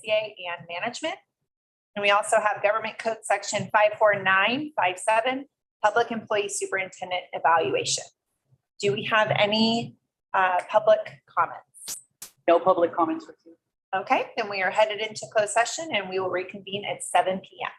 ICA and management. And we also have Government Code Section 54957, Public Employee Superintendent Evaluation. Do we have any public comments? No public comments with you. Okay, then we are headed into closed session and we will reconvene at 7 p.m.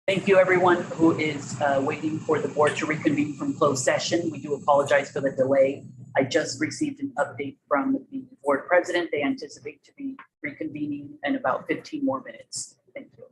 Thank you, everyone who is waiting for the board to reconvene from closed session. We do apologize for the delay. I just received an update from the board president. They anticipate to be reconvening in about 15 more minutes. Thank you.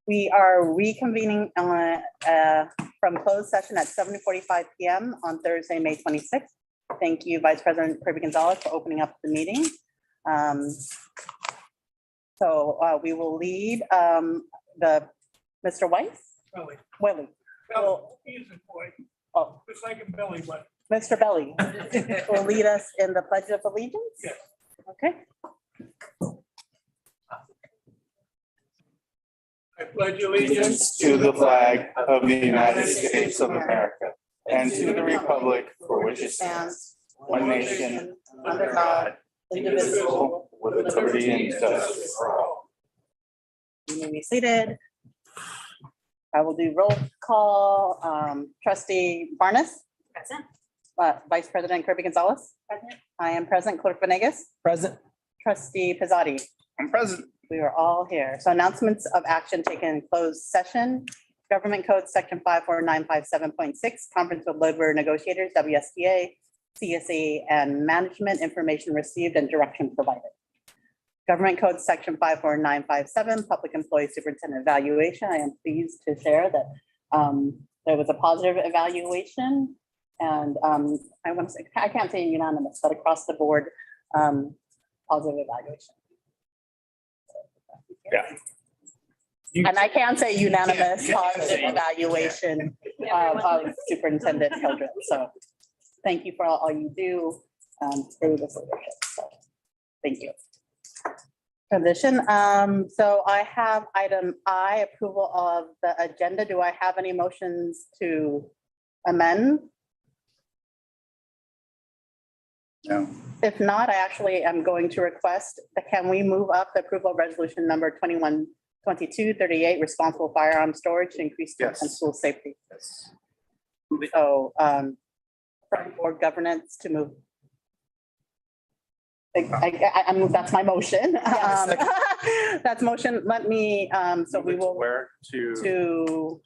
We are reconvening from closed session at 7:45 PM on Thursday, May 26th. Thank you, Vice President Kirby Gonzalez, for opening up the meeting. So we will lead Mr. Weiss. Willie. Well, oh, It's like a belly button. Mr. Belly will lead us in the Pledge of Allegiance. Yes. Okay. I pledge allegiance To the flag of the United States of America and to the republic for which it stands, one nation, under God, indivisible, with liberty and justice for all. You may be seated. I will do roll call. Trustee Barnes. Present. Vice President Kirby Gonzalez. Present. I am present. Clerk Venegas. Present. Trustee Pizzotti. I'm present. We are all here. So announcements of action taken in closed session. Government Code Section 54957.6, conference with labor negotiators, WSTA, CSE, and management information received and direction provided. Government Code Section 54957, public employee superintendent evaluation. I am pleased to share that there was a positive evaluation. And I want to say, I can't say unanimous, but across the board, positive evaluation. Yeah. And I can say unanimous positive evaluation of Superintendent Hildreth. So thank you for all you do through this leadership. So thank you. Transition. So I have item I, approval of the agenda. Do I have any motions to amend? No. If not, I actually am going to request that can we move up the approval of resolution number 212238, responsible firearm storage to increase Yes. and school safety. Yes. So from board governance to move. That's my motion. That's motion. Let me, so we will Where to, to,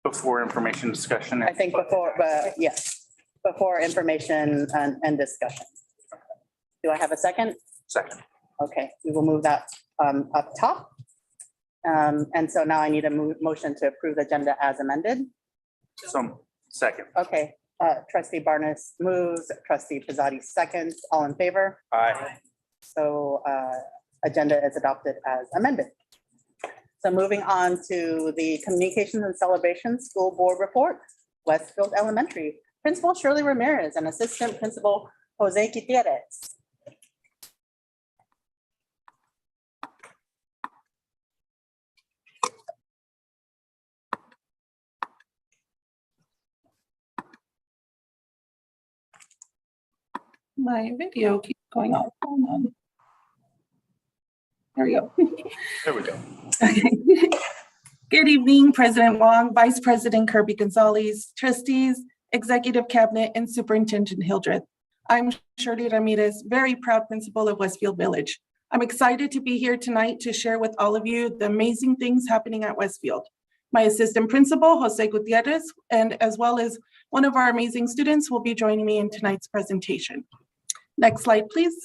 before information discussion. I think before, yes, before information and discussion. Do I have a second? Second. Okay, we will move that up top. And so now I need a motion to approve the agenda as amended. So, second. Okay, trustee Barnes moves, trustee Pizzotti seconds, all in favor? Aye. So agenda is adopted as amended. So moving on to the communications and celebrations school board report, Westfield Elementary, Principal Shirley Ramirez and Assistant Principal Jose Gutierrez. My video keeps going off. Hold on. There we go. There we go. Okay. Good evening, President Wong, Vice President Kirby Gonzalez, trustees, executive cabinet, and Superintendent Hildreth. I'm Shirley Ramirez, very proud principal of Westfield Village. I'm excited to be here tonight to share with all of you the amazing things happening at Westfield. My assistant principal, Jose Gutierrez, and as well as one of our amazing students will be joining me in tonight's presentation. Next slide, please.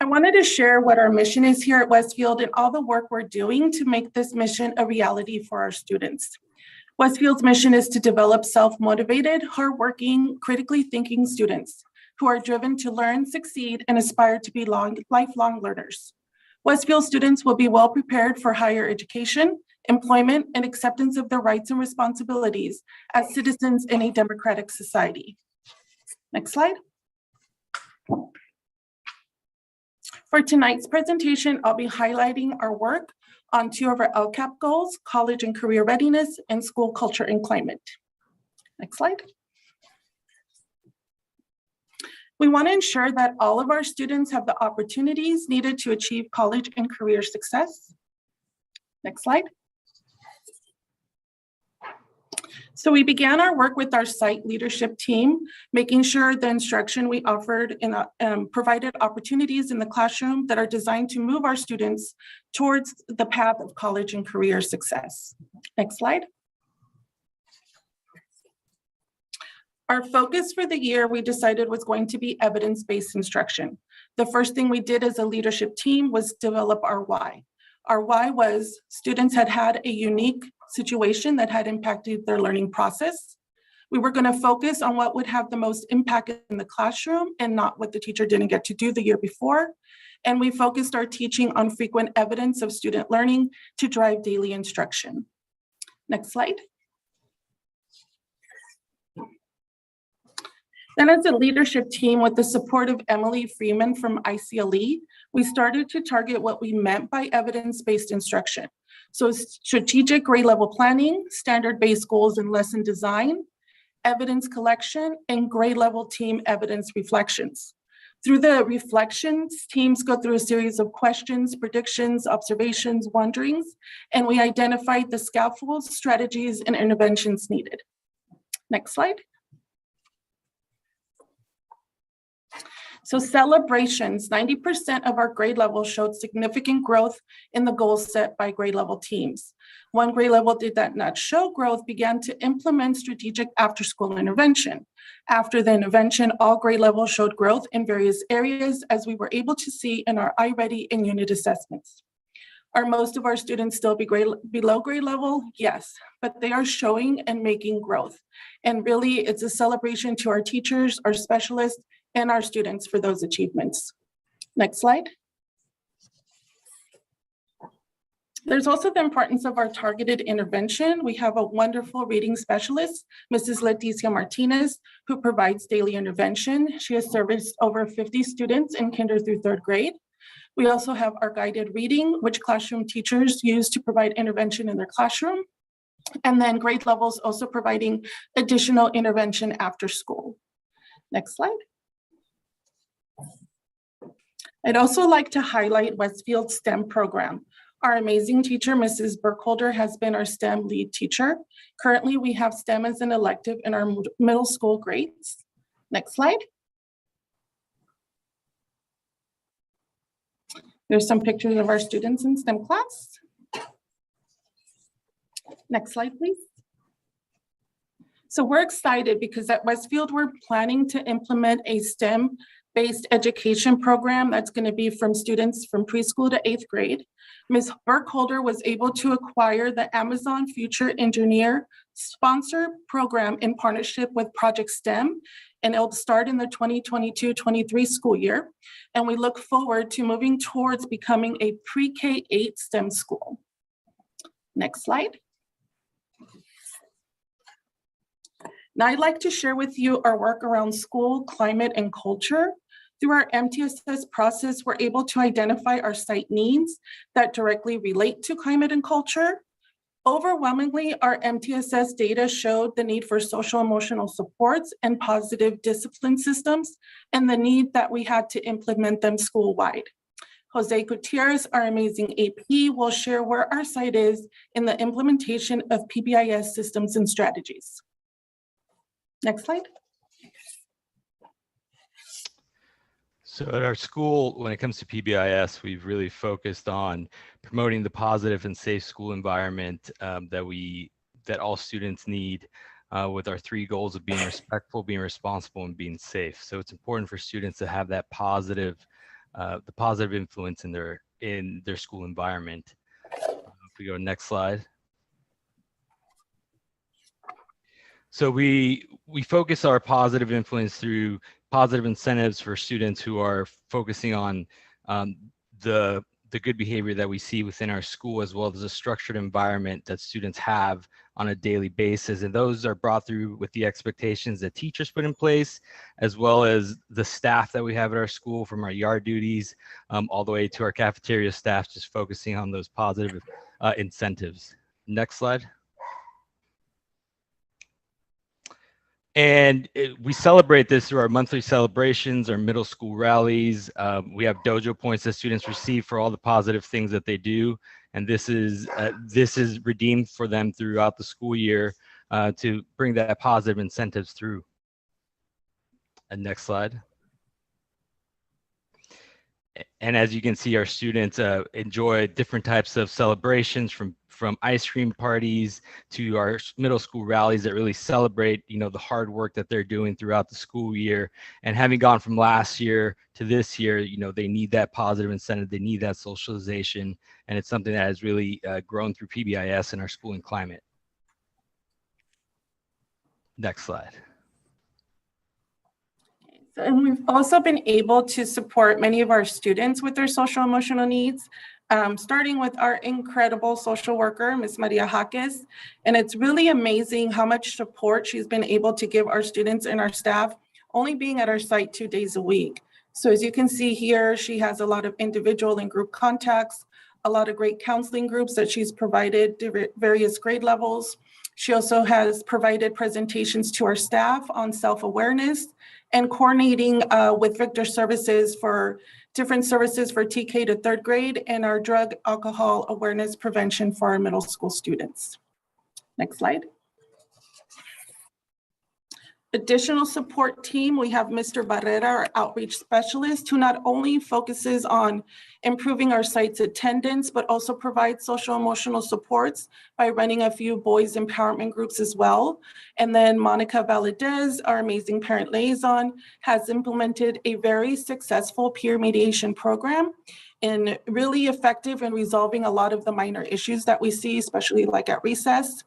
I wanted to share what our mission is here at Westfield and all the work we're doing to make this mission a reality for our students. Westfield's mission is to develop self-motivated, hardworking, critically thinking students who are driven to learn, succeed, and aspire to be lifelong learners. Westfield students will be well prepared for higher education, employment, and acceptance of their rights and responsibilities as citizens in a democratic society. Next slide. For tonight's presentation, I'll be highlighting our work on two of our LCAP goals, college and career readiness, and school culture and climate. Next slide. We want to ensure that all of our students have the opportunities needed to achieve college and career success. Next slide. So we began our work with our site leadership team, making sure the instruction we offered provided opportunities in the classroom that are designed to move our students towards the path of college and career success. Next slide. Our focus for the year, we decided, was going to be evidence-based instruction. The first thing we did as a leadership team was develop our why. Our why was students had had a unique situation that had impacted their learning process. We were going to focus on what would have the most impact in the classroom and not what the teacher didn't get to do the year before. And we focused our teaching on frequent evidence of student learning to drive daily instruction. Next slide. Then as a leadership team with the support of Emily Freeman from ICLE, we started to target what we meant by evidence-based instruction. So strategic grade level planning, standard-based goals and lesson design, evidence collection, and grade level team evidence reflections. Through the reflections, teams go through a series of questions, predictions, observations, wonderings, and we identified the scaffolds, strategies, and interventions needed. Next slide. So celebrations, 90% of our grade level showed significant growth in the goals set by grade level teams. One grade level did not show growth began to implement strategic after-school intervention. After the intervention, all grade levels showed growth in various areas, as we were able to see in our iReady and unit assessments. Are most of our students still below grade level? Yes, but they are showing and making growth. And really, it's a celebration to our teachers, our specialists, and our students for those achievements. Next slide. There's also the importance of our targeted intervention. We have a wonderful reading specialist, Mrs. Leticia Martinez, who provides daily intervention. She has serviced over 50 students in kinder through third grade. We also have our guided reading, which classroom teachers use to provide intervention in their classroom. And then grade levels also providing additional intervention after school. Next slide. I'd also like to highlight Westfield STEM program. Our amazing teacher, Mrs. Burkholder, has been our STEM lead teacher. Currently, we have STEM as an elective in our middle school grades. Next slide. There's some pictures of our students in STEM class. Next slide, please. So we're excited because at Westfield, we're planning to implement a STEM-based education program that's going to be from students from preschool to 8th grade. Ms. Burkholder was able to acquire the Amazon Future Engineer sponsor program in partnership with Project STEM, and it'll start in the 2022-23 school year. And we look forward to moving towards becoming a pre-K-8 STEM school. Next slide. Now I'd like to share with you our work around school, climate, and culture. Through our MTSS process, we're able to identify our site needs that directly relate to climate and culture. Overwhelmingly, our MTSS data showed the need for social emotional supports and positive discipline systems, and the need that we had to implement them school-wide. Jose Gutierrez, our amazing AP, will share where our site is in the implementation of PBIS systems and strategies. Next slide. So at our school, when it comes to PBIS, we've really focused on promoting the positive and safe school environment that all students need, with our 3 goals of being respectful, being responsible, and being safe. So it's important for students to have that positive, the positive influence in their school environment. If we go next slide. So we focus our positive influence through positive incentives for students who are focusing on the good behavior that we see within our school, as well as a structured environment that students have on a daily basis. And those are brought through with the expectations that teachers put in place, as well as the staff that we have at our school, from our yard duties all the way to our cafeteria staff, just focusing on those positive incentives. Next slide. And we celebrate this through our monthly celebrations, our middle school rallies. We have dojo points that students receive for all the positive things that they do. And this is redeemed for them throughout the school year to bring that positive incentives through. And next slide. And as you can see, our students enjoy different types of celebrations from ice cream parties to our middle school rallies that really celebrate, the hard work that they're doing throughout the school year. And having gone from last year to this year, they need that positive incentive. They need that socialization. And it's something that has really grown through PBIS and our schooling climate. Next slide. And we've also been able to support many of our students with their social emotional needs, starting with our incredible social worker, Ms. Maria Jaques. And it's really amazing how much support she's been able to give our students and our staff, only being at our site 2 days a week. So as you can see here, she has a lot of individual and group contacts, a lot of great counseling groups that she's provided to various grade levels. She also has provided presentations to our staff on self-awareness and coordinating with Victor Services for different services for TK to 3rd grade and our drug alcohol awareness prevention for our middle school students. Next slide. Additional support team, we have Mr. Barrera, our outreach specialist, who not only focuses on improving our site's attendance, but also provides social emotional supports by running a few boys empowerment groups as well. And then Monica Valadez, our amazing parent liaison, has implemented a very successful peer mediation program and really effective in resolving a lot of the minor issues that we see, especially like at recess.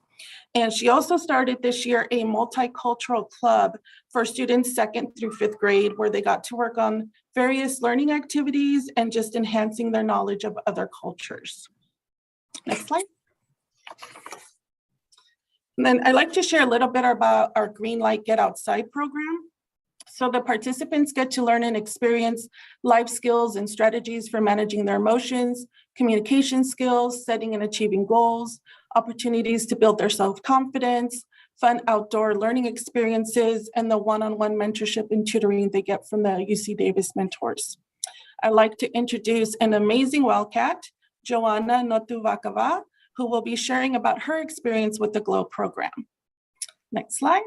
And she also started this year a multicultural club for students 2nd through 5th grade, where they got to work on various learning activities and just enhancing their knowledge of other cultures. Next slide. And then I'd like to share a little bit about our Green Light Get Outside program. So the participants get to learn and experience life skills and strategies for managing their emotions, communication skills, setting and achieving goals, opportunities to build their self-confidence, fun outdoor learning experiences, and the one-on-one mentorship and tutoring they get from the UC Davis mentors. I'd like to introduce an amazing Wildcat, Joanna Notuvakava, who will be sharing about her experience with the GLOW program. Next slide.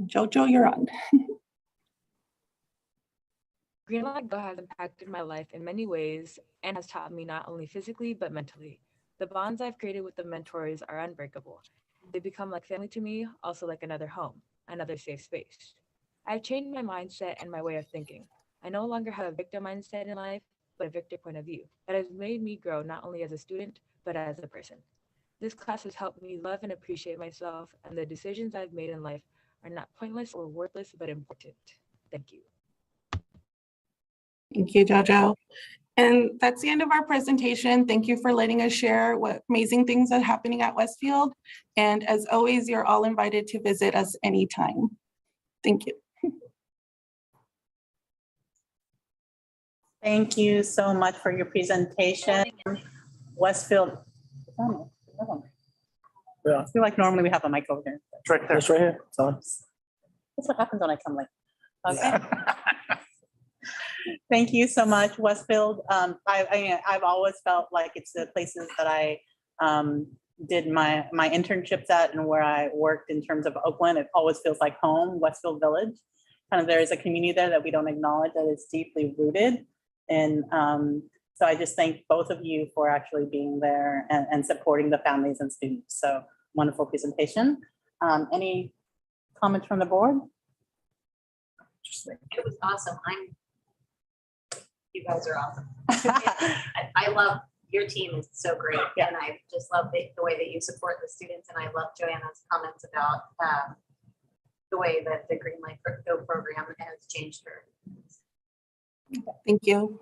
Jojo, you're on. Green Light Go has impacted my life in many ways and has taught me not only physically, but mentally. The bonds I've created with the mentors are unbreakable. They become like family to me, also like another home, another safe space. I've changed my mindset and my way of thinking. I no longer have a victim mindset in life, but a victor point of view that has made me grow not only as a student, but as a person. This class has helped me love and appreciate myself, and the decisions I've made in life are not pointless or worthless, but important. Thank you. Thank you, Jojo. And that's the end of our presentation. Thank you for letting us share what amazing things are happening at Westfield. And as always, you're all invited to visit us anytime. Thank you. Thank you so much for your presentation. Westfield. Oh, no. Yeah. I feel like normally we have a mic over here. It's right there. It's right here. That's what happens when I come late. Okay. Thank you so much, Westfield. I've always felt like it's the places that I did my internships at and where I worked in terms of Oakland. It always feels like home, Westfield Village. Kind of there is a community there that we don't acknowledge that is deeply rooted. And so I just thank both of you for actually being there and supporting the families and students. So wonderful presentation. Any comments from the board? It was awesome. You guys are awesome. I love your team is so great. Yeah. And I just love the way that you support the students. And I love Joanna's comments about the way that the Green Light Go program has changed her. Thank you.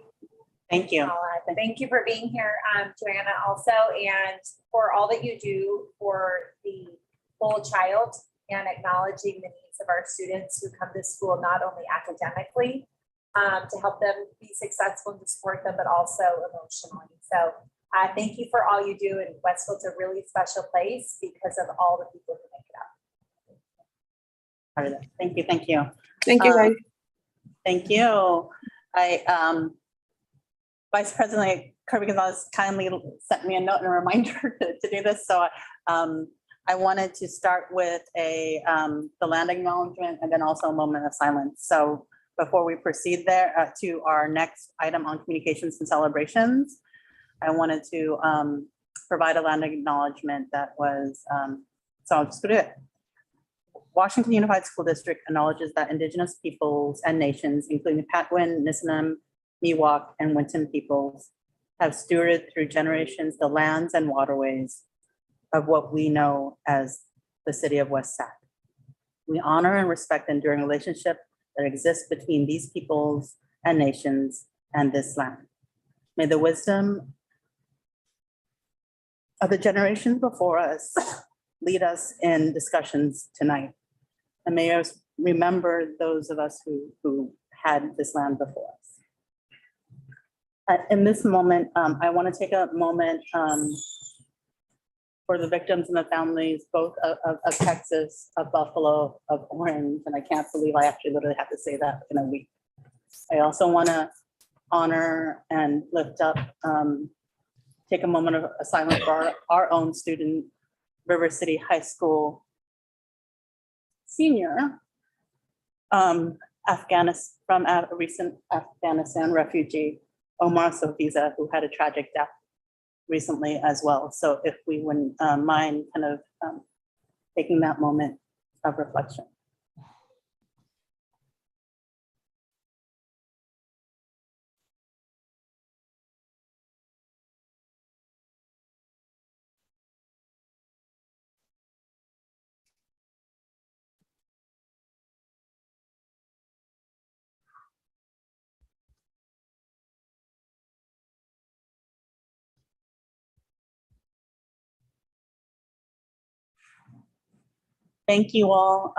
Thank you. Thank you for being here, Joanna, also, and for all that you do for the whole child and acknowledging the needs of our students who come to school, not only academically, to help them be successful and to support them, but also emotionally. So thank you for all you do. And Westfield's a really special place because of all the people who make it up. Thank you. Thank you. Thank you, guys. Thank you. Vice President Kirby Gonzalez kindly sent me a note and a reminder to do this. So I wanted to start with the land acknowledgement and then also a moment of silence. So Before we proceed there to our next item on communications and celebrations, I wanted to provide a land acknowledgement that was, so I'll just go to it. Washington Unified School District acknowledges that Indigenous peoples and nations, including Patwin, Nisinim, Miwok, and Winton peoples, have stewarded through generations the lands and waterways of what we know as the city of West Sac. We honor and respect the enduring relationship that exists between these peoples and nations and this land. May the wisdom of the generations before us lead us in discussions tonight. And may us remember those of us who had this land before us. In this moment, I want to take a moment for the victims and the families, both of Texas, of Buffalo, of Orange, and I can't believe I actually literally have to say that in a week. I also want to honor and lift up, take a moment of silence for our own student, River City High School senior, from a recent Afghanistan refugee, Omar Sofiza, who had a tragic death recently as well. So if we wouldn't mind kind of taking that moment of reflection. Thank you all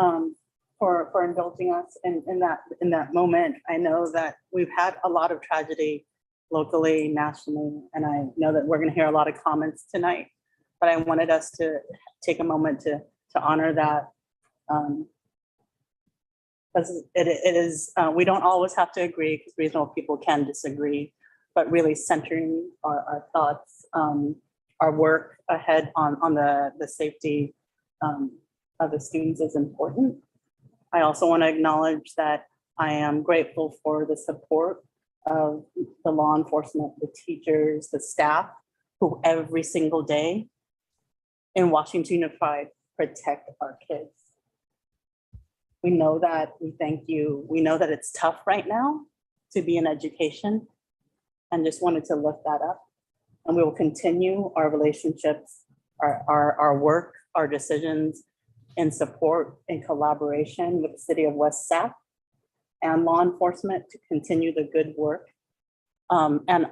for indulging us in that moment. I know that we've had a lot of tragedy locally, nationally, and I know that we're going to hear a lot of comments tonight, but I wanted us to take a moment to honor that. Because it is, we don't always have to agree, because reasonable people can disagree, but really centering our thoughts, our work ahead on the safety of the students is important. I also want to acknowledge that I am grateful for the support of the law enforcement, the teachers, the staff, who every single day in Washington Unified protect our kids. We know that, we thank you. We know that it's tough right now to be in education, and just wanted to lift that up. And we will continue our relationships, our work, our decisions in support and collaboration with the city of West Sac and law enforcement to continue the good work and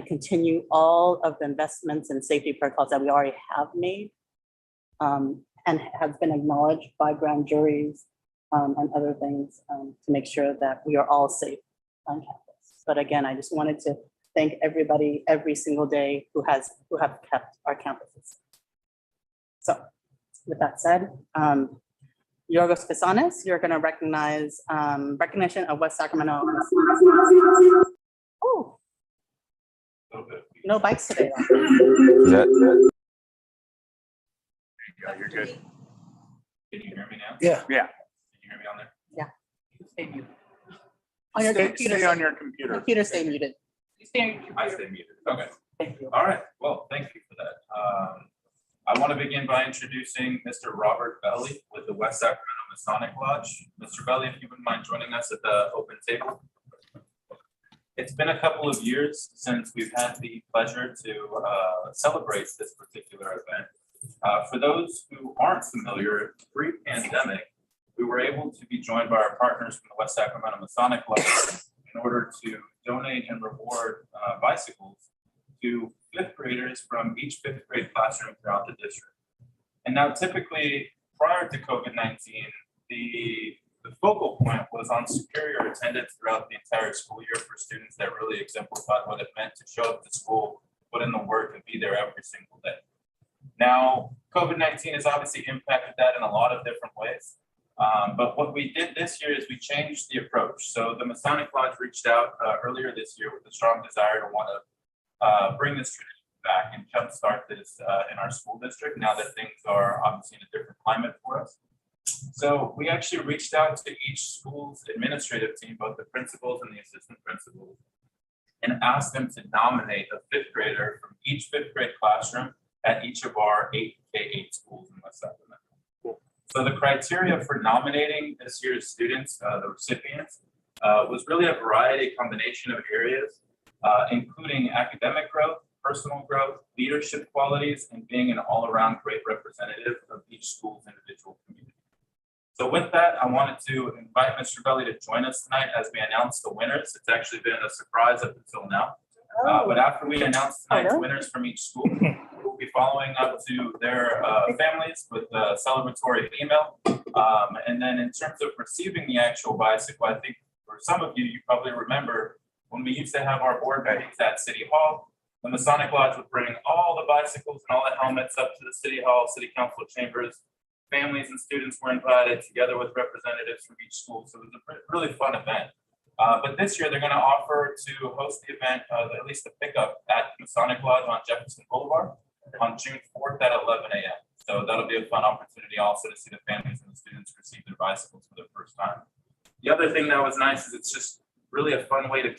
continue all of the investments and safety protocols that we already have made and have been acknowledged by grand juries and other things to make sure that we are all safe on campus. But again, I just wanted to thank everybody every single day who have kept our campuses. So with that said, Yorgos Pisanis, you're going to recognize recognition of West Sacramento. Oh, no bikes today. Is that? You're good. Can you hear me now? Yeah. Yeah. Can you hear me on there? Yeah. Stay muted. On your Stay computer. on your computer. Computer stay muted. I stay muted. Okay. Thank you. All right. Well, thank you for that. I want to begin by introducing Mr. Robert Belly with the West Sacramento Masonic Lodge. Mr. Belly, if you wouldn't mind joining us at the open table. It's been a couple of years since we've had the pleasure to celebrate this particular event. For those who aren't familiar, pre-pandemic, we were able to be joined by our partners from the West Sacramento Masonic Lodge in order to donate and reward bicycles to fifth graders from each fifth grade classroom throughout the district. And now typically prior to COVID-19, the focal point was on superior attendance throughout the entire school year for students that really exemplified what it meant to show up to school, put in the work, and be there every single day. Now, COVID-19 has obviously impacted that in a lot of different ways. But what we did this year is we changed the approach. So the Masonic Lodge reached out earlier this year with a strong desire to want to bring this tradition back and jumpstart this in our school district now that things are obviously in a different climate for us. So we actually reached out to each school's administrative team, both the principals and the assistant principals, and asked them to nominate a fifth grader from each fifth grade classroom at each of our 8 K-8 schools in West Sacramento. So the criteria for nominating this year's students, the recipients, was really a variety, combination of areas, including academic growth, personal growth, leadership qualities, and being an all-around great representative of each school's individual community. So with that, I wanted to invite Mr. Belli to join us tonight as we announce the winners. It's actually been a surprise up until now. But after we announce tonight's winners from each school, we'll be following up to their families with a celebratory email. And then in terms of receiving the actual bicycle, I think for some of you, you probably remember when we used to have our board meetings at City Hall, the Masonic Lodge would bring all the bicycles and all the helmets up to the City Hall, City Council chambers. Families and students were invited together with representatives from each school. So it was a really fun event. But this year they're going to offer to host the event, at least a pickup at Masonic Lodge on Jefferson Boulevard on June 4th at 11 a.m. So that'll be a fun opportunity also to see the families and the students receive their bicycles for the first time. The other thing that was nice is it's just really a fun way to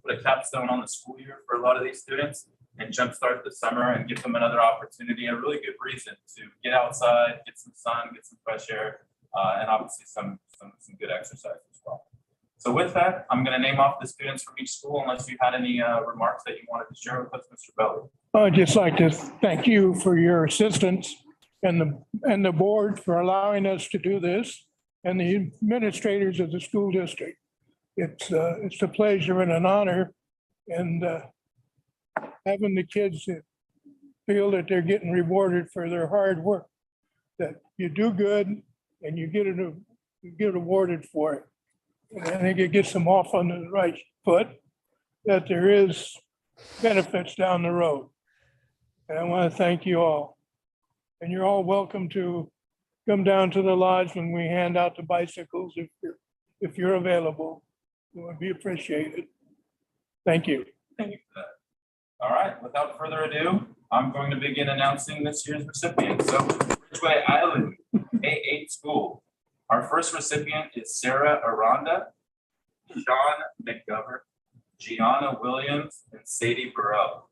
put a capstone on the school year for a lot of these students and jumpstart the summer and give them another opportunity, a really good reason to get outside, get some sun, get some fresh air, and obviously some good exercise as well. So with that, I'm going to name off the students from each school unless you had any remarks that you wanted to share with us, Mr. Belli. I'd just like to thank you for your assistance and the board for allowing us to do this, and the administrators of the school district. It's a pleasure and an honor, and having the kids that feel that they're getting rewarded for their hard work, that you do good and you get awarded for it. And I think it gets them off on the right foot, that there is benefits down the road. And I want to thank you all. And you're all welcome to come down to the lodge when we hand out the bicycles if you're available. It would be appreciated. Thank you. Thank you for that. All right, without further ado, I'm going to begin announcing this year's recipients. So Ridgeway Island K-8 School. Our first recipient is Sarah Aranda, Sean McGovern, Gianna Williams, and Sadie Burrell.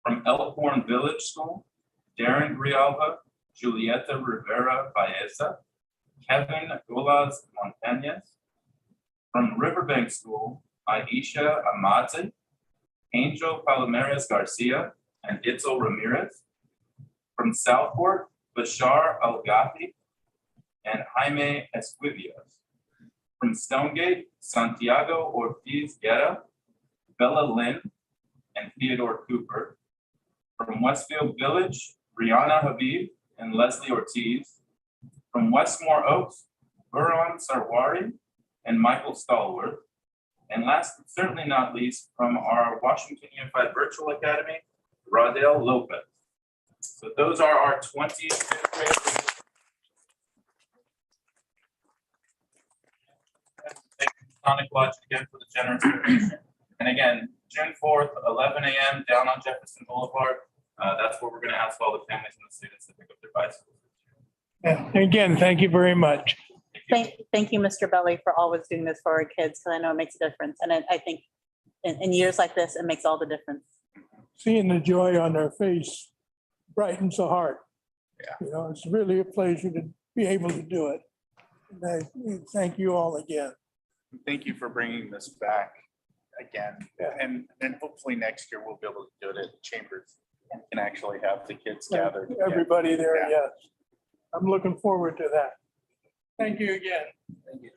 From Elkhorn Village School, Darren Grialva, Julieta Rivera Baeza, Kevin Golaz Montañez. From Riverbank School, Aisha Amadze, Angel Palomares Garcia, and Itzel Ramirez. From Southport, Bashar Al-Ghafi and Jaime Esquivias. From Stonegate, Santiago Ortiz Guerra, Bella Lynn, and Theodore Cooper. From Westfield Village, Brianna Habib and Leslie Ortiz. From Westmore Oaks, Buran Sarwari and Michael Stallworth. And last but certainly not least, from our Washington Unified Virtual Academy, Radel Lopez. So those are our 25th grade. Thank you, Masonic Lodge, again for the generous donation. And again, June 4th, 11 a.m. down on Jefferson Boulevard. That's where we're going to ask all the families and the students to pick up their bicycles. And again, thank you very much. Thank you, Mr. Belli, for always doing this for our kids, because I know it makes a difference. And I think in years like this, it makes all the difference. Seeing the joy on their face brightens the heart. Yeah. You know, it's really a pleasure to be able to do it. And I thank you all again. Thank you for bringing this back again. Yeah. And then hopefully next year we'll be able to do it at Chambers and actually have the kids gathered. again. Everybody there, Yeah. yes. I'm looking forward to that. Thank you again.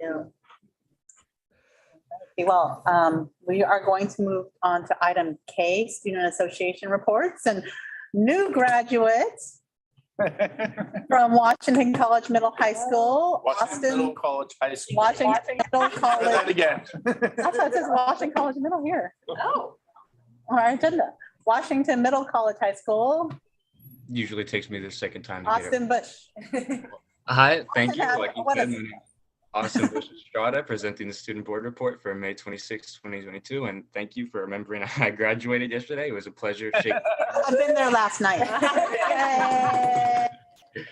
Yeah. Okay, well, we are going to move on to item K, Student Association reports, and new graduates from Washington College Middle High School, Washington Middle College High School. Washington Middle Say that College. again. That's what it says, Washington College Middle here. Oh. On our agenda. Washington Middle College High School, Usually takes me the second time to get it. Austin Bush. Hi, thank you. Austin, Like you what said, is- my name is Austin Bush Estrada, presenting the student board report for May 26, 2022. And thank you for remembering I graduated yesterday. It was a pleasure. Shaking. I've been there last night. Yay.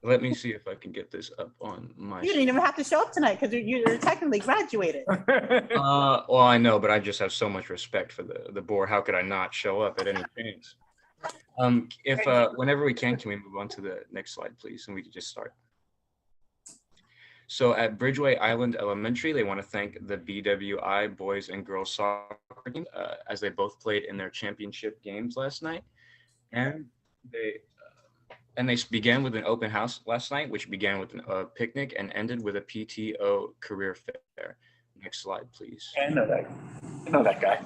Let me see if I can get this up on my. You didn't even have to show up tonight because you're technically graduated. Well, I know, but I just have so much respect for the board. How could I not show up at any chance? If whenever we can we move on to the next slide, please, and we can just start. So at Bridgeway Island Elementary, they want to thank the BWI boys and girls soccer team as they both played in their championship games last night, and they began with an open house last night, which began with a picnic and ended with a PTO career fair. Next slide, please. I know that guy.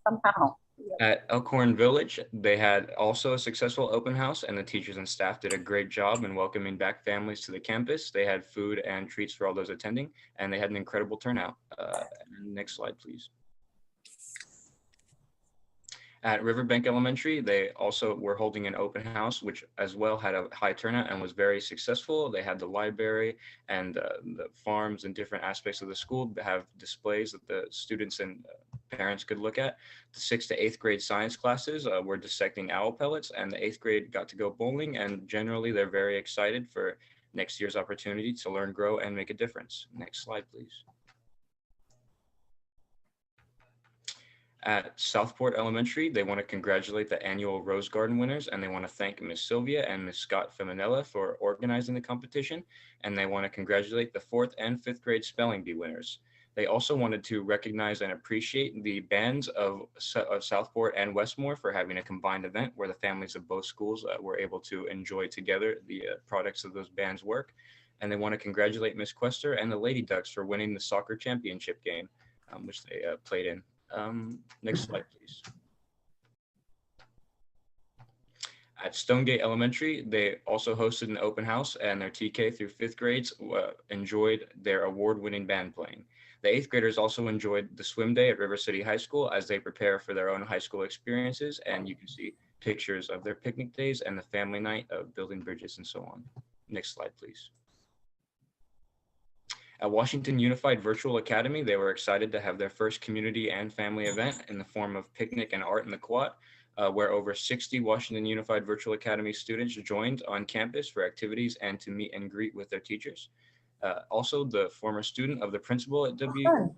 Somehow. At Elkhorn Village, they had also a successful open house, and the teachers and staff did a great job in welcoming back families to the campus. They had food and treats for all those attending, and they had an incredible turnout. Next slide, please. At Riverbank Elementary, they also were holding an open house, which as well had a high turnout and was very successful. They had the library and the farms and different aspects of the school have displays that the students and parents could look at. The 6th to 8th grade science classes were dissecting owl pellets, and the 8th grade got to go bowling, and generally they're very excited for next year's opportunity to learn, grow, and make a difference. Next slide, please. At Southport Elementary, they want to congratulate the annual Rose Garden winners, and they want to thank Miss Sylvia and Miss Scott Feminella for organizing the competition, and they want to congratulate the 4th and 5th grade spelling bee winners. They also wanted to recognize and appreciate the bands of Southport and Westmore for having a combined event where the families of both schools were able to enjoy together the products of those bands' work. And they want to congratulate Miss Quester and the Lady Ducks for winning the soccer championship game, which they played in. Next slide, please. At Stonegate Elementary, they also hosted an open house, and their TK through 5th grades enjoyed their award-winning band playing. The 8th graders also enjoyed the swim day at River City High School as they prepare for their own high school experiences, and you can see pictures of their picnic days and the family night of building bridges and so on. Next slide, please. At Washington Unified Virtual Academy, they were excited to have their first community and family event in the form of picnic and art in the quad, where over 60 Washington Unified Virtual Academy students joined on campus for activities and to meet and greet with their teachers. Also, the former student of the principal at W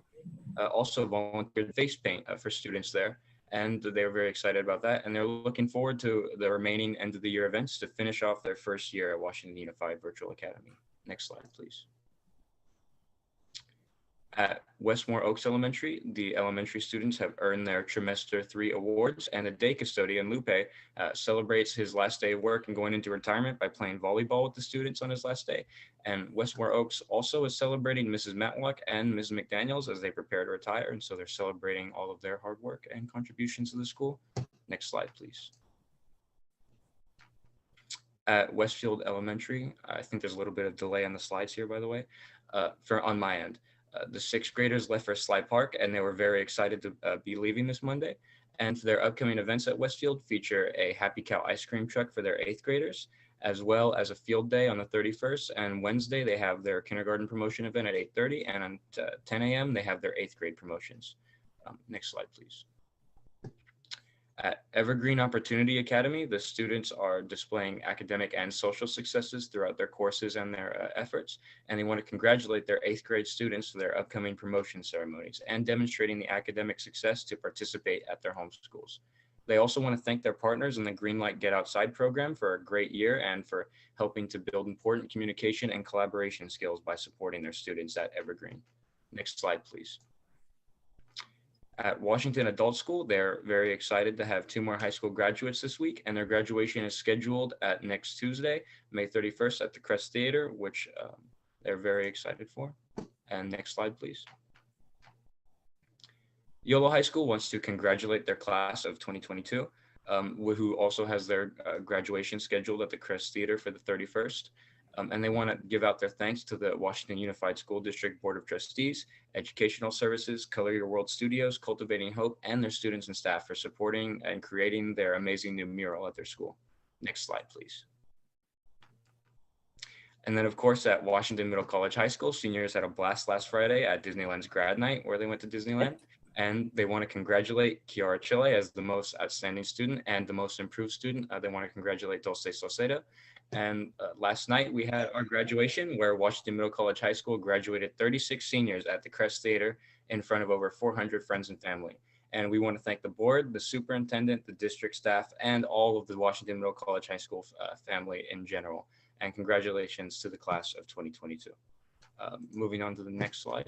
also volunteered face paint for students there, and they were very excited about that. And they're looking forward to the remaining end of the year events to finish off their first year at Washington Unified Virtual Academy. Next slide, please. At Westmore Oaks Elementary, the elementary students have earned their trimester 3 awards, and the day custodian, Lupe, celebrates his last day of work and going into retirement by playing volleyball with the students on his last day. And Westmore Oaks also is celebrating Mrs. Matlock and Ms. McDaniels as they prepare to retire, and so they're celebrating all of their hard work and contributions to the school. Next slide, please. At Westfield Elementary, I think there's a little bit of delay on the slides here, by the way, on my end. The 6th graders left for Sly Park, and they were very excited to be leaving this Monday. And their upcoming events at Westfield feature a Happy Cow ice cream truck for their 8th graders, as well as a field day on the 31st. And Wednesday, they have their kindergarten promotion event at 8:30, and on 10 a.m., they have their 8th grade promotions. Next slide, please. At Evergreen Opportunity Academy, the students are displaying academic and social successes throughout their courses and their efforts, and they want to congratulate their 8th grade students for their upcoming promotion ceremonies and demonstrating the academic success to participate at their home schools. They also want to thank their partners in the Greenlight Get Outside program for a great year and for helping to build important communication and collaboration skills by supporting their students at Evergreen. Next slide, please. At Washington Adult School, they're very excited to have 2 more high school graduates this week, and their graduation is scheduled at next Tuesday, May 31st at the Crest Theater, which they're very excited for. And next slide, please. Yolo High School wants to congratulate their class of 2022, who also has their graduation scheduled at the Crest Theater for the 31st. And they want to give out their thanks to the Washington Unified School District Board of Trustees, Educational Services, Color Your World Studios, Cultivating Hope, and their students and staff for supporting and creating their amazing new mural at their school. Next slide, please. And then, of course, at Washington Middle College High School, seniors had a blast last Friday at Disneyland's Grad Night, where they went to Disneyland. And they want to congratulate Kiara Chile as the most outstanding student and the most improved student. They want to congratulate Dulce Sauceda. And last night we had our graduation where Washington Middle College High School graduated 36 seniors at the Crest Theater in front of over 400 friends and family. And we want to thank the board, the superintendent, the district staff, and all of the Washington Middle College High School family in general. And congratulations to the class of 2022. Moving on to the next slide.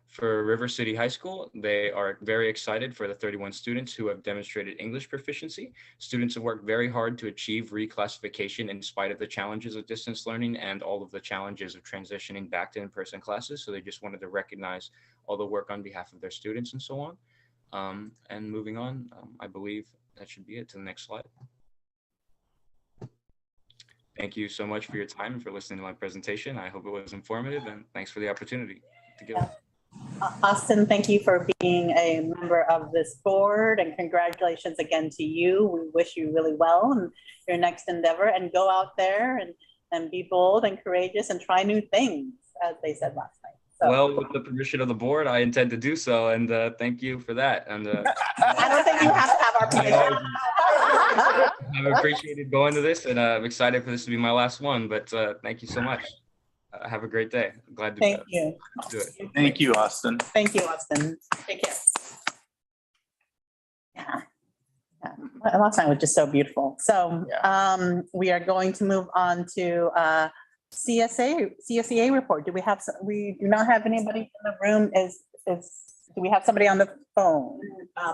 For River City High School, they are very excited for the 31 students who have demonstrated English proficiency. Students have worked very hard to achieve reclassification in spite of the challenges of distance learning and all of the challenges of transitioning back to in-person classes. So they just wanted to recognize all the work on behalf of their students and so on. And moving on, I believe that should be it. To the next slide. Thank you so much for your time and for listening to my presentation. I hope it was informative, and thanks for the opportunity to give it. Austin, thank you for being a member of this board, and congratulations again to you. We wish you really well in your next endeavor, and go out there and be bold and courageous and try new things, as they said last night. So, well, with the permission of the board, I intend to do so, and thank you for that. And I don't think you have to have our permission. I've appreciated going to this, and I'm excited for this to be my last one, but thank you so much. Have a great day. I'm glad to Thank you. do it. Thank you, Austin. Thank you, Austin. Take care. Yeah. Last night was just so beautiful. So we are going to move on to CSEA report. Do we have, we do not have anybody in the room. Do we have somebody on the phone?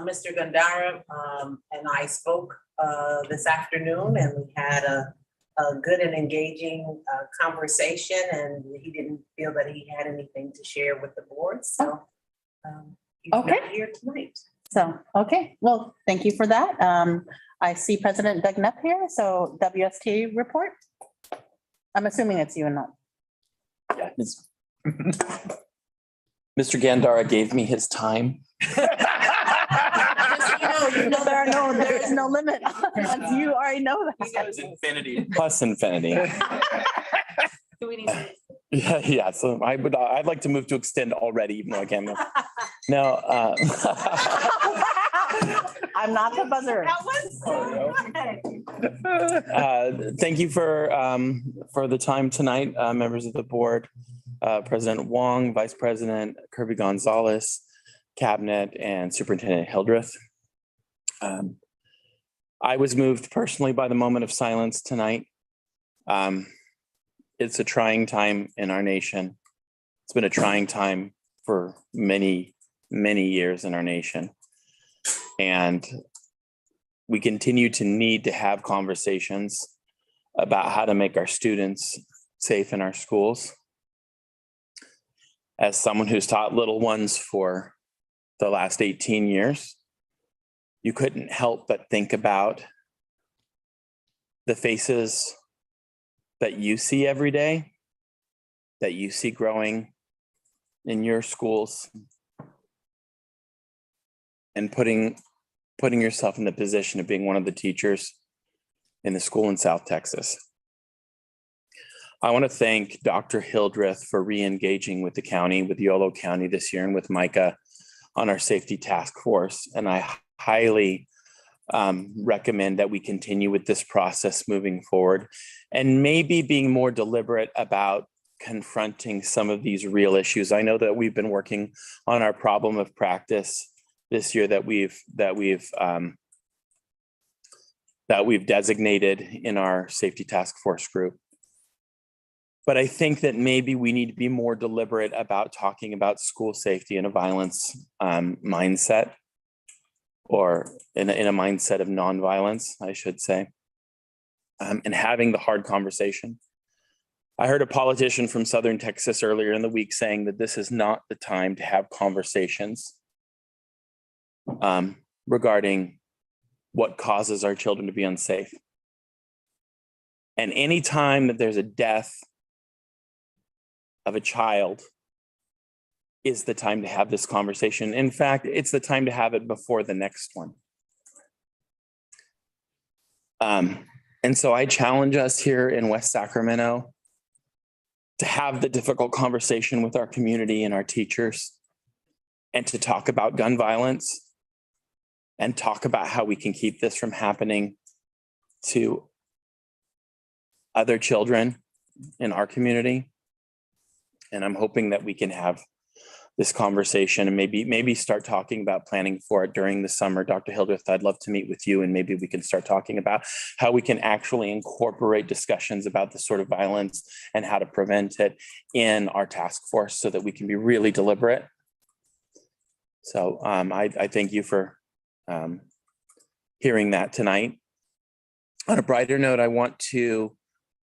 Mr. Gandara and I spoke this afternoon, and we had a good and engaging conversation, and he didn't feel that he had anything to share with the board. So he's not here tonight. So, okay, well, thank you for that. I see President Doug Knapp here, so WST report. I'm assuming it's you and not. Yeah. Mr. Gandara gave me his time. There is no limit. You already know that. It's infinity. Plus infinity. Do we need to? Yeah. So I'd like to move to extend already, even though I can't. No. I'm not the buzzer. Thank you for the time tonight, members of the board, President Wong, Vice President Kirby Gonzalez, Cabinet, and Superintendent Hildreth. I was moved personally by the moment of silence tonight. It's a trying time in our nation. It's been a trying time for many, many years in our nation. And we continue to need to have conversations about how to make our students safe in our schools. As someone who's taught little ones for the last 18 years, you couldn't help but think about the faces that you see every day, that you see growing in your schools, and putting yourself in the position of being one of the teachers in the school in South Texas. I want to thank Dr. Hildreth for re-engaging with the county, with Yolo County this year, and with Micah on our safety task force. And I highly recommend that we continue with this process moving forward, and maybe being more deliberate about confronting some of these real issues. I know that we've been working on our problem of practice this year that we've designated in our safety task force group. But I think that maybe we need to be more deliberate about talking about school safety in a violence mindset, or in a mindset of nonviolence, I should say, and having the hard conversation. I heard a politician from Southern Texas earlier in the week saying that this is not the time to have conversations regarding what causes our children to be unsafe. And any time that there's a death of a child is the time to have this conversation. In fact, it's the time to have it before the next one. And so I challenge us here in West Sacramento to have the difficult conversation with our community and our teachers and to talk about gun violence and talk about how we can keep this from happening to other children in our community. And I'm hoping that we can have this conversation and maybe start talking about planning for it during the summer. Dr. Hildreth, I'd love to meet with you and maybe we can start talking about how we can actually incorporate discussions about this sort of violence and how to prevent it in our task force so that we can be really deliberate. So I thank you for hearing that tonight. On a brighter note, I want to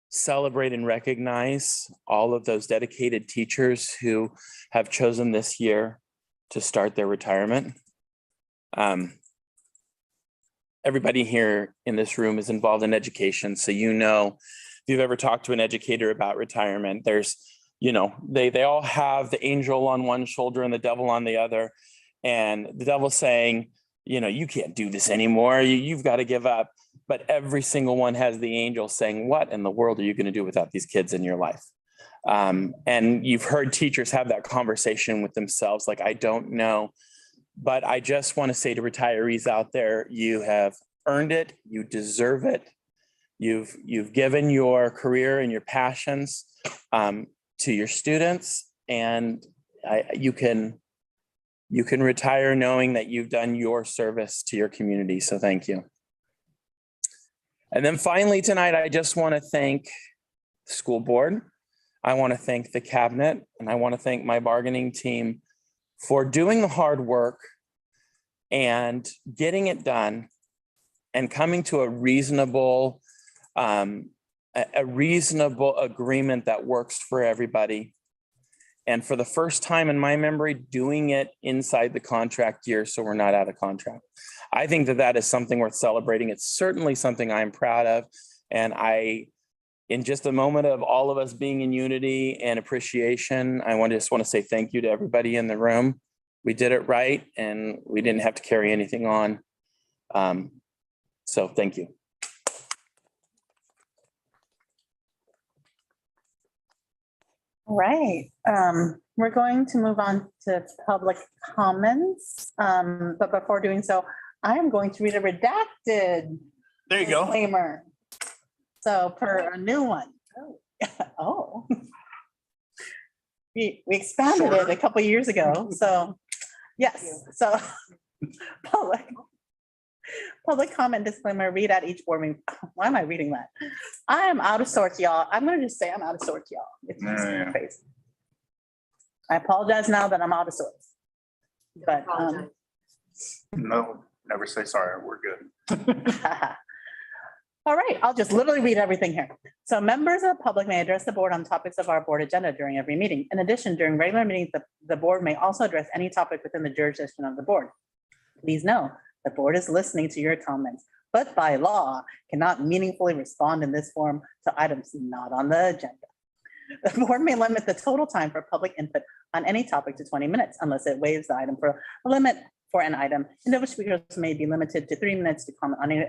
celebrate and recognize all of those dedicated teachers who have chosen this year to start their retirement. Everybody here in this room is involved in education. So, you know, if you've ever talked to an educator about retirement, there's, you know, they all have the angel on one shoulder and the devil on the other. And the devil's saying, you know, you can't do this anymore. You've got to give up. But every single one has the angel saying, what in the world are you going to do without these kids in your life? And you've heard teachers have that conversation with themselves, like, I don't know. But I just want to say to retirees out there, you have earned it. You deserve it. You've given your career and your passions to your students, and you can retire knowing that you've done your service to your community. So thank you. And then finally tonight, I just want to thank the school board. I want to thank the cabinet, and I want to thank my bargaining team for doing the hard work and getting it done and coming to a reasonable agreement that works for everybody. And for the first time in my memory, doing it inside the contract year, so we're not out of contract. I think that is something worth celebrating. It's certainly something I'm proud of. And in just a moment of all of us being in unity and appreciation, I just want to say thank you to everybody in the room. We did it right, and we didn't have to carry anything on. So thank you. All right, we're going to move on to public comments. But before doing so, I am going to read a redacted There you go. disclaimer. So per a new one. Oh. We expanded it a couple years ago, so yes, so public comment disclaimer, read at each board meeting. Why am I reading that? I am out of sorts, y'all. I'm gonna just say I'm out of sorts, y'all. It's just crazy. I apologize now that I'm out of sorts. But No, never say sorry. We're good. all right, I'll just literally read everything here. So members of the public may address the board on topics of our board agenda during every meeting. In addition, during regular meetings, the board may also address any topic within the jurisdiction of the board. Please know, the board is listening to your comments, but by law cannot meaningfully respond in this form to items not on the agenda. The board may limit the total time for public input on any topic to 20 minutes unless it waives the item for a limit for an item. Individual speakers may be limited to 3 minutes to comment on any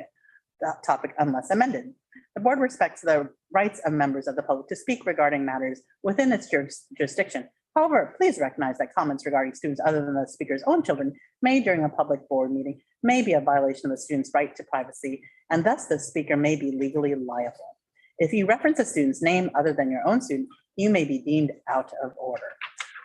topic unless amended. The board respects the rights of members of the public to speak regarding matters within its jurisdiction. However, please recognize that comments regarding students other than the speaker's own children made during a public board meeting may be a violation of the student's right to privacy, and thus the speaker may be legally liable. If you reference a student's name other than your own student, you may be deemed out of order.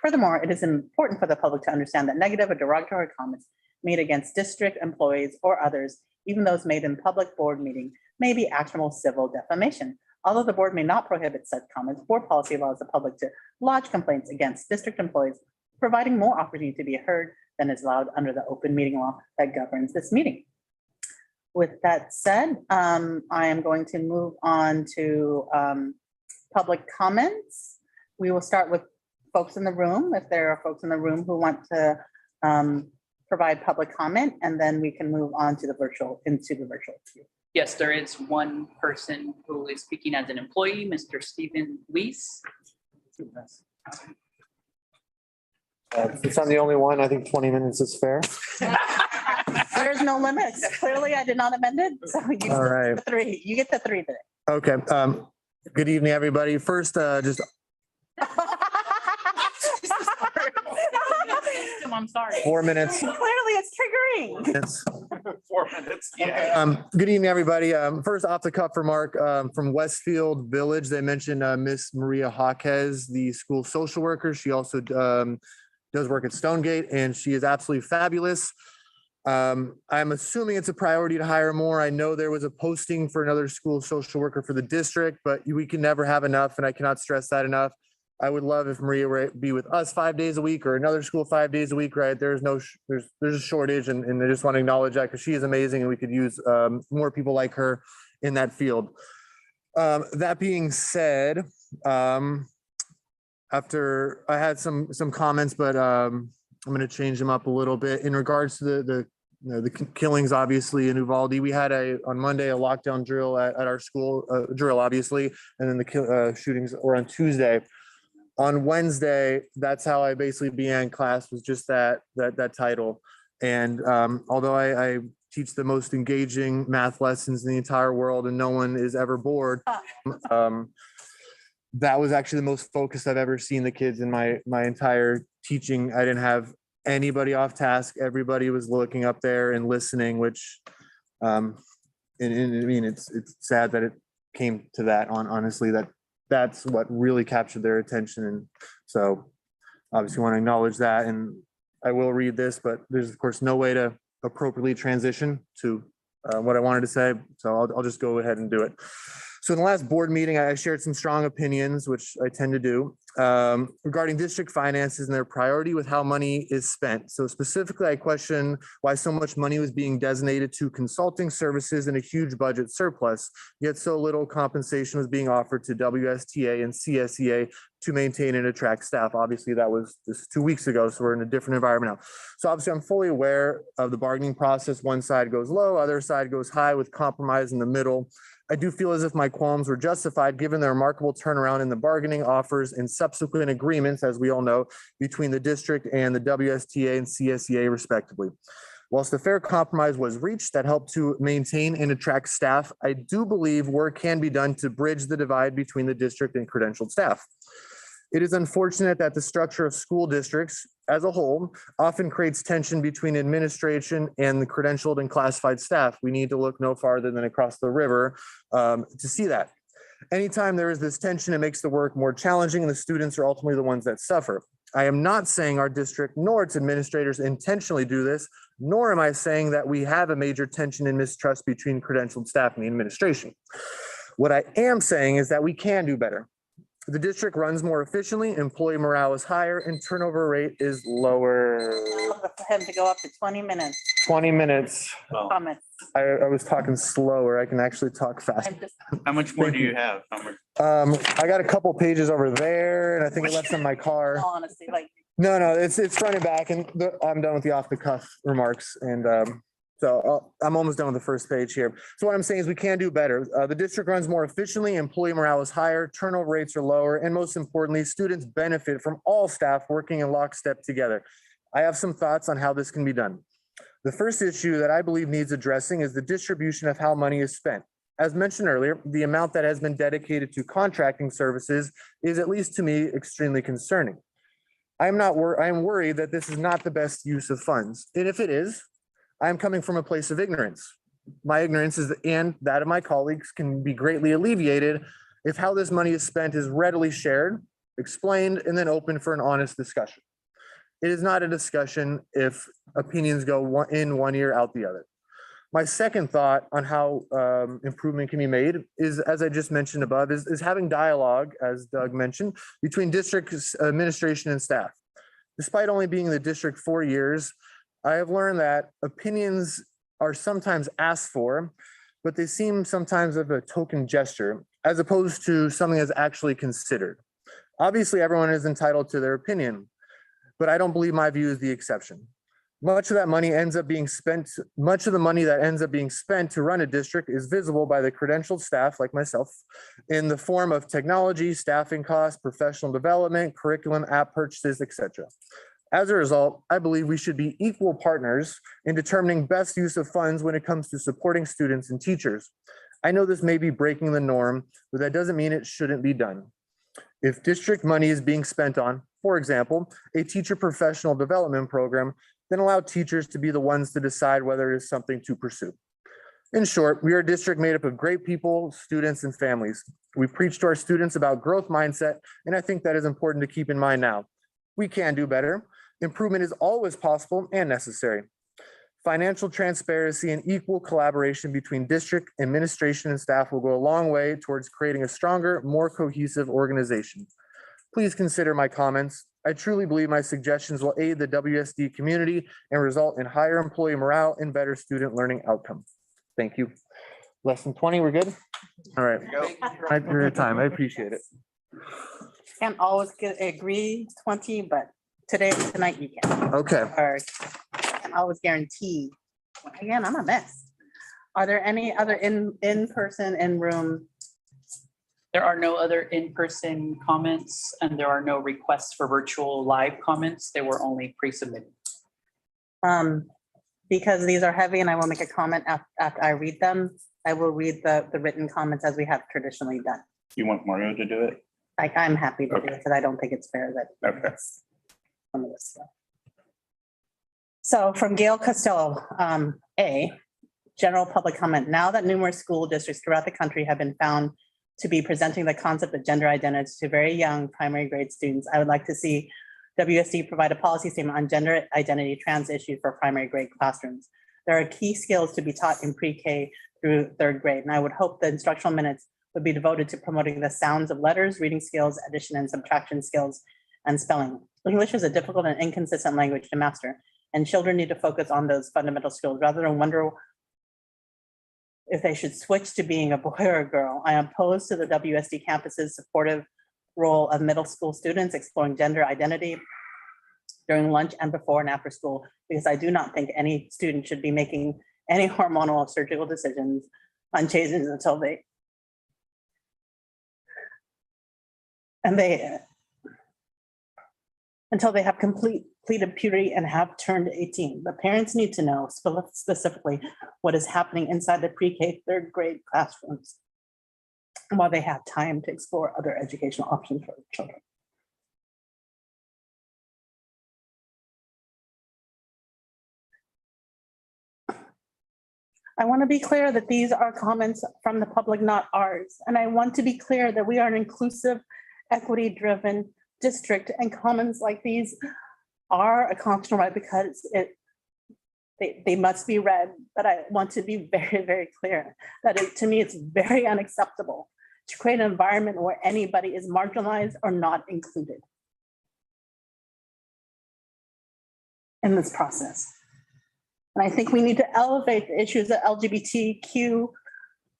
Furthermore, it is important for the public to understand that negative or derogatory comments made against district employees or others, even those made in public board meeting, may be actionable civil defamation. Although the board may not prohibit such comments, board policy allows the public to lodge complaints against district employees, providing more opportunity to be heard than is allowed under the open meeting law that governs this meeting. With that said, I am going to move on to public comments. We will start with folks in the room, if there are folks in the room who want to provide public comment, and then we can move on to the virtual view. Yes, there is one person who is speaking as an employee, Mr. Stephen Weiss. Since I'm the only one, I think 20 minutes is fair. There's no limits. Clearly, I did not amend it. So you All right. get the 3. You get the 3 today. Okay. Good evening, everybody. First, just I'm sorry. 4 minutes. Clearly, it's triggering. Minutes. 4 minutes, yeah. Good evening, everybody. First off the cuff remark from Westfield Village. They mentioned Miss Maria Jaquez, the school social worker. She also does work at Stonegate, and she is absolutely fabulous. I'm assuming it's a priority to hire more. I know there was a posting for another school social worker for the district, but we can never have enough, and I cannot stress that enough. I would love if Maria were to be with us 5 days a week or another school 5 days a week, right? There's a shortage, and I just want to acknowledge that because she is amazing, and we could use more people like her in that field. That being said, after I had some comments, but I'm going to change them up a little bit in regards to the killings. Obviously in Uvalde, we had on Monday a lockdown drill at our school, drill obviously, and then the shootings were on Tuesday. On Wednesday, that's how I basically began class, was just that title. And although I teach the most engaging math lessons in the entire world and no one is ever bored, that was actually the most focused I've ever seen the kids in my entire teaching. I didn't have anybody off task. Everybody was looking up there and listening, which and I mean, it's sad that it came to that. Honestly, that's what really captured their attention. And so obviously want to acknowledge that. And I will read this, but there's of course no way to appropriately transition to what I wanted to say. So I'll just go ahead and do it. So in the last board meeting, I shared some strong opinions, which I tend to do, regarding district finances and their priority with how money is spent. So specifically, I questioned why so much money was being designated to consulting services and a huge budget surplus, yet so little compensation was being offered to WSTA and CSEA to maintain and attract staff. Obviously, that was just 2 weeks ago, so we're in a different environment now. So obviously, I'm fully aware of the bargaining process. One side goes low, other side goes high with compromise in the middle. I do feel as if my qualms were justified given the remarkable turnaround in the bargaining offers and subsequent agreements, as we all know, between the district and the WSTA and CSEA respectively. Whilst a fair compromise was reached that helped to maintain and attract staff, I do believe work can be done to bridge the divide between the district and credentialed staff. It is unfortunate that the structure of school districts as a whole often creates tension between administration and the credentialed and classified staff. We need to look no farther than across the river to see that. Anytime there is this tension, it makes the work more challenging and the students are ultimately the ones that suffer. I am not saying our district nor its administrators intentionally do this, nor am I saying that we have a major tension and mistrust between credentialed staff and the administration. What I am saying is that we can do better. The district runs more efficiently, employee morale is higher, and turnover rate is lower. For him to go up to 20 minutes. 20 minutes. Comments. I was talking slower. I can actually talk fast. How much more do you have? How much? I got a couple pages over there, and I think I left some in my car. Honestly, like. No, it's front and back, and I'm done with the off the cuff remarks. And so I'm almost done with the first page here. So what I'm saying is we can do better. The district runs more efficiently, employee morale is higher, turnover rates are lower, and most importantly, students benefit from all staff working in lockstep together. I have some thoughts on how this can be done. The first issue that I believe needs addressing is the distribution of how money is spent. As mentioned earlier, the amount that has been dedicated to contracting services is, at least to me, extremely concerning. I am worried that this is not the best use of funds. And if it is, I'm coming from a place of ignorance. My ignorance and that of my colleagues can be greatly alleviated if how this money is spent is readily shared, explained, and then open for an honest discussion. It is not a discussion if opinions go in one ear, out the other. My second thought on how improvement can be made is, as I just mentioned above, is having dialogue, as Doug mentioned, between district administration and staff. Despite only being in the district 4 years, I have learned that opinions are sometimes asked for, but they seem sometimes of a token gesture, as opposed to something that's actually considered. Obviously, everyone is entitled to their opinion, but I don't believe my view is the exception. Much of the money that ends up being spent to run a district is visible by the credentialed staff like myself in the form of technology, staffing costs, professional development, curriculum, app purchases, etc. As a result, I believe we should be equal partners in determining best use of funds when it comes to supporting students and teachers. I know this may be breaking the norm, but that doesn't mean it shouldn't be done. If district money is being spent on, for example, a teacher professional development program, then allow teachers to be the ones to decide whether it is something to pursue. In short, we are a district made up of great people, students, and families. We preach to our students about growth mindset, and I think that is important to keep in mind now. We can do better. Improvement is always possible and necessary. Financial transparency and equal collaboration between district administration and staff will go a long way towards creating a stronger, more cohesive organization. Please consider my comments. I truly believe my suggestions will aid the WSD community and result in higher employee morale and better student learning outcomes. Thank you. Less than 20, we're good? All right. Thank you for your time. I appreciate it. Can't always agree 20, but tonight you can. Okay. Or can't always guarantee. Again, I'm a mess. Are there any other in-person, in-room? There are no other in-person comments and there are no requests for virtual live comments. They were only pre-submitted. Because these are heavy and I will make a comment after I read them, I will read the written comments as we have traditionally done. You want Mario to do it? I'm happy to do it because I don't think it's fair that. Okay. Some of this stuff. So from Gail Costello, A, general public comment. Now that numerous school districts throughout the country have been found to be presenting the concept of gender identity to very young primary grade students, I would like to see WSD provide a policy statement on gender identity trans issues for primary grade classrooms. There are key skills to be taught in pre-K through third grade, and I would hope the instructional minutes would be devoted to promoting the sounds of letters, reading skills, addition and subtraction skills, and spelling. English is a difficult and inconsistent language to master, and children need to focus on those fundamental skills rather than wonder if they should switch to being a boy or a girl. I am opposed to the WSD campus's supportive role of middle school students exploring gender identity during lunch and before and after school, because I do not think any student should be making any hormonal or surgical decisions on changes until they have completed puberty and have turned 18. The parents need to know specifically what is happening inside the pre-K third grade classrooms while they have time to explore other educational options for children. I want to be clear that these are comments from the public, not ours. And I want to be clear that we are an inclusive, equity-driven district, and comments like these are a constitutional right because they must be read. But I want to be very, very clear that to me, it's very unacceptable to create an environment where anybody is marginalized or not included in this process. And I think we need to elevate the issues of LGBTQ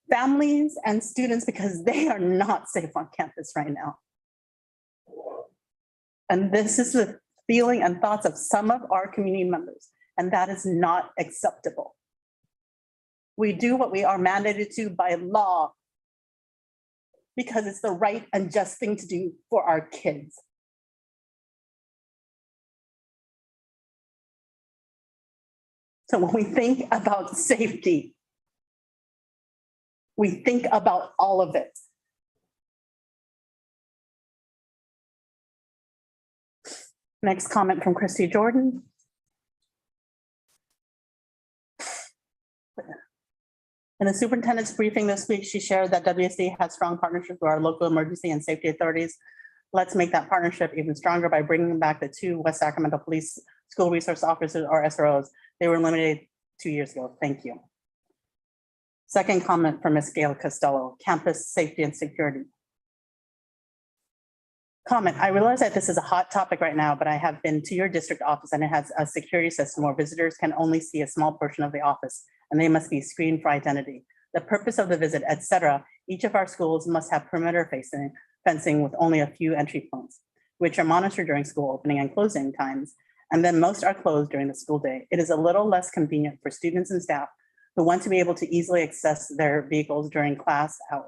families and students because they are not safe on campus right now. And this is the feeling and thoughts of some of our community members, and that is not acceptable. We do what we are mandated to by law because it's the right and just thing to do for our kids. So when we think about safety, we think about all of it. Next comment from Christy Jordan. In the superintendent's briefing this week, she shared that WSD has strong partnerships with our local emergency and safety authorities. Let's make that partnership even stronger by bringing back the 2 West Sacramento Police School Resource Officers, or SROs. They were eliminated 2 years ago. Thank you. Second comment from Ms. Gail Costello, campus safety and security. Comment, I realize that this is a hot topic right now, but I have been to your district office and it has a security system where visitors can only see a small portion of the office and they must be screened for identity. The purpose of the visit, etc. Each of our schools must have perimeter fencing with only a few entry points, which are monitored during school opening and closing times, and then most are closed during the school day. It is a little less convenient for students and staff who want to be able to easily access their vehicles during class hours.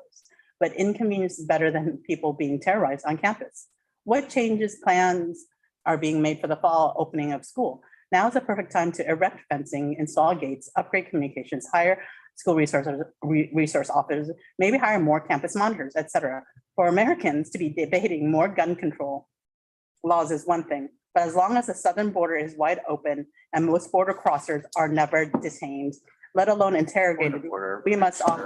But inconvenience is better than people being terrorized on campus. What changes plans are being made for the fall opening of school? Now is the perfect time to erect fencing, install gates, upgrade communications, hire school resource officers, maybe hire more campus monitors, etc. For Americans to be debating more gun control laws is one thing, but as long as the southern border is wide open and most border crossers are never detained, let alone interrogated, we must all.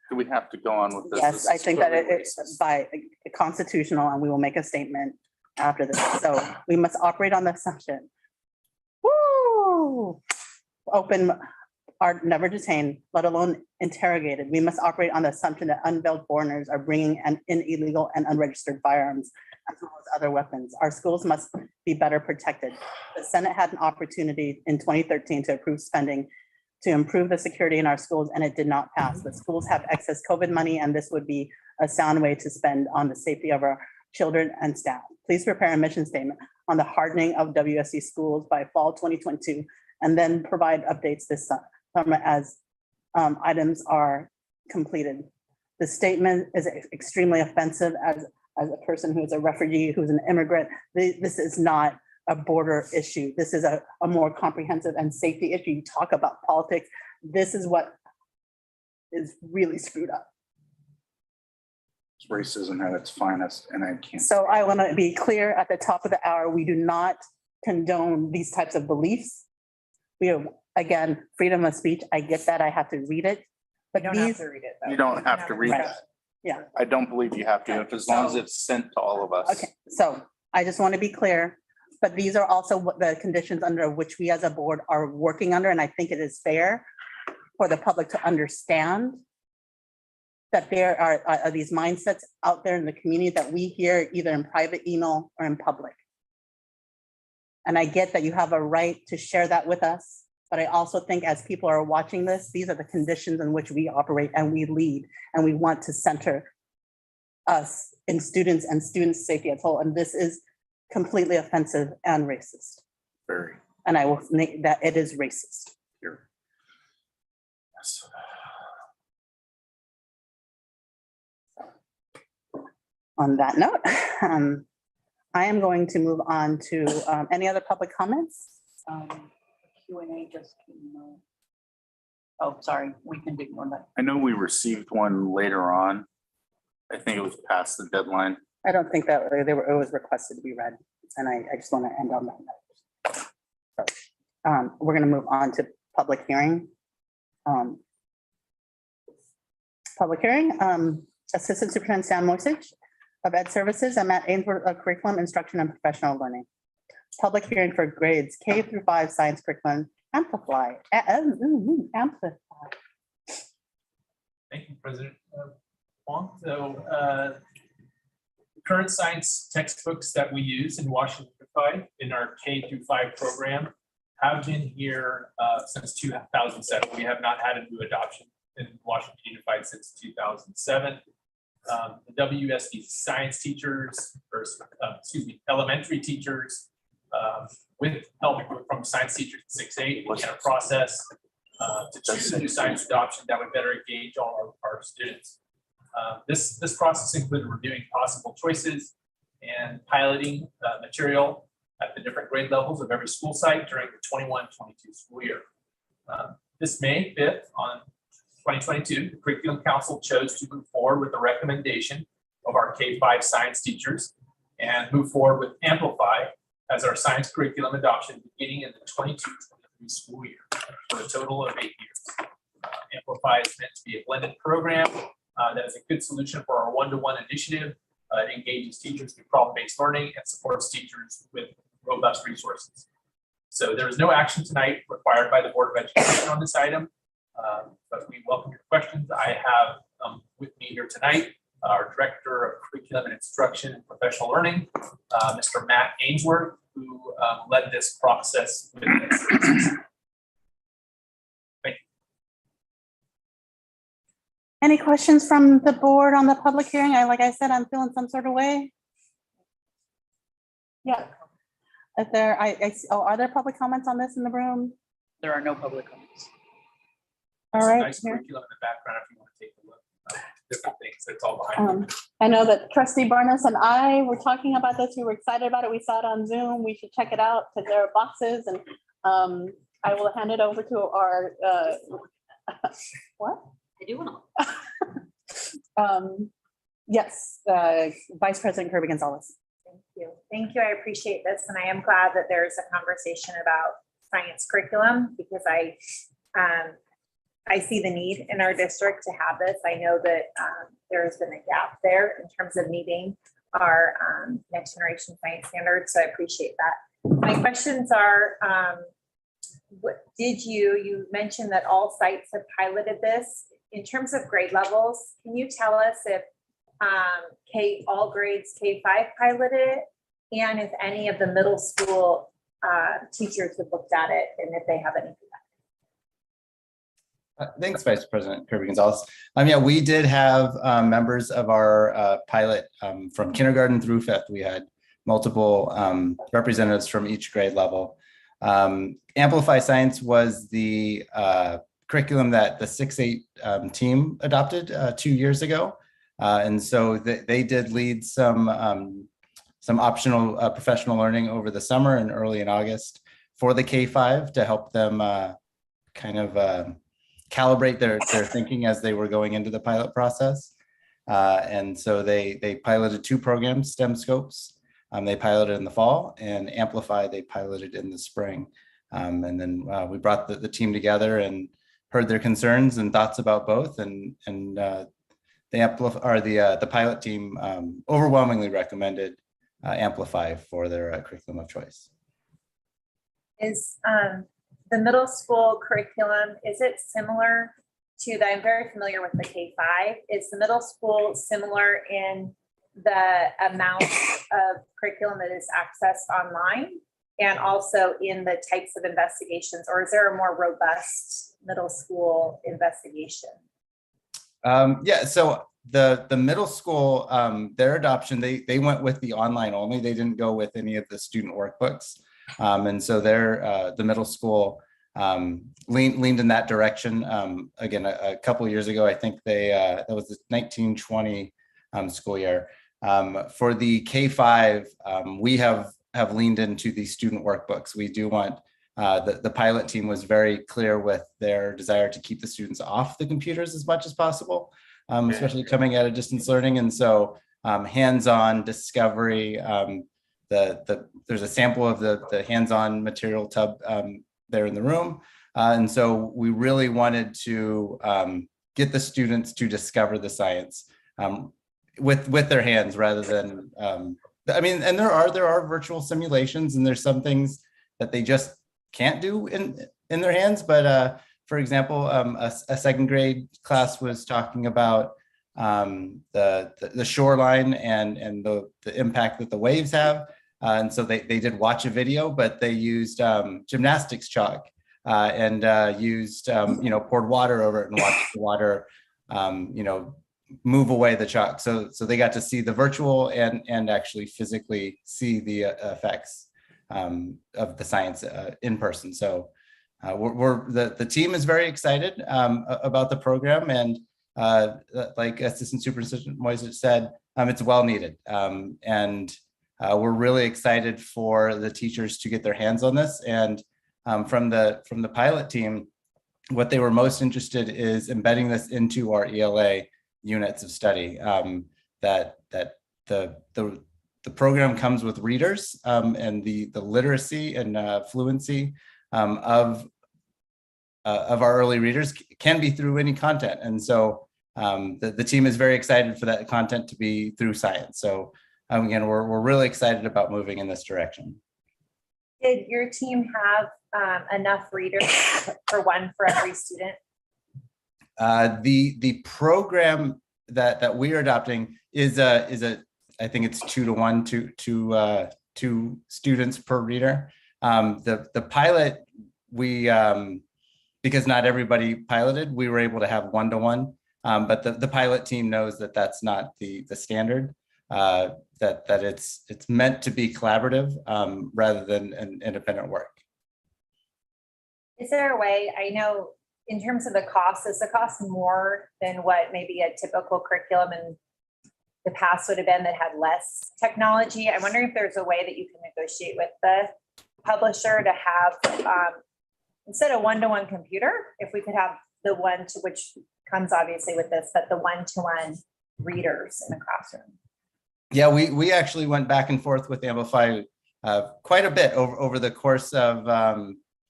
Do we have to go on with this? Yes, I think that it's by constitutional, and we will make a statement after this. So we must operate on the assumption. Woo! Open are never detained, let alone interrogated. We must operate on the assumption that unveiled foreigners are bringing in illegal and unregistered firearms as well as other weapons. Our schools must be better protected. The Senate had an opportunity in 2013 to approve spending to improve the security in our schools, and it did not pass. The schools have excess COVID money, and this would be a sound way to spend on the safety of our children and staff. Please prepare a mission statement on the hardening of WSC schools by fall 2022, and then provide updates this summer as items are completed. The statement is extremely offensive as a person who is a refugee, who's an immigrant. This is not a border issue. This is a more comprehensive and safety issue. You talk about politics. This is what is really screwed up. It's racism at its finest, and I can't. So I want to be clear at the top of the hour, we do not condone these types of beliefs. We have, again, freedom of speech. I get that. I have to read it. But You don't have these, to read it, though. You don't have to read Right. that. Yeah. I don't believe you have to, as long as it's sent to all of us. Okay, so I just want to be clear, but these are also what the conditions under which we as a board are working under, and I think it is fair for the public to understand that there are these mindsets out there in the community that we hear either in private email or in public. And I get that you have a right to share that with us, but I also think as people are watching this, these are the conditions in which we operate and we lead, and we want to center us in students and students' safety as whole. And this is completely offensive and racist. Very. And I will make that it is racist. Here. Yes. On that note, I am going to move on to any other public comments? Q&A just came out. Oh, sorry, we can do one that. I know we received one later on. I think it was past the deadline. I don't think that it was requested to be read, and I just want to end on that note. So, we're going to move on to public hearing. Assistant Superintendent Sam Moisich of Ed Services and Matt Ainsworth of Curriculum Instruction and Professional Learning. Public hearing for grades K through 5 science curriculum amplify. Amplify. Thank you, President Wong. So current science textbooks that we use in Washington Unified in our K through 5 program have been here since 2007. We have not had a new adoption in Washington Unified since 2007. The WSD science teachers, or elementary teachers, with help from science teachers in 6-8, we had a process to choose a new science adoption that would better engage all our students. This process included reviewing possible choices and piloting material at the different grade levels of every school site during the 21-22 school year. This May 5th on 2022, the Curriculum Council chose to move forward with the recommendation of our K-5 science teachers and move forward with Amplify as our science curriculum adoption beginning in the 22-23 school year for a total of 8 years. Amplify is meant to be a blended program that is a good solution for our one-to-one initiative. It engages teachers through problem-based learning and supports teachers with robust resources. So there is no action tonight required by the Board of Education on this item, but we welcome your questions. I have with me here tonight our Director of Curriculum and Instruction and Professional Learning, Mr. Matt Ainsworth, who led this process with us. Thank you. Any questions from the board on the public hearing? Like I said, I'm feeling some sort of way. Yeah. If there, are there public comments on this in the room? There are no public comments. All There's a right. nice curriculum in the background if you want to take a look. Different things that's all behind it. I know that Trustee Barnes and I were talking about this. We were excited about it. We saw it on Zoom. We should check it out because there are boxes, and I will hand it over to our what? I do want to. Yes, Vice President Kirby Gonzalez. Thank you. Thank you. I appreciate this. And I am glad that there's a conversation about science curriculum because I see the need in our district to have this. I know that there's been a gap there in terms of meeting our next generation science standards. So I appreciate that. My questions are, what did you mentioned that all sites have piloted this in terms of grade levels? Can you tell us if all grades K-5 piloted it, and if any of the middle school teachers have looked at it, and if they have any feedback? Thanks, Vice President Kirby Gonzalez. Yeah, we did have members of our pilot from kindergarten through fifth. We had multiple representatives from each grade level. Amplify Science was the curriculum that the 6-8 team adopted 2 years ago. And so they did lead some optional professional learning over the summer and early in August for the K-5 to help them kind of calibrate their thinking as they were going into the pilot process. And so they piloted 2 programs, STEM Scopes. They piloted in the fall, and Amplify they piloted in the spring. And then we brought the team together and heard their concerns and thoughts about both. And the pilot team overwhelmingly recommended Amplify for their curriculum of choice. Is the middle school curriculum, is it similar to the, I'm very familiar with the K-5. Is the middle school similar in the amount of curriculum that is accessed online and also in the types of investigations, or is there a more robust middle school investigation? Yeah, so the middle school, their adoption, they went with the online only. They didn't go with any of the student workbooks. And so the middle school leaned in that direction. Again, a couple of years ago, I think that was the 1920 school year. For the K-5, we have leaned into the student workbooks. We do want, the pilot team was very clear with their desire to keep the students off the computers as much as possible, especially coming out of distance learning. And so hands-on discovery, there's a sample of the hands-on material tub there in the room. And so we really wanted to get the students to discover the science with their hands rather than, I mean, and there are virtual simulations, and there's some things that they just can't do in their hands. But for example, a second grade class was talking about the shoreline and the impact that the waves have. And so they did watch a video, but they used gymnastics chalk and used, poured water over it and watched the water, move away the chalk. So they got to see the virtual and actually physically see the effects of the science in person. So the team is very excited about the program, and like Assistant Superintendent Moisés said, it's well needed. And we're really excited for the teachers to get their hands on this. And from the pilot team, what they were most interested is embedding this into our ELA units of study. That the program comes with readers, and the literacy and fluency of our early readers can be through any content. And so the team is very excited for that content to be through science. So again, we're really excited about moving in this direction. Did your team have enough readers for every student? The program that we are adopting is I think it's 2 to 1 to students per reader. The pilot, we because not everybody piloted, we were able to have 1 to 1. But the pilot team knows that that's not the standard. That it's meant to be collaborative rather than an independent work. Is there a way, I know in terms of the cost, is the cost more than what maybe a typical curriculum in the past would have been that had less technology? I wonder if there's a way that you can negotiate with the publisher to have, instead of 1-to-1 computer, if we could have the one to which comes obviously with this, but the 1-to-1 readers in a classroom? Yeah, we actually went back and forth with Amplify quite a bit over the course of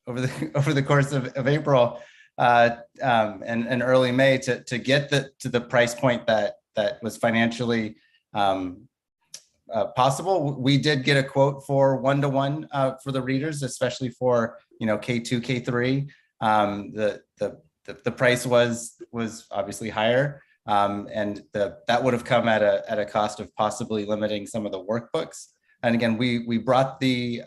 over the course of April and early May to get to the price point that was financially possible. We did get a quote for 1-to-1 for the readers, especially for K2, K3. The price was obviously higher. And that would have come at a cost of possibly limiting some of the workbooks. And again, we brought the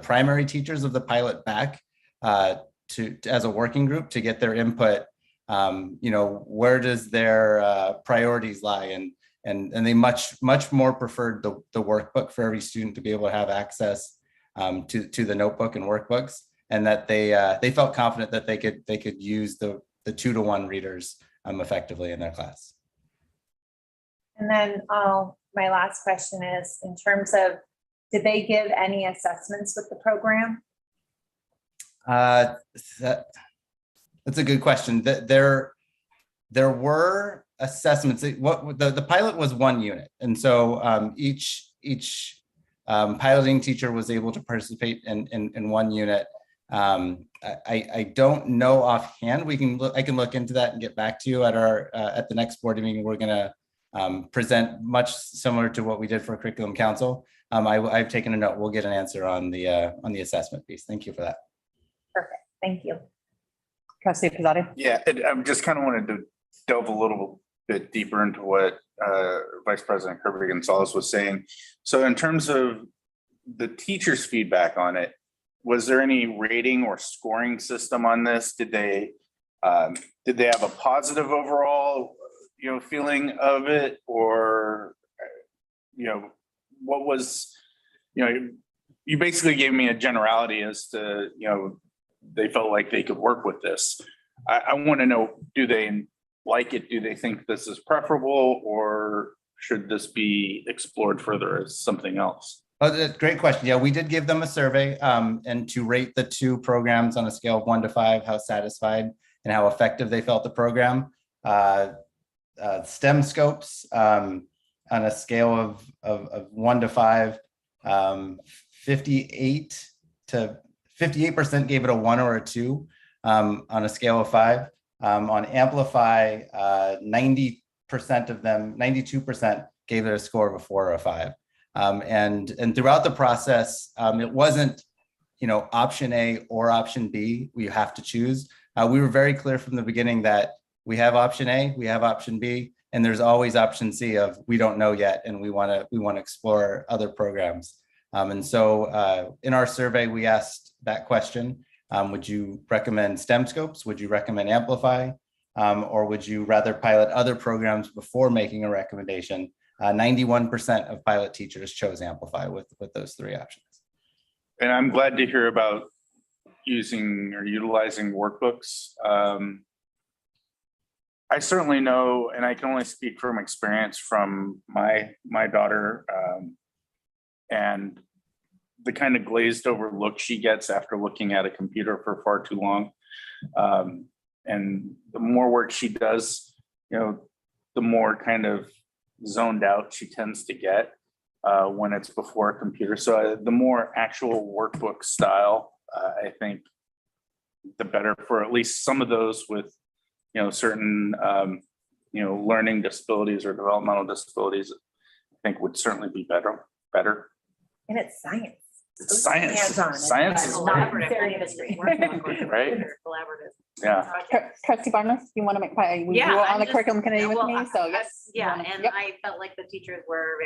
primary teachers of the pilot back as a working group to get their input. Where does their priorities lie? And they much more preferred the workbook for every student to be able to have access to the notebook and workbooks, and that they felt confident that they could use the 2-to-1 readers effectively in their class. And then my last question is, in terms of, did they give any assessments with the program? That's a good question. There were assessments. The pilot was 1 unit, and so each piloting teacher was able to participate in 1 unit. I don't know offhand. I can look into that and get back to you at the next board meeting. We're going to present much similar to what we did for Curriculum Council. I've taken a note. We'll get an answer on the assessment piece. Thank you for that. Perfect. Thank you. Trustee Pizzotti. Yeah, I just kind of wanted to delve a little bit deeper into what Vice President Kirby Gonzalez was saying. So in terms of the teachers' feedback on it, was there any rating or scoring system on this? Did they have a positive overall, feeling of it, or, what was, you basically gave me a generality as to, they felt like they could work with this. I want to know, do they like it? Do they think this is preferable, or should this be explored further as something else? Oh, that's a great question. Yeah, we did give them a survey and to rate the 2 programs on a scale of 1 to 5, how satisfied and how effective they felt the program. STEM scopes on a scale of 1 to 5, 58% gave it a 1 or a 2 on a scale of 5. On Amplify, 90% of them, 92% gave it a score of a 4 or a 5. And throughout the process, it wasn't, option A or option B, we have to choose. We were very clear from the beginning that we have option A, we have option B, and there's always option C of we don't know yet, and we want to explore other programs. And so in our survey, we asked that question. Would you recommend STEM scopes? Would you recommend Amplify? Or would you rather pilot other programs before making a recommendation? 91% of pilot teachers chose Amplify with those 3 options. And I'm glad to hear about using or utilizing workbooks. I certainly know, and I can only speak from experience from my daughter, and the kind of glazed over look she gets after looking at a computer for far too long. And the more work she does, the more kind of zoned out she tends to get when it's before a computer. So the more actual workbook style, I think the better for at least some of those with, certain, learning disabilities or developmental disabilities, I think would certainly be better. And it's science. It's science. Hands-on. Science is Very industry. right. Collaborative. Yeah. Trustee Barnes, you want to make, you were on the curriculum committee with me, so yes. Yeah, and I felt like the teachers were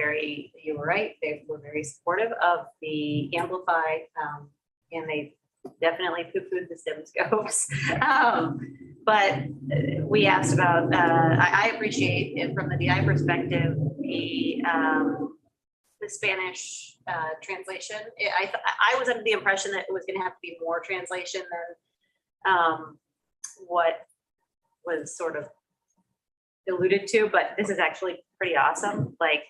you were right, they were very supportive of the Amplify, and they definitely poo-pooed the STEM scopes. But we asked about, I appreciate it from the DI perspective, the Spanish translation. I was under the impression that it was going to have to be more translation than what was sort of alluded to, but this is actually pretty awesome. Like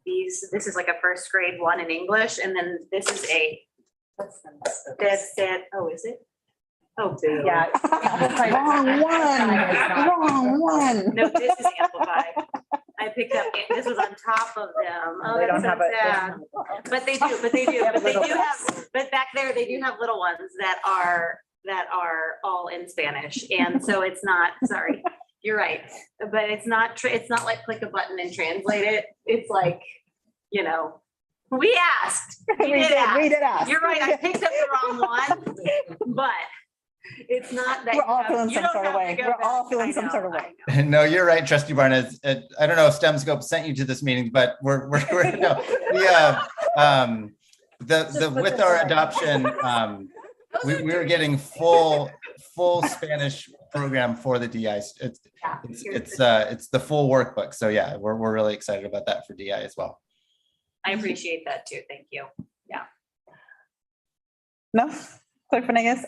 this is like a first grade 1 in English, and then this is a that's it. Oh, is it? Oh, boo. Yeah. Wrong one. No, this is Amplify. I picked up, this was on top of them. Oh, They that's don't so have a- sad. But they do have, but back there, they do have little ones that are all in Spanish. And so it's not, sorry, you're right. But it's not, it's not like click a button and translate it. It's like, you know, we asked. We did ask. You're right, I picked up the wrong one, but it's not that. We're all you have- feeling you some don't sort of have to way. go We're all back. feeling I some know, sort of I way. No, you're right, Trustee Barnes. I don't know if STEMscope sent you to this meeting, but we're no, with our adoption, we are getting full Spanish program for the DI. It's the full workbook. So yeah, we're really excited about that for DI as well. I appreciate that too. Thank you. Yeah. No, Clerk Venegas,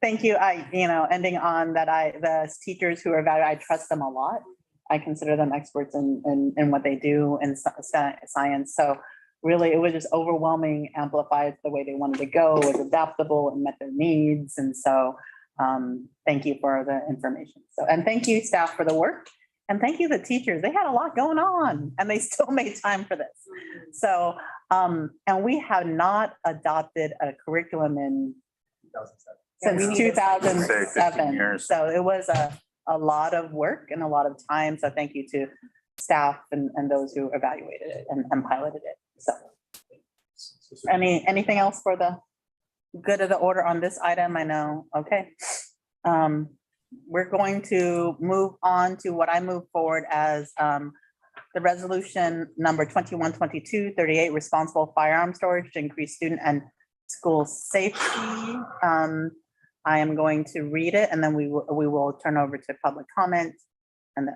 thank you. Ending on that, the teachers who are evaluated, I trust them a lot. I consider them experts in what they do in science. So really, it was just overwhelming, amplified the way they wanted to go, was adaptable and met their needs. And so thank you for the information. So, and thank you staff for the work. And thank you the teachers. They had a lot going on and they still made time for this. So, and we have not adopted a curriculum since 2007. So it was a lot of work and a lot of time. So thank you to staff and those who evaluated it and piloted it. So anything else for the good of the order on this item? I know. Okay. We're going to move on to what I move forward as the resolution number 212238, responsible firearm storage to increase student and school safety. I am going to read it and then we will turn over to public comment. And then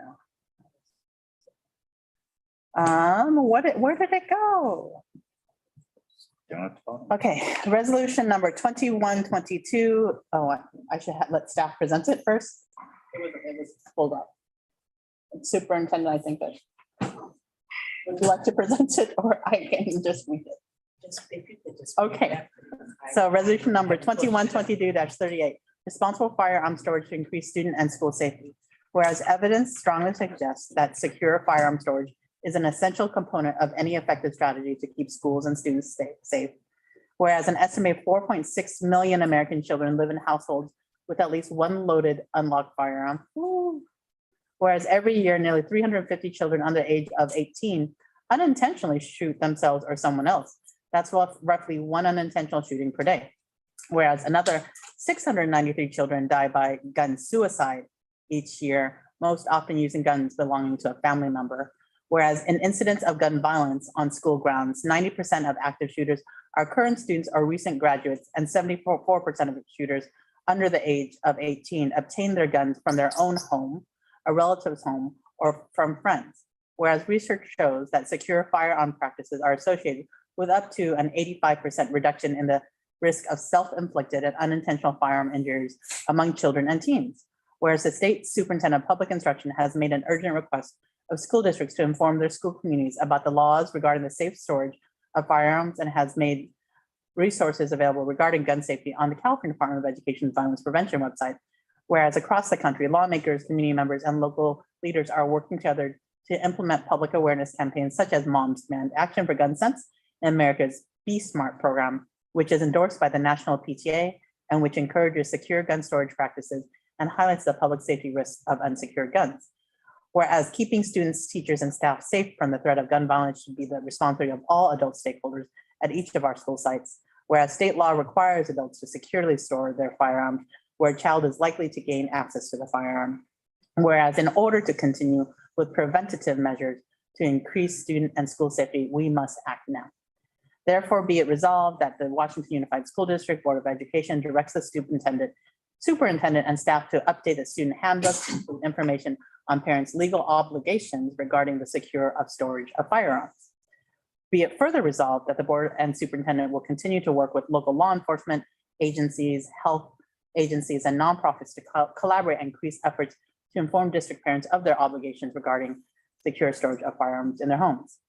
where did it go? Okay, resolution number 2122. Oh, I should let staff present it first. It was pulled up. Superintendent, I think that. Would you like to present it or I can just read it? Okay, so resolution number 2122-38, responsible firearm storage to increase student and school safety. Whereas evidence strongly suggests that secure firearm storage is an essential component of any effective strategy to keep schools and students safe. Whereas an estimated 4.6 million American children live in households with at least one loaded unlocked firearm. Ooh. Whereas every year, nearly 350 children under the age of 18 unintentionally shoot themselves or someone else. That's roughly one unintentional shooting per day. Whereas another 693 children die by gun suicide each year, most often using guns belonging to a family member. Whereas in incidents of gun violence on school grounds, 90% of active shooters are current students or recent graduates, and 74% of shooters under the age of 18 obtain their guns from their own home, a relative's home, or from friends. Whereas research shows that secure firearm practices are associated with up to an 85% reduction in the risk of self-inflicted and unintentional firearm injuries among children and teens. Whereas the state superintendent of public instruction has made an urgent request of school districts to inform their school communities about the laws regarding the safe storage of firearms and has made resources available regarding gun safety on the California Department of Education Violence Prevention website. Whereas across the country, lawmakers, community members, and local leaders are working together to implement public awareness campaigns such as Moms Demand Action for Gun Sense and America's Be Smart program, which is endorsed by the National PTA and which encourages secure gun storage practices and highlights the public safety risks of unsecured guns. Whereas keeping students, teachers, and staff safe from the threat of gun violence should be the responsibility of all adult stakeholders at each of our school sites. Whereas state law requires adults to securely store their firearms where a child is likely to gain access to the firearm. Whereas in order to continue with preventative measures to increase student and school safety, we must act now. Therefore, be it resolved that the Washington Unified School District Board of Education directs the superintendent and staff to update the student handbook with information on parents' legal obligations regarding the secure of storage of firearms. Be it further resolved that the board and superintendent will continue to work with local law enforcement agencies, health agencies, and nonprofits to collaborate and increase efforts to inform district parents of their obligations regarding secure storage of firearms in their homes.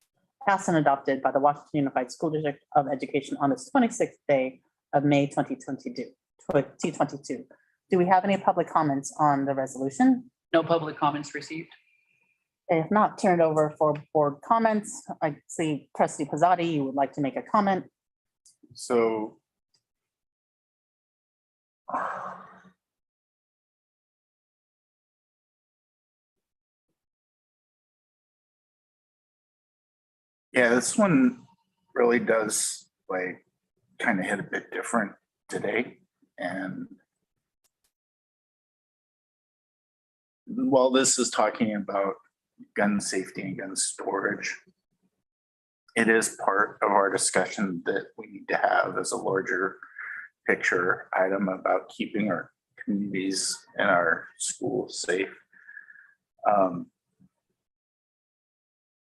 Passed and adopted by the Washington Unified School District of Education on this 26th day of May 2022. Do we have any public comments on the resolution? No public comments received. If not, turn it over for board comments. I see trustee Pizzotti, you would like to make a comment. So yeah, this one really does like kind of hit a bit different today. And while this is talking about gun safety and gun storage, it is part of our discussion that we need to have as a larger picture item about keeping our communities and our schools safe.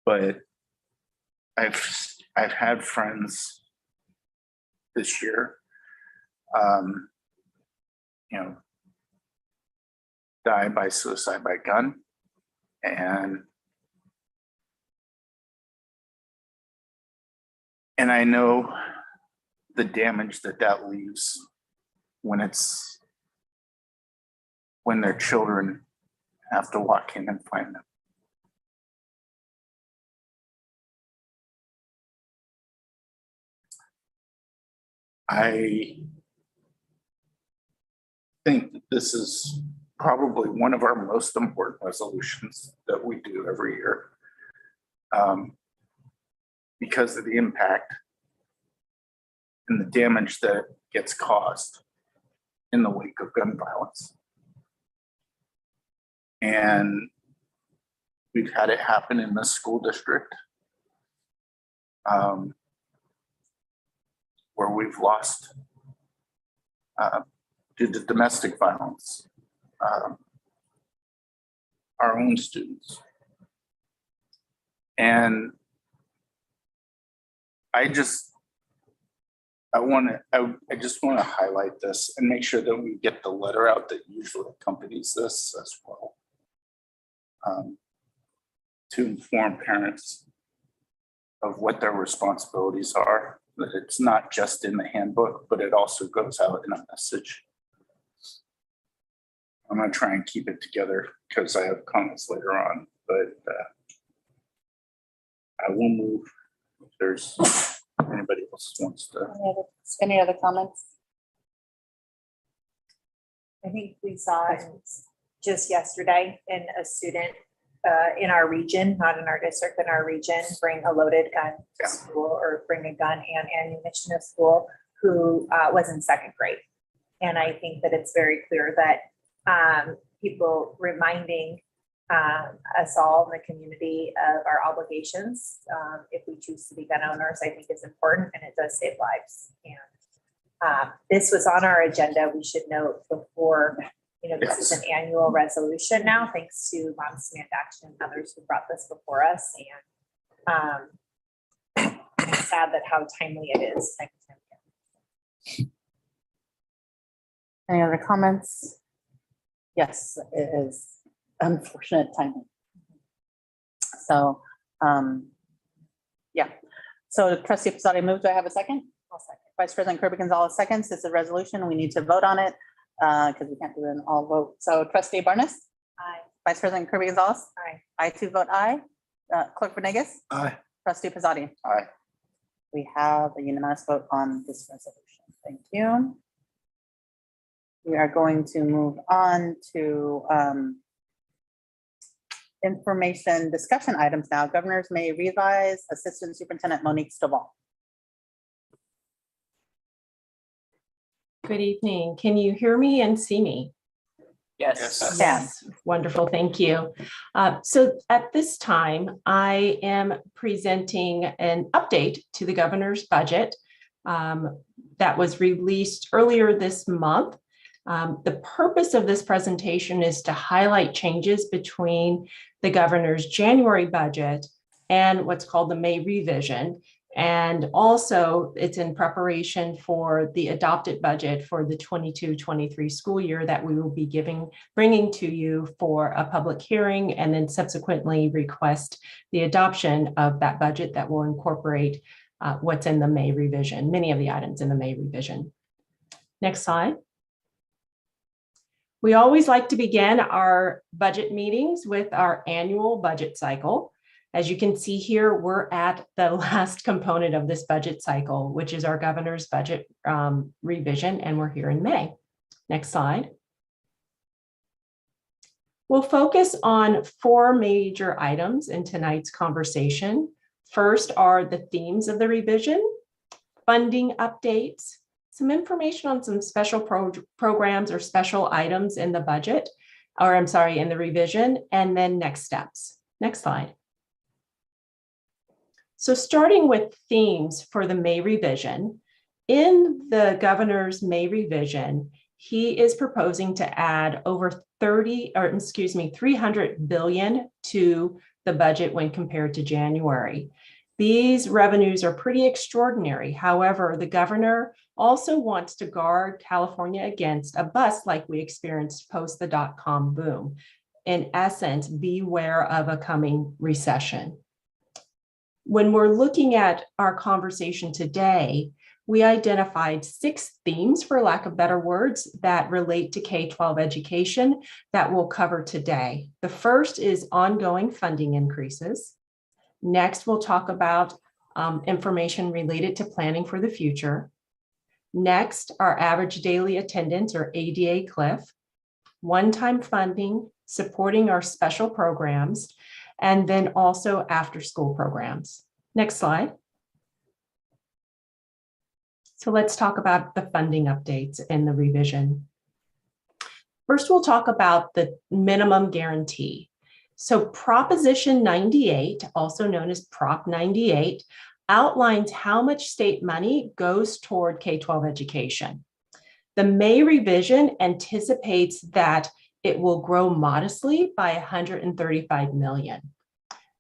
But I've had friends this year, you know, die by suicide by gun. And I know the damage that that leaves when their children have to walk in and find them. I think that this is probably one of our most important resolutions that we do every year, because of the impact and the damage that gets caused in the wake of gun violence. And we've had it happen in this school district, where we've lost, due to domestic violence, our own students. And I just want to highlight this and make sure that we get the letter out that usually accompanies this as well, to inform parents of what their responsibilities are, that it's not just in the handbook, but it also goes out in a message. I'm going to try and keep it together because I have comments later on, but I will move if there's anybody else wants to. Any other comments? I think we saw it just yesterday in a student in our region, not in our district, but in our region, bring a loaded gun to school or bring a gun and ammunition to school, who was in second grade. And I think that it's very clear that people reminding us all in the community of our obligations, if we choose to be gun owners, I think is important, and it does save lives. And this was on our agenda, we should note before, you know, this is an annual resolution now, thanks to Moms Demand Action and others who brought this before us. And it's sad that how timely it is. Any other comments? Yes, it is unfortunate timing. So, yeah. So trustee Pizzotti moved. Do I have a second? I'll second. Vice President Kirby Gonzalez seconds. It's a resolution. We need to vote on it because we can't do it in all vote. So trustee Barnes? Aye. Vice President Kirby Gonzalez? Aye. I too vote aye. Clerk Venegas? Aye. Trustee Pizzotti? Aye. We have a unanimous vote on this resolution. Thank you. We are going to move on to information discussion items now. Governors may revise. Assistant Superintendent Monique Stovall. Good evening. Can you hear me and see me? Yes. Yes, wonderful, thank you. So at this time, I am presenting an update to the governor's budget that was released earlier this month. The purpose of this presentation is to highlight changes between the governor's January budget and what's called the May revision. And also it's in preparation for the adopted budget for the 22-23 school year that we will be bringing to you for a public hearing, and then subsequently request the adoption of that budget that will incorporate what's in the May revision, many of the items in the May revision. Next slide. We always like to begin our budget meetings with our annual budget cycle. As you can see here, we're at the last component of this budget cycle, which is our governor's budget revision, and we're here in May. Next slide. We'll focus on 4 major items in tonight's conversation. First are the themes of the revision, funding updates, some information on some special programs or special items in the budget, or I'm sorry, in the revision, and then next steps. Next slide. So starting with themes for the May revision, in the governor's May revision, he is proposing to add over 300 billion to the budget when compared to January. These revenues are pretty extraordinary. However, the governor also wants to guard California against a bust like we experienced post the dot-com boom. In essence, beware of a coming recession. When we're looking at our conversation today, we identified 6 themes, for lack of better words, that relate to K-12 education that we'll cover today. The first is ongoing funding increases. Next, we'll talk about information related to planning for the future. Next, our average daily attendance or ADA cliff, one-time funding, supporting our special programs, and then also after-school programs. Next slide. So let's talk about the funding updates in the revision. First, we'll talk about the minimum guarantee. So Proposition 98, also known as Prop 98, outlines how much state money goes toward K-12 education. The May revision anticipates that it will grow modestly by 135 million.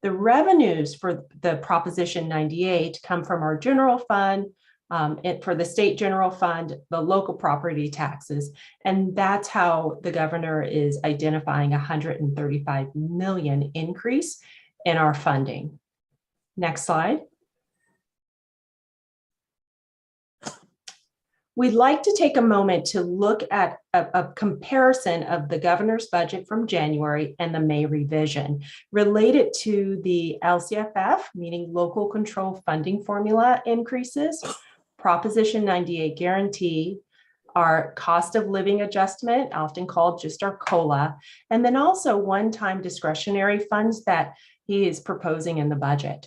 The revenues for the Proposition 98 come from our general fund, for the state general fund, the local property taxes, and that's how the governor is identifying 135 million increase in our funding. Next slide. We'd like to take a moment to look at a comparison of the governor's budget from January and the May revision related to the LCFF, meaning local control funding formula increases, Proposition 98 guarantee, our cost of living adjustment, often called just our COLA, and then also one-time discretionary funds that he is proposing in the budget.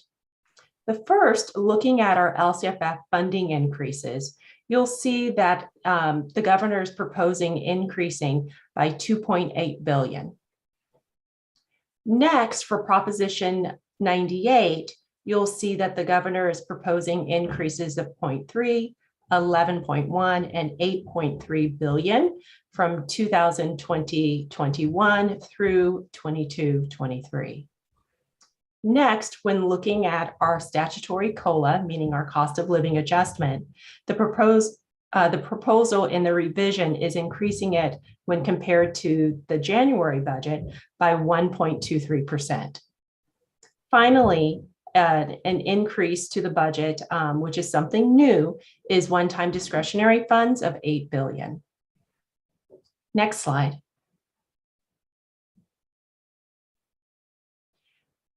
The first, looking at our LCFF funding increases, you'll see that the governor is proposing increasing by 2.8 billion. Next, for Proposition 98, you'll see that the governor is proposing increases of 0.3, 11.1, and 8.3 billion from 2020-21 through 22-23. Next, when looking at our statutory COLA, meaning our cost of living adjustment, the proposal in the revision is increasing it when compared to the January budget by 1.23%. Finally, an increase to the budget, which is something new, is one-time discretionary funds of 8 billion. Next slide.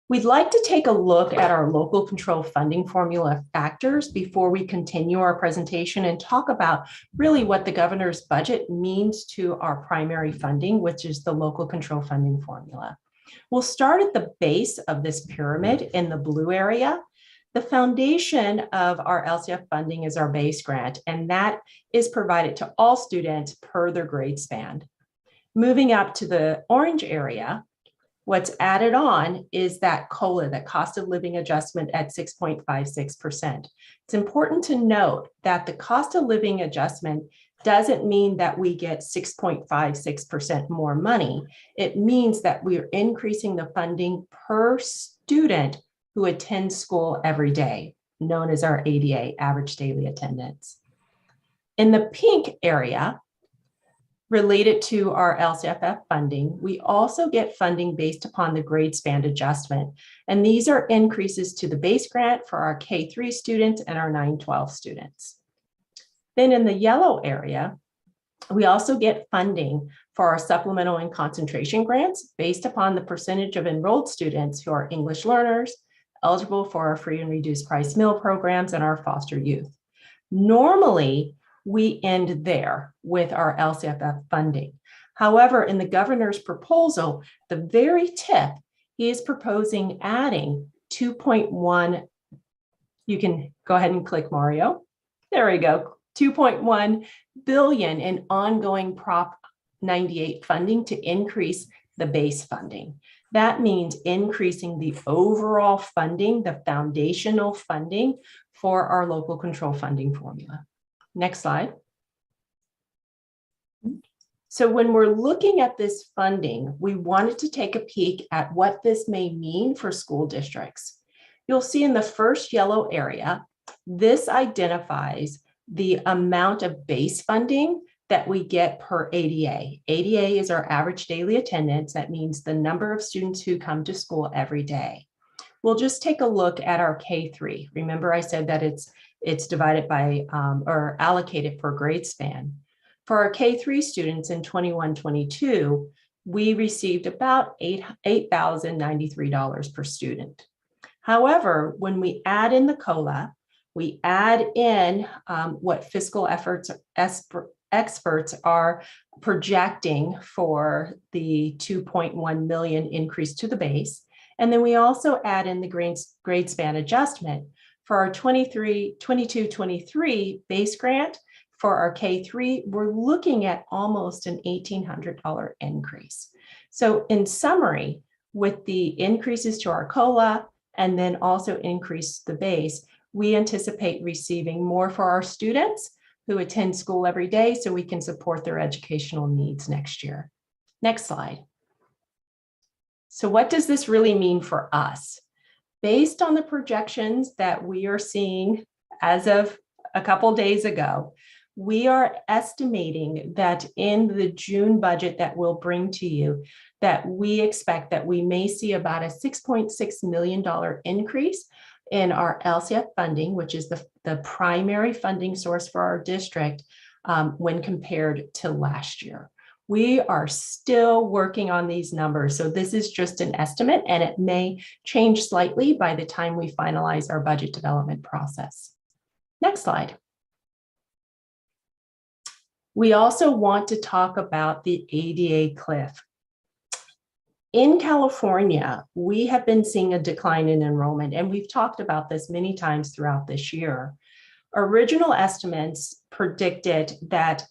We'd like to take a look at our local control funding formula factors before we continue our presentation and talk about really what the governor's budget means to our primary funding, which is the local control funding formula. We'll start at the base of this pyramid in the blue area. The foundation of our LCF funding is our base grant, and that is provided to all students per their grade span. Moving up to the orange area, what's added on is that COLA, that cost of living adjustment at 6.56%. It's important to note that the cost of living adjustment doesn't mean that we get 6.56% more money. It means that we're increasing the funding per student who attends school every day, known as our ADA, average daily attendance. In the pink area, related to our LCFF funding, we also get funding based upon the grade span adjustment. And these are increases to the base grant for our K-3 students and our 9-12 students. Then in the yellow area, We also get funding for our supplemental and concentration grants based upon the percentage of enrolled students who are English learners, eligible for our free and reduced price meal programs, and our foster youth. Normally, we end there with our LCFF funding. However, in the governor's proposal, the very tip, he is proposing adding 2.1, you can go ahead and click Mario. There we go, 2.1 billion in ongoing Prop 98 funding to increase the base funding. That means increasing the overall funding, the foundational funding for our local control funding formula. Next slide. So when we're looking at this funding, we wanted to take a peek at what this may mean for school districts. You'll see in the first yellow area, this identifies the amount of base funding that we get per ADA. ADA is our average daily attendance. That means the number of students who come to school every day. We'll just take a look at our K3. Remember I said that it's divided by or allocated per grade span. For our K3 students in 21-22, we received about $8,093 per student. However, when we add in the COLA, we add in what fiscal experts are projecting for the 2.1 million increase to the base. And then we also add in the grade span adjustment for our 22-23 base grant. For our K3, we're looking at almost an $1,800 increase. So in summary, with the increases to our COLA and then also increase the base, we anticipate receiving more for our students who attend school every day so we can support their educational needs next year. Next slide. So what does this really mean for us? Based on the projections that we are seeing as of a couple days ago, we are estimating that in the June budget that we'll bring to you, that we expect that we may see about a $6.6 million increase in our LCF funding, which is the primary funding source for our district when compared to last year. We are still working on these numbers, so this is just an estimate and it may change slightly by the time we finalize our budget development process. Next slide. We also want to talk about the ADA cliff. In California, we have been seeing a decline in enrollment, and we've talked about this many times throughout this year. Original estimates predicted that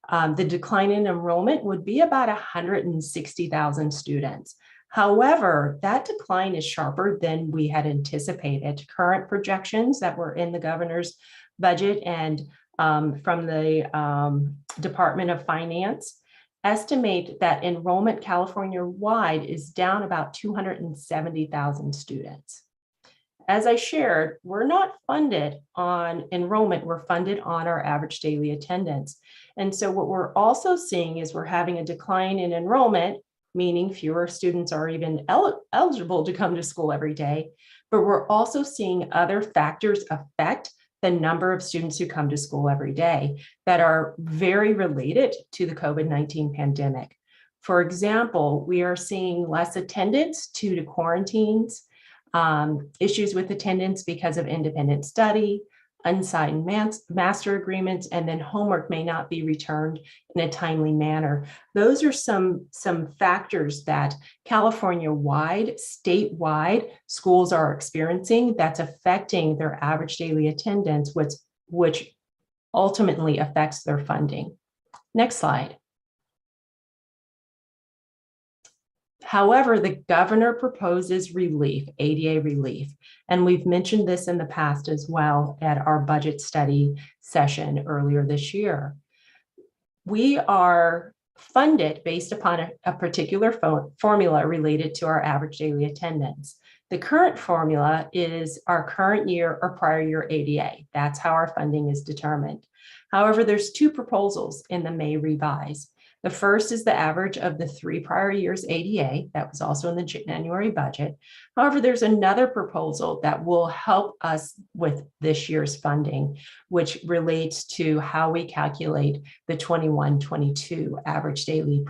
the decline in enrollment would be about 160,000 students. However, that decline is sharper than we had anticipated. Current projections that were in the governor's budget and from the Department of Finance estimate that enrollment California-wide is down about 270,000 students. As I shared, we're not funded on enrollment, we're funded on our average daily attendance. And so what we're also seeing is we're having a decline in enrollment, meaning fewer students are even eligible to come to school every day, but we're also seeing other factors affect the number of students who come to school every day that are very related to the COVID-19 pandemic. For example, we are seeing less attendance due to quarantines, issues with attendance because of independent study, unsigned master agreements, and then homework may not be returned in a timely manner. Those are some factors that California-wide, statewide schools are experiencing that's affecting their average daily attendance, which ultimately affects their funding. Next slide. However, the governor proposes relief, ADA relief, and we've mentioned this in the past as well at our budget study session earlier this year. We are funded based upon a particular formula related to our average daily attendance. The current formula is our current year or prior year ADA. That's how our funding is determined. However, there's two proposals in the May revise. The first is the average of the 3 prior years ADA. That was also in the January budget. However, there's another proposal that will help us with this year's funding, which relates to how we calculate the 21-22 average daily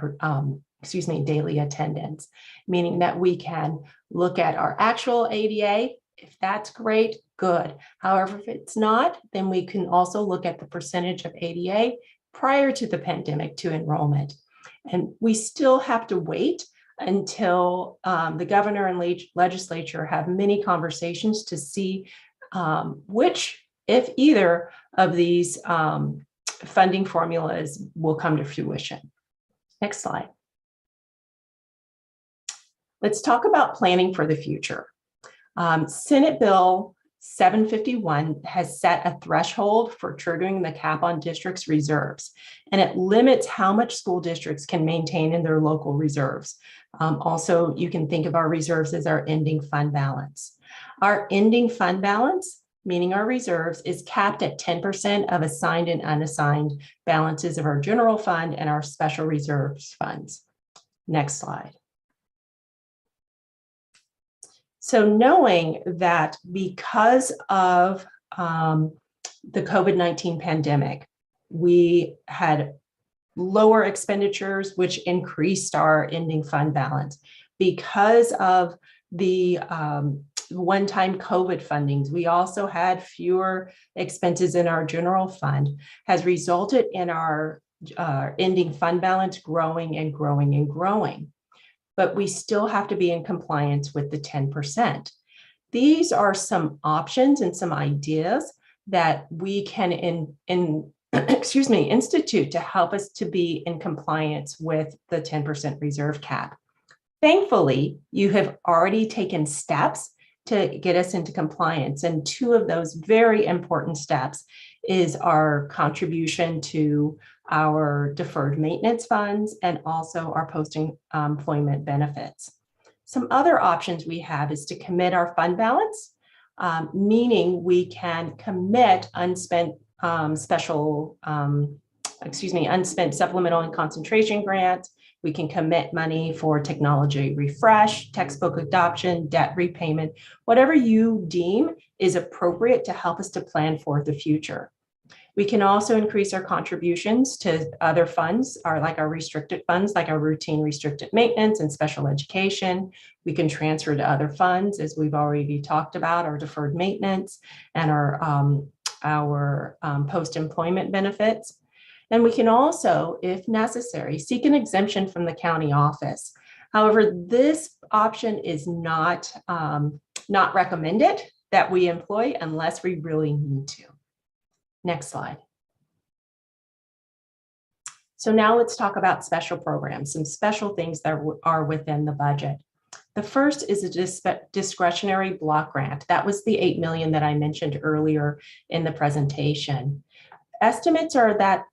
daily attendance, meaning that we can look at our actual ADA. If that's great, good. However, if it's not, then we can also look at the percentage of ADA prior to the pandemic to enrollment. And we still have to wait until the governor and legislature have many conversations to see which, if either of these funding formulas will come to fruition. Next slide. Let's talk about planning for the future. Senate Bill 751 has set a threshold for triggering the cap on districts' reserves, and it limits how much school districts can maintain in their local reserves. Also, you can think of our reserves as our ending fund balance. Our ending fund balance, meaning our reserves, is capped at 10% of assigned and unassigned balances of our general fund and our special reserves funds. Next slide. So knowing that because of the COVID-19 pandemic, we had lower expenditures, which increased our ending fund balance. Because of the one-time COVID fundings, we also had fewer expenses in our general fund, has resulted in our ending fund balance growing and growing and growing. But we still have to be in compliance with the 10%. These are some options and some ideas that we can institute to help us to be in compliance with the 10% reserve cap. Thankfully, you have already taken steps to get us into compliance. And 2 of those very important steps is our contribution to our deferred maintenance funds and also our post-employment benefits. Some other options we have is to commit our fund balance, meaning we can commit unspent supplemental and concentration grants. We can commit money for technology refresh, textbook adoption, debt repayment, whatever you deem is appropriate to help us to plan for the future. We can also increase our contributions to other funds, like our restricted funds, like our routine restricted maintenance and special education. We can transfer to other funds, as we've already talked about, our deferred maintenance and our post-employment benefits. And we can also, if necessary, seek an exemption from the county office. However, this option is not recommended that we employ unless we really need to. Next slide. So now let's talk about special programs, some special things that are within the budget. The first is a discretionary block grant. That was the $8 million that I mentioned earlier in the presentation. Estimates are that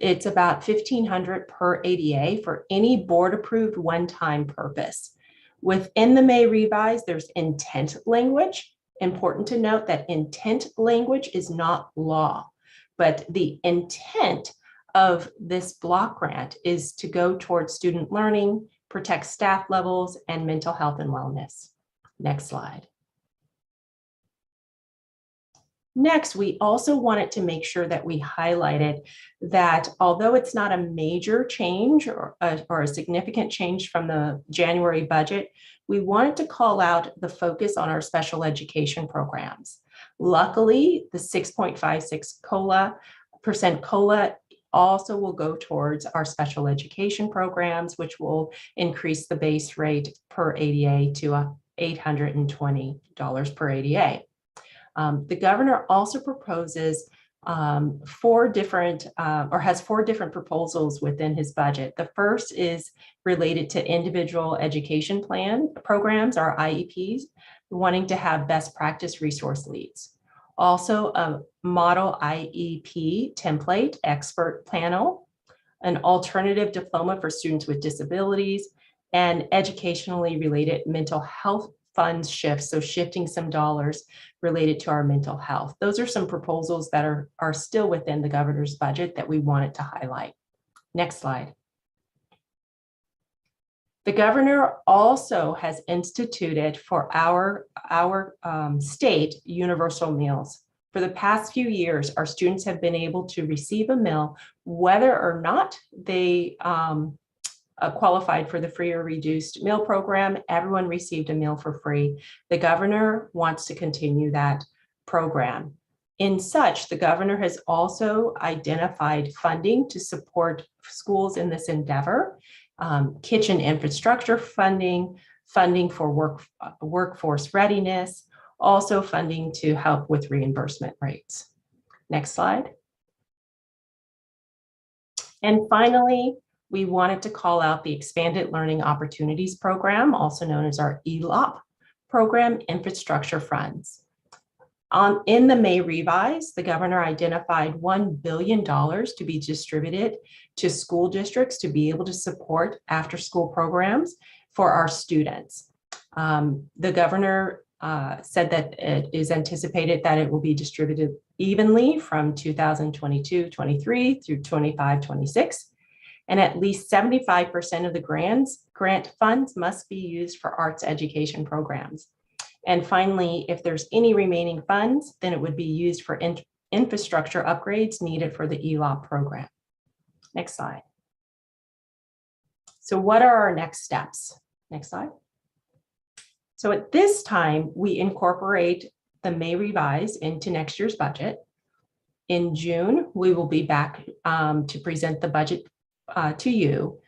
it's about $1,500 per ADA for any board-approved one-time purpose. Within the May revise, there's intent language. Important to note that intent language is not law, but the intent of this block grant is to go towards student learning, protect staff levels, and mental health and wellness. Next slide. Next, we also wanted to make sure that we highlighted that although it's not a major change or a significant change from the January budget, we wanted to call out the focus on our special education programs. Luckily, the 6.56% COLA also will go towards our special education programs, which will increase the base rate per ADA to $820 per ADA. The governor also proposes has 4 different proposals within his budget. The first is related to individual education plan programs, our IEPs, wanting to have best practice resource leads. Also a model IEP template expert panel, an alternative diploma for students with disabilities, and educationally related mental health funds shifts, so shifting some dollars related to our mental health. Those are some proposals that are still within the governor's budget that we wanted to highlight. Next slide. The governor also has instituted for our state universal meals. For the past few years, our students have been able to receive a meal, whether or not they qualified for the free or reduced meal program. Everyone received a meal for free. The governor wants to continue that program. In such, the governor has also identified funding to support schools in this endeavor. Kitchen infrastructure funding, funding for workforce readiness, also funding to help with reimbursement rates. Next slide. And finally, we wanted to call out the Expanded Learning Opportunities Program, also known as our ELOP program, infrastructure funds. In the May revise, the governor identified $1 billion to be distributed to school districts to be able to support after-school programs for our students. The governor said that it is anticipated that it will be distributed evenly from 2022-23 through 25-26, and at least 75% of the grant funds must be used for arts education programs. And finally, if there's any remaining funds, then it would be used for infrastructure upgrades needed for the ELOP program. Next slide. So what are our next steps? Next slide. So at this time, we incorporate the May revise into next year's budget. In June, we will be back to present the budget to you.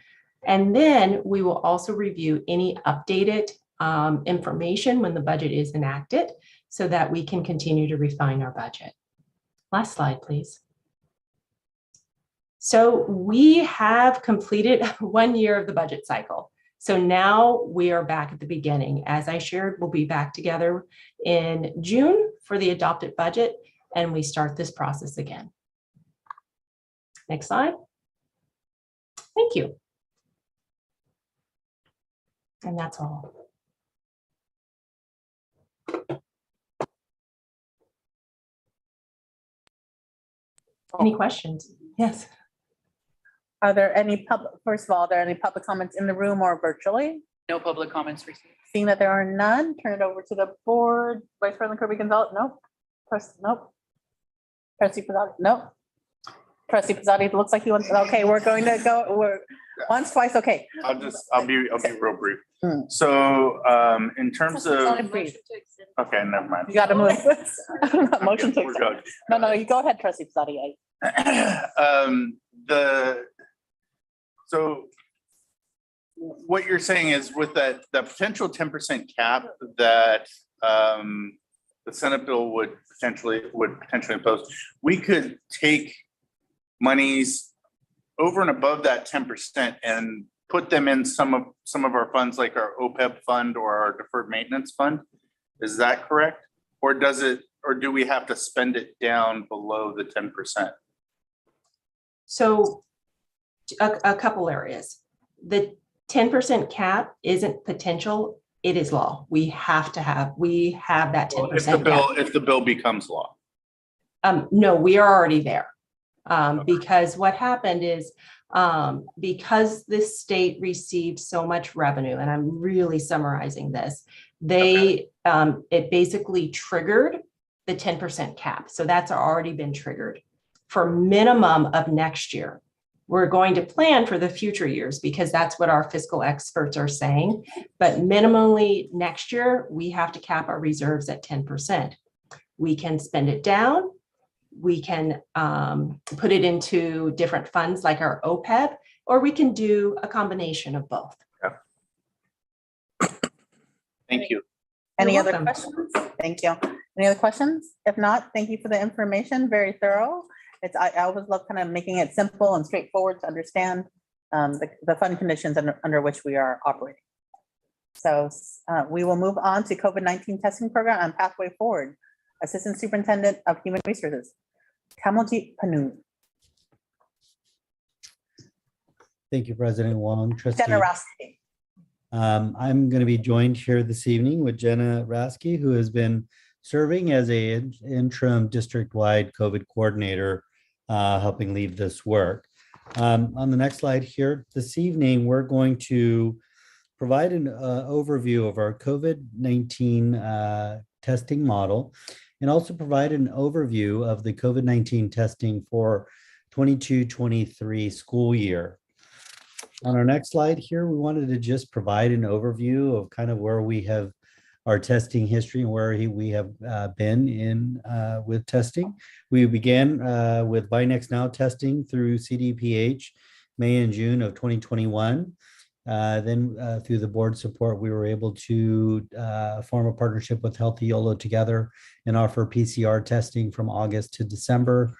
And then we will also review any updated information when the budget is enacted so that we can continue to refine our budget. Last slide, please. So we have completed 1 year of the budget cycle. So now we are back at the beginning. As I shared, we'll be back together in June for the adopted budget, and we start this process again. Next slide. Thank you. And that's all. Any questions? Yes. Are there any first of all, are there any public comments in the room or virtually? No public comments received. Seeing that there are none, turn it over to the board. Vice President Kirby Gonzalez, nope. Nope. Trustee Pizzotti, nope. Trustee Pizzotti, it looks like you want, okay, we're going to go, we're once, twice, okay. I'll be real brief. So, in terms of, okay, never mind. You gotta move. Motion to We're accept. good. No, you go ahead, Trustee Pizzotti. So what you're saying is with that, the potential 10% cap that the Senate bill would potentially impose, we could take monies over and above that 10% and put them in some of our funds, like our OPEB fund or our deferred maintenance fund. Is that correct? Or do we have to spend it down below the 10%? So a couple areas. The 10% cap isn't potential, it is law. We have that 10% cap. If the bill becomes law. No, we are already there. Because what happened is, because this state received so much revenue, and I'm really summarizing this, it basically triggered the 10% cap. So that's already been triggered for minimum of next year. We're going to plan for the future years because that's what our fiscal experts are saying. But minimally next year, we have to cap our reserves at 10%. We can spend it down. We can put it into different funds like our OPEB, or we can do a combination of both. Thank you. Any You're other welcome. questions? Thank you. Any other questions? If not, thank you for the information. Very thorough. I always love kind of making it simple and straightforward to understand the fund conditions under which we are operating. So we will move on to COVID-19 testing program and pathway forward. Assistant Superintendent of Human Resources, Kamaljeet Panu. Thank you, President Wong. Trustee. Generosity. I'm going to be joined here this evening with Jenna Rasky, who has been serving as an interim district-wide COVID coordinator, helping lead this work. On the next slide here, this evening, we're going to provide an overview of our COVID-19 testing model, and also provide an overview of the COVID-19 testing for 22-23 school year. On our next slide here, we wanted to just provide an overview of kind of where we have our testing history and where we have been in with testing. We began with Buy Next Now testing through CDPH May and June of 2021. Then through the board support, we were able to form a partnership with Healthy YOLO Together and offer PCR testing from August to December.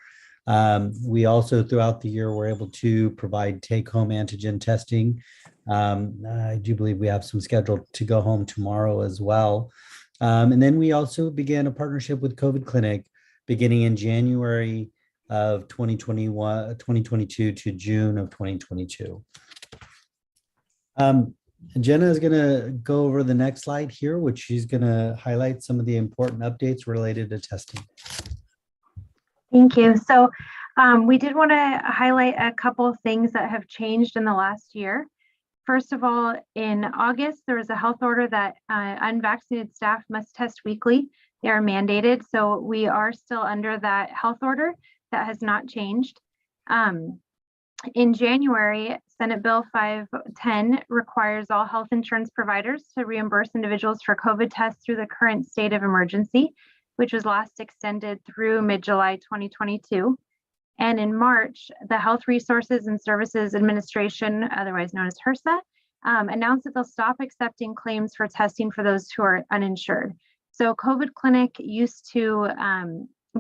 We also, throughout the year, were able to provide take-home antigen testing. I do believe we have some scheduled to go home tomorrow as well. And then we also began a partnership with COVID Clinic beginning in January of 2022 to June of 2022. Jenna is going to go over the next slide here, which she's going to highlight some of the important updates related to testing. Thank you. So we did want to highlight a couple of things that have changed in the last year. First of all, in August, there was a health order that unvaccinated staff must test weekly. They are mandated. So we are still under that health order. That has not changed. In January, Senate Bill 510 requires all health insurance providers to reimburse individuals for COVID tests through the current state of emergency, which was last extended through mid-July 2022. And in March, the Health Resources and Services Administration, otherwise known as HRSA, announced that they'll stop accepting claims for testing for those who are uninsured. So COVID Clinic used to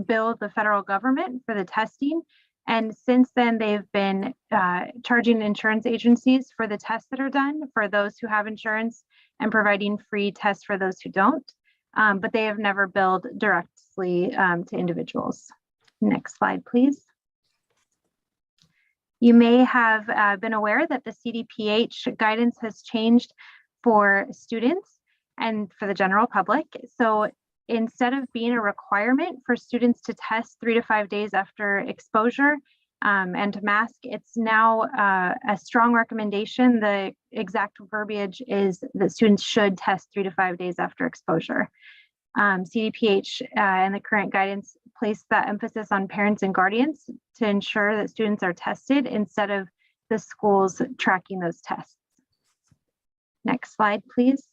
bill the federal government for the testing. And since then, they've been charging insurance agencies for the tests that are done for those who have insurance and providing free tests for those who don't. But they have never billed directly to individuals. Next slide, please. You may have been aware that the CDPH guidance has changed for students and for the general public. So instead of being a requirement for students to test 3 to 5 days after exposure and to mask, it's now a strong recommendation. The exact verbiage is that students should test 3 to 5 days after exposure. CDPH and the current guidance place that emphasis on parents and guardians to ensure that students are tested instead of the schools tracking those tests. Next slide, please.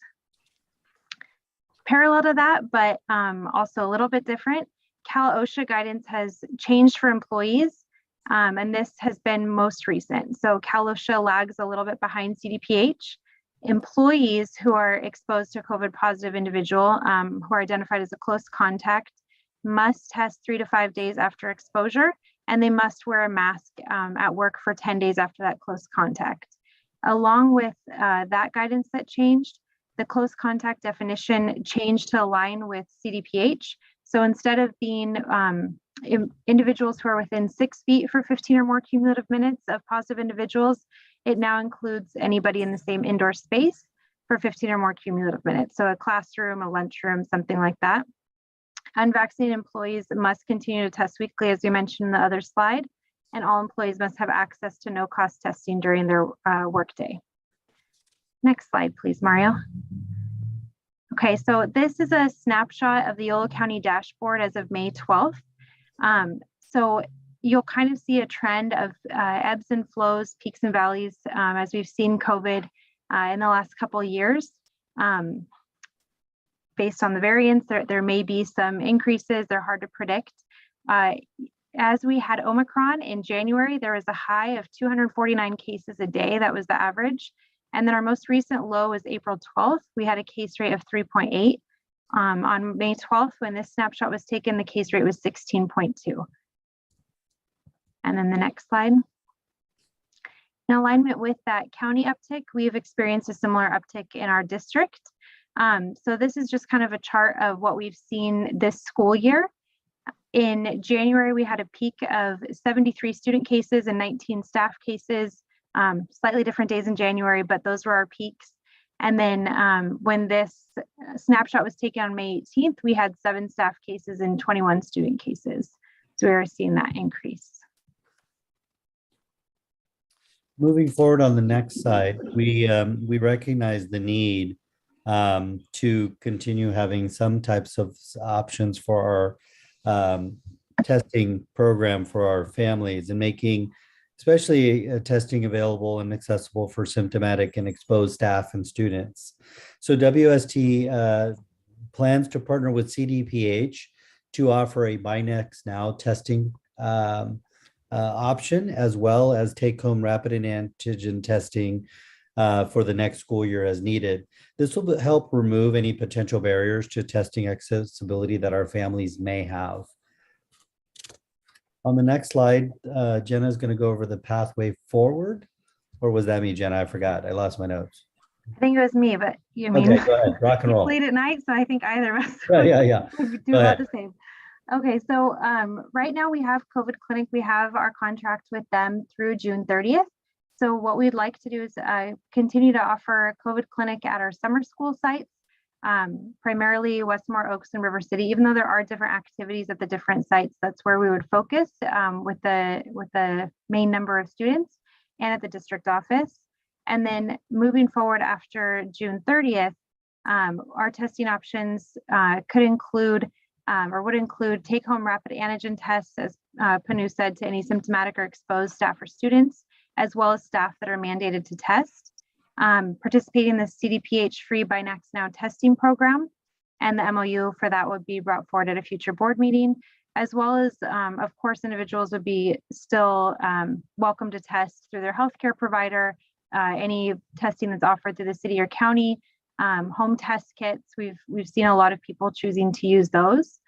Parallel to that, but also a little bit different, Cal OSHA guidance has changed for employees, and this has been most recent. So Cal OSHA lags a little bit behind CDPH. Employees who are exposed to COVID positive individual who are identified as a close contact must test 3 to 5 days after exposure, and they must wear a mask at work for 10 days after that close contact. Along with that guidance that changed, the close contact definition changed to align with CDPH. So instead of being individuals who are within 6 feet for 15 or more cumulative minutes of positive individuals, it now includes anybody in the same indoor space for 15 or more cumulative minutes. So a classroom, a lunchroom, something like that. Unvaccinated employees must continue to test weekly, as we mentioned in the other slide, and all employees must have access to no-cost testing during their workday. Next slide, please, Mario. Okay, so this is a snapshot of the Yolo County dashboard as of May 12th. So you'll kind of see a trend of ebbs and flows, peaks and valleys, as we've seen COVID in the last couple of years. Based on the variants, there may be some increases. They're hard to predict. As we had Omicron in January, there was a high of 249 cases a day. That was the average. And then our most recent low was April 12th. We had a case rate of 3.8. On May 12th, when this snapshot was taken, the case rate was 16.2. And then the next slide. In alignment with that county uptick, we've experienced a similar uptick in our district. So this is just kind of a chart of what we've seen this school year. In January, we had a peak of 73 student cases and 19 staff cases, slightly different days in January, but those were our peaks. And then when this snapshot was taken on May 18th, we had 7 staff cases and 21 student cases. So we are seeing that increase. Moving forward on the next slide, we recognize the need to continue having some types of options for our testing program for our families and making especially testing available and accessible for symptomatic and exposed staff and students. So WST plans to partner with CDPH to offer a Buy Next Now testing option, as well as take-home rapid antigen testing for the next school year as needed. This will help remove any potential barriers to testing accessibility that our families may have. On the next slide, Jenna is going to go over the pathway forward. Or was that me, Jenna? I forgot. I lost my notes. I think it was me, but you mean, Okay, go ahead. Rock and roll. late at night, so I think either of us Yeah. would do Go about ahead. the same. Okay, so right now we have COVID Clinic. We have our contract with them through June 30th. So what we'd like to do is continue to offer COVID Clinic at our summer school sites, primarily Westmore, Oaks, and River City. Even though there are different activities at the different sites, that's where we would focus with the main number of students and at the district office. And then moving forward after June 30th, our testing options could include or would include take-home rapid antigen tests, as Panu said, to any symptomatic or exposed staff or students, as well as staff that are mandated to test. Participating in the CDPH free Buy Next Now testing program, and the MOU for that would be brought forward at a future board meeting, as well as, of course, individuals would be still welcome to test through their healthcare provider, any testing that's offered through the city or county, home test kits. We've seen a lot of people choosing to use those.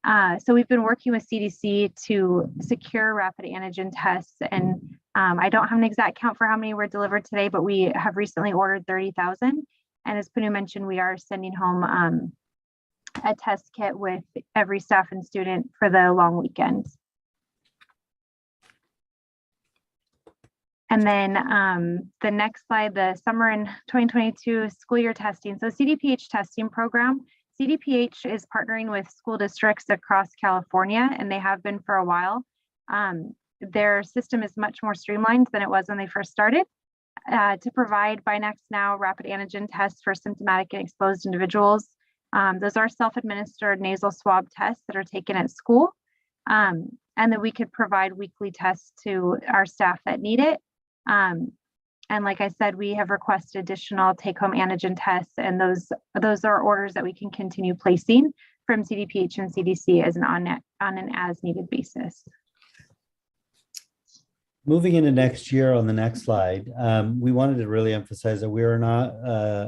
So we've been working with CDC to secure rapid antigen tests, and I don't have an exact count for how many were delivered today, but we have recently ordered 30,000. And as Panu mentioned, we are sending home a test kit with every staff and student for the long weekend. And then the next slide, the summer and 2022 school year testing. So CDPH testing program. CDPH is partnering with school districts across California, and they have been for a while. Their system is much more streamlined than it was when they first started to provide Buy Next Now rapid antigen tests for symptomatic and exposed individuals. Those are self-administered nasal swab tests that are taken at school. And then we could provide weekly tests to our staff that need it. And like I said, we have requested additional take-home antigen tests, and those are orders that we can continue placing from CDPH and CDC as on an as-needed basis. Moving into next year on the next slide, we wanted to really emphasize that we are not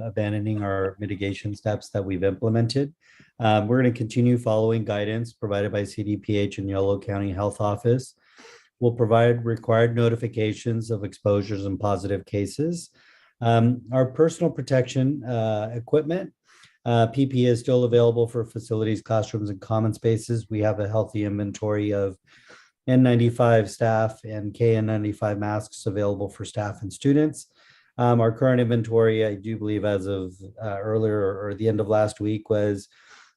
abandoning our mitigation steps that we've implemented. We're going to continue following guidance provided by CDPH and Yolo County Health Office. We'll provide required notifications of exposures and positive cases. Our personal protection equipment, PPE is still available for facilities, classrooms, and common spaces. We have a healthy inventory of N95 staff and KN95 masks available for staff and students. Our current inventory, I do believe as of earlier or the end of last week, was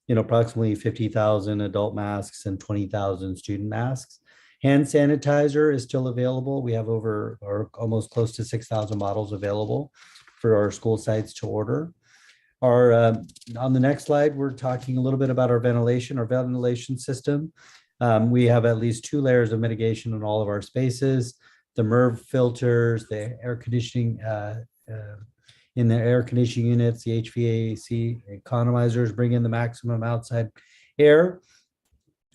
approximately 50,000 adult masks and 20,000 student masks. Hand sanitizer is still available. We have over or almost close to 6,000 bottles available for our school sites to order. On the next slide, we're talking a little bit about our ventilation system. We have at least 2 layers of mitigation in all of our spaces. The MERV filters, the air conditioning in the air conditioning units, the HVAC economizers bring in the maximum outside air.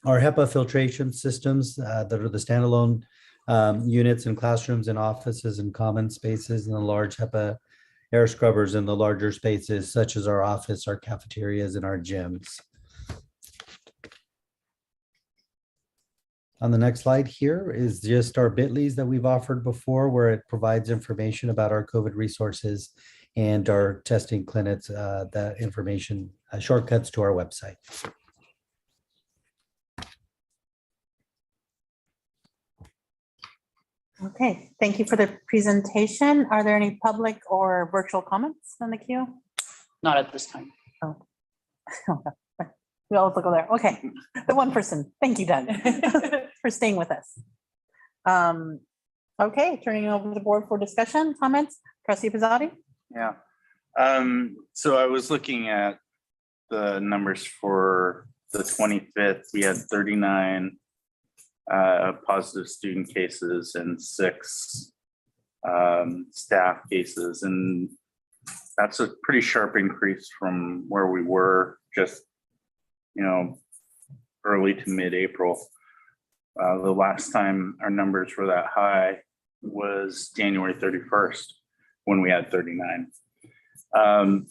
Our HEPA filtration systems that are the standalone units in classrooms and offices and common spaces, and the large HEPA air scrubbers in the larger spaces, such as our office, our cafeterias, and our gyms. On the next slide here is just our bit.lys that we've offered before, where it provides information about our COVID resources and our testing clinics, that information, shortcuts to our website. Okay, thank you for the presentation. Are there any public or virtual comments in the queue? Not at this time. Oh. We all look over there. Okay, the one person. Thank you, Doug, for staying with us. Okay, turning it over to the board for discussion, comments. Trustee Pizzotti? Yeah. So I was looking at the numbers for the 25th. We had 39 positive student cases and 6 staff cases. And that's a pretty sharp increase from where we were just, early to mid-April. The last time our numbers were that high was January 31st when we had 39. I'm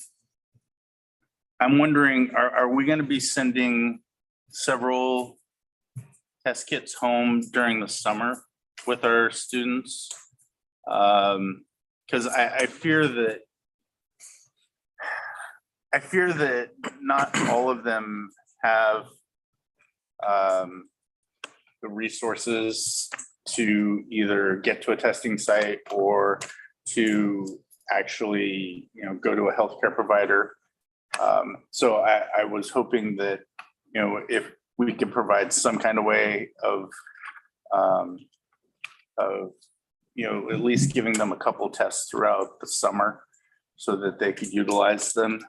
wondering, are we going to be sending several test kits home during the summer with our students? Because I fear that not all of them have the resources to either get to a testing site or to actually, go to a healthcare provider. So I was hoping that, if we could provide some kind of way of at least giving them a couple tests throughout the summer so that they could utilize them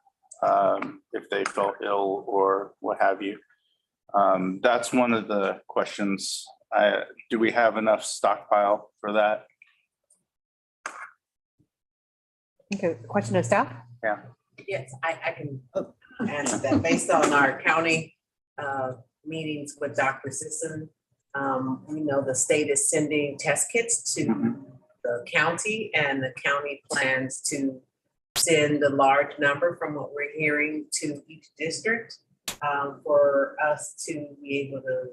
if they felt ill or what have you. That's one of the questions. Do we have enough stockpile for that? Okay, question of staff? Yeah. Yes, I can answer that. Based on our county meetings with Dr. Sisson, we know the state is sending test kits to the county, and the county plans to send a large number from what we're hearing to each district for us to be able to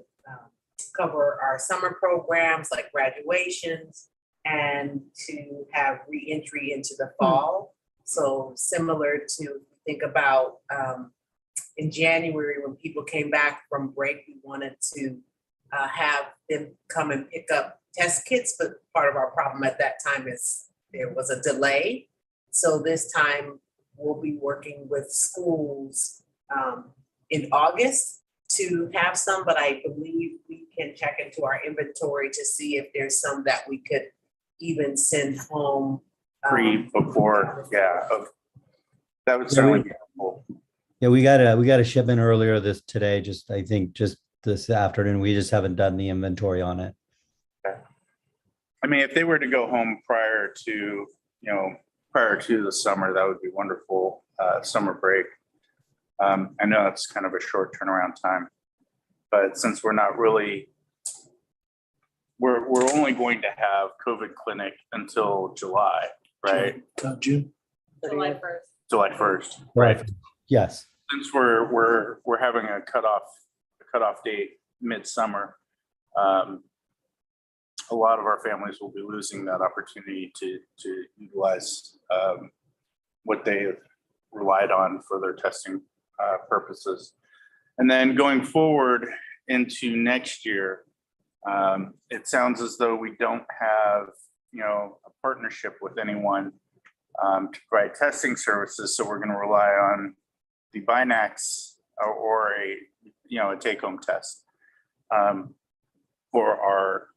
cover our summer programs like graduations and to have re-entry into the fall. So similar to think about in January when people came back from break, we wanted to have them come and pick up test kits, but part of our problem at that time is there was a delay. So this time we'll be working with schools in August to have some, but I believe we can check into our inventory to see if there's some that we could even send home. Before, yeah. That would certainly be helpful. Yeah, we got a shipment earlier today, I think just this afternoon. We just haven't done the inventory on it. Okay. I mean, if they were to go home prior to the summer, that would be wonderful. Summer break. I know it's kind of a short turnaround time, but since we're not really, we're only going to have COVID clinic until July, right? June. July 1st. July 1st, Right. Yes. Since we're having a cutoff date midsummer, a lot of our families will be losing that opportunity to utilize what they have relied on for their testing purposes. And then going forward into next year, it sounds as though we don't have, a partnership with anyone to provide testing services. So we're going to rely on the Binax or a take-home test for our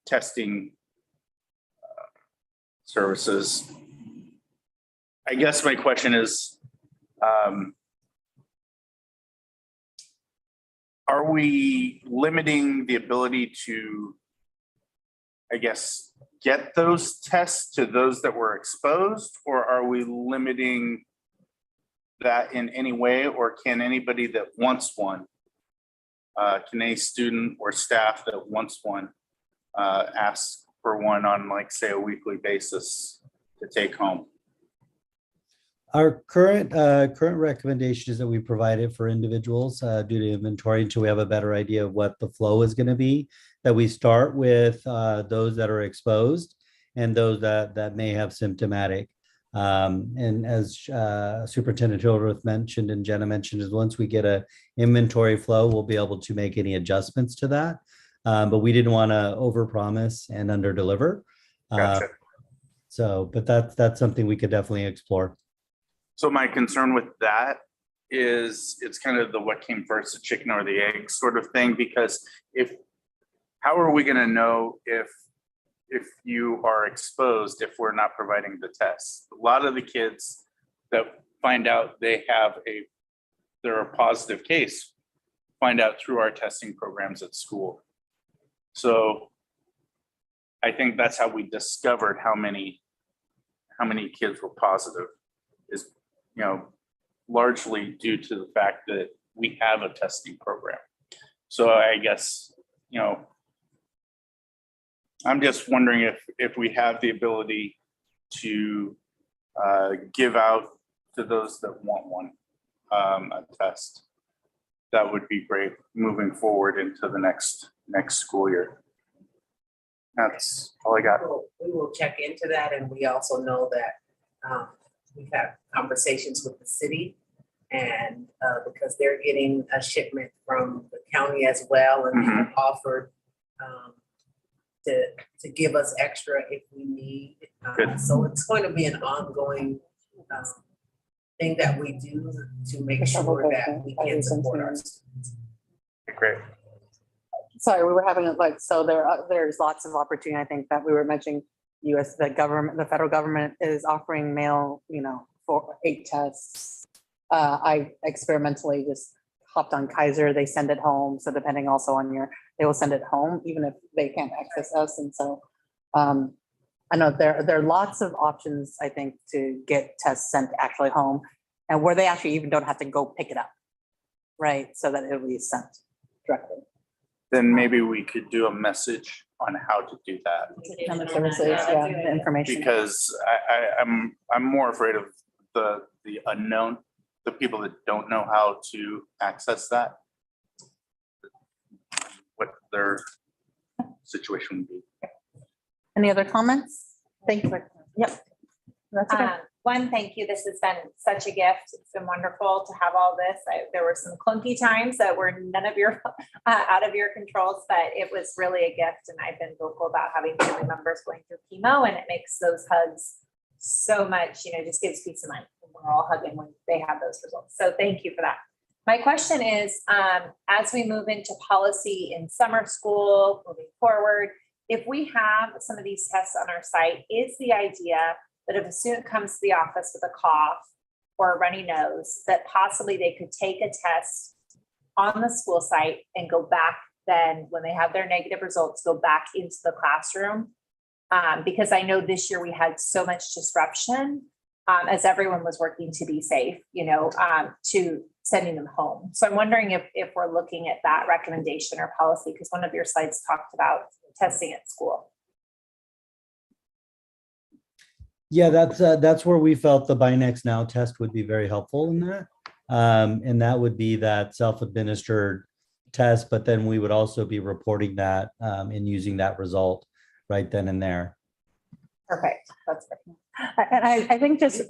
testing services. I guess my question is, are we limiting the ability to, get those tests to those that were exposed, or are we limiting that in any way, or can anybody that wants one, can any student or staff that wants one ask for one on, say, a weekly basis to take home? Our current recommendation is that we provide it for individuals due to inventory until we have a better idea of what the flow is going to be. That we start with those that are exposed and those that may have symptomatic. And as Superintendent Hildreth mentioned and Jenna mentioned, is once we get a inventory flow, we'll be able to make any adjustments to that. But we didn't want to overpromise and underdeliver. Gotcha. But that's something we could definitely explore. So my concern with that is it's kind of the what came first, the chicken or the egg sort of thing, because how are we going to know if if you are exposed if we're not providing the tests. A lot of the kids that find out they're a positive case, find out through our testing programs at school. So I think that's how we discovered how many kids were positive is, largely due to the fact that we have a testing program. So I guess, I'm just wondering if we have the ability to give out to those that want one, a test. That would be great moving forward into the next school year. That's all I got. We will check into that, and we also know that we've had conversations with the city, and because they're getting a shipment from the county as well, and they've offered to give us extra if we need. So it's going to be an ongoing thing that we do to make sure that we can support our students. Great. Sorry, we were having there's lots of opportunity. I think that we were mentioning the federal government is offering mail, for 8 tests. I experimentally just hopped on Kaiser, they send it home. So depending also on they will send it home even if they can't access us. And so I know there are lots of options, I think, to get tests sent actually home and where they actually even don't have to go pick it up, right? So that it'll be sent directly. Then maybe we could do a message on how to do that. And the services, the information. Because I'm more afraid of the unknown, the people that don't know how to access that, what their situation would be. Any other comments? Thank you. Yep. That's okay. One, thank you. This has been such a gift. It's been wonderful to have all this. There were some clunky times that were none of your out of your controls, but it was really a gift. And I've been vocal about having family members going through chemo, and it makes those hugs so much, just gives peace of mind. We're all hugging when they have those results. So thank you for that. My question is, as we move into policy in summer school, moving forward, if we have some of these tests on our site, is the idea that if a student comes to the office with a cough or a runny nose, that possibly they could take a test on the school site and go back then when they have their negative results, go back into the classroom? Because I know this year we had so much disruption as everyone was working to be safe, to sending them home. So I'm wondering if we're looking at that recommendation or policy, because one of your slides talked about testing at school. Yeah, that's where we felt the Buy Next Now test would be very helpful in that. And that would be that self-administered test, but then we would also be reporting that and using that result right then and there. Perfect. That's great. And I think just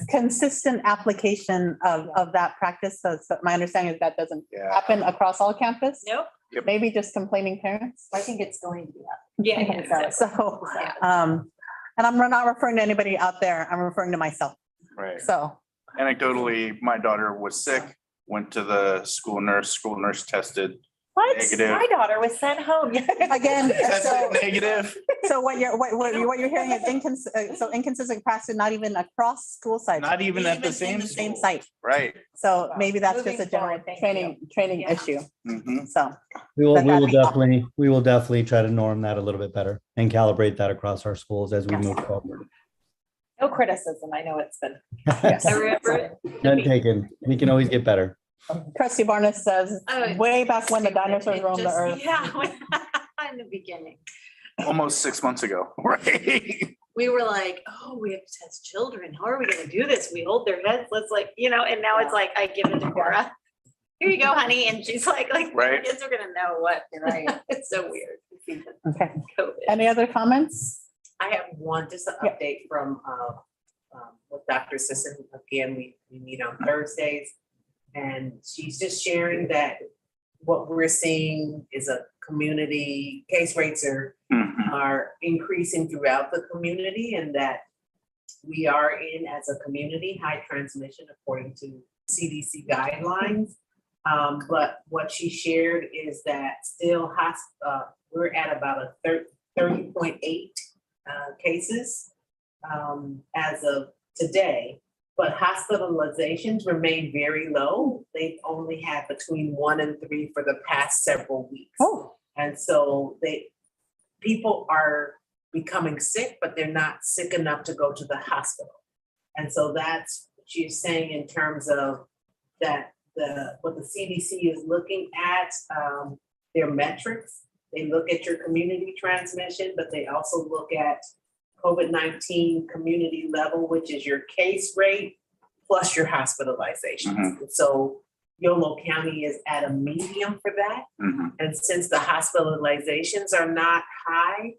consistent application of that practice. So my understanding is that doesn't happen across all campus. Nope. Maybe just complaining parents. I think it's going to be that. Yeah. So, and I'm not referring to anybody out there. I'm referring to myself. Right. So anecdotally, my daughter was sick, went to the school nurse tested negative. My daughter was sent home. Again, so negative. So what you're hearing is inconsistent practice, not even across school sites. Not even at the same site. Right. So maybe that's just a general forward, training issue. So We will definitely try to norm that a little bit better and calibrate that across our schools as we move forward. No criticism. I know it's been. Yes. I remember it. None taken. We can always get better. Trustee Barnes says, way back when the dinosaurs roamed the earth. Yeah, in the beginning. Almost 6 months ago, right? We were like, oh, we have to test children. How are we going to do this? We hold their heads. Let's and now it's like, I give it to Cora. Here you go, honey. And she's like right. Kids are going to know what, right? It's so weird. Okay. COVID. Any other comments? I have one, just an update from with Dr. Sisson. Again, we meet on Thursdays, and she's just sharing that what we're seeing is a community case rates are increasing throughout the community, and that we are in, as a community, high transmission according to CDC guidelines. But what she shared is that still we're at about a 30.8 cases as of today, but hospitalizations remain very low. They've only had between 1 and 3 for the past several weeks. And so people are becoming sick, but they're not sick enough to go to the hospital. And so that's what she's saying in terms of that what the CDC is looking at, their metrics. They look at your community transmission, but they also look at COVID-19 community level, which is your case rate plus your hospitalizations. And so Yolo County is at a medium for that. And since the hospitalizations are not high,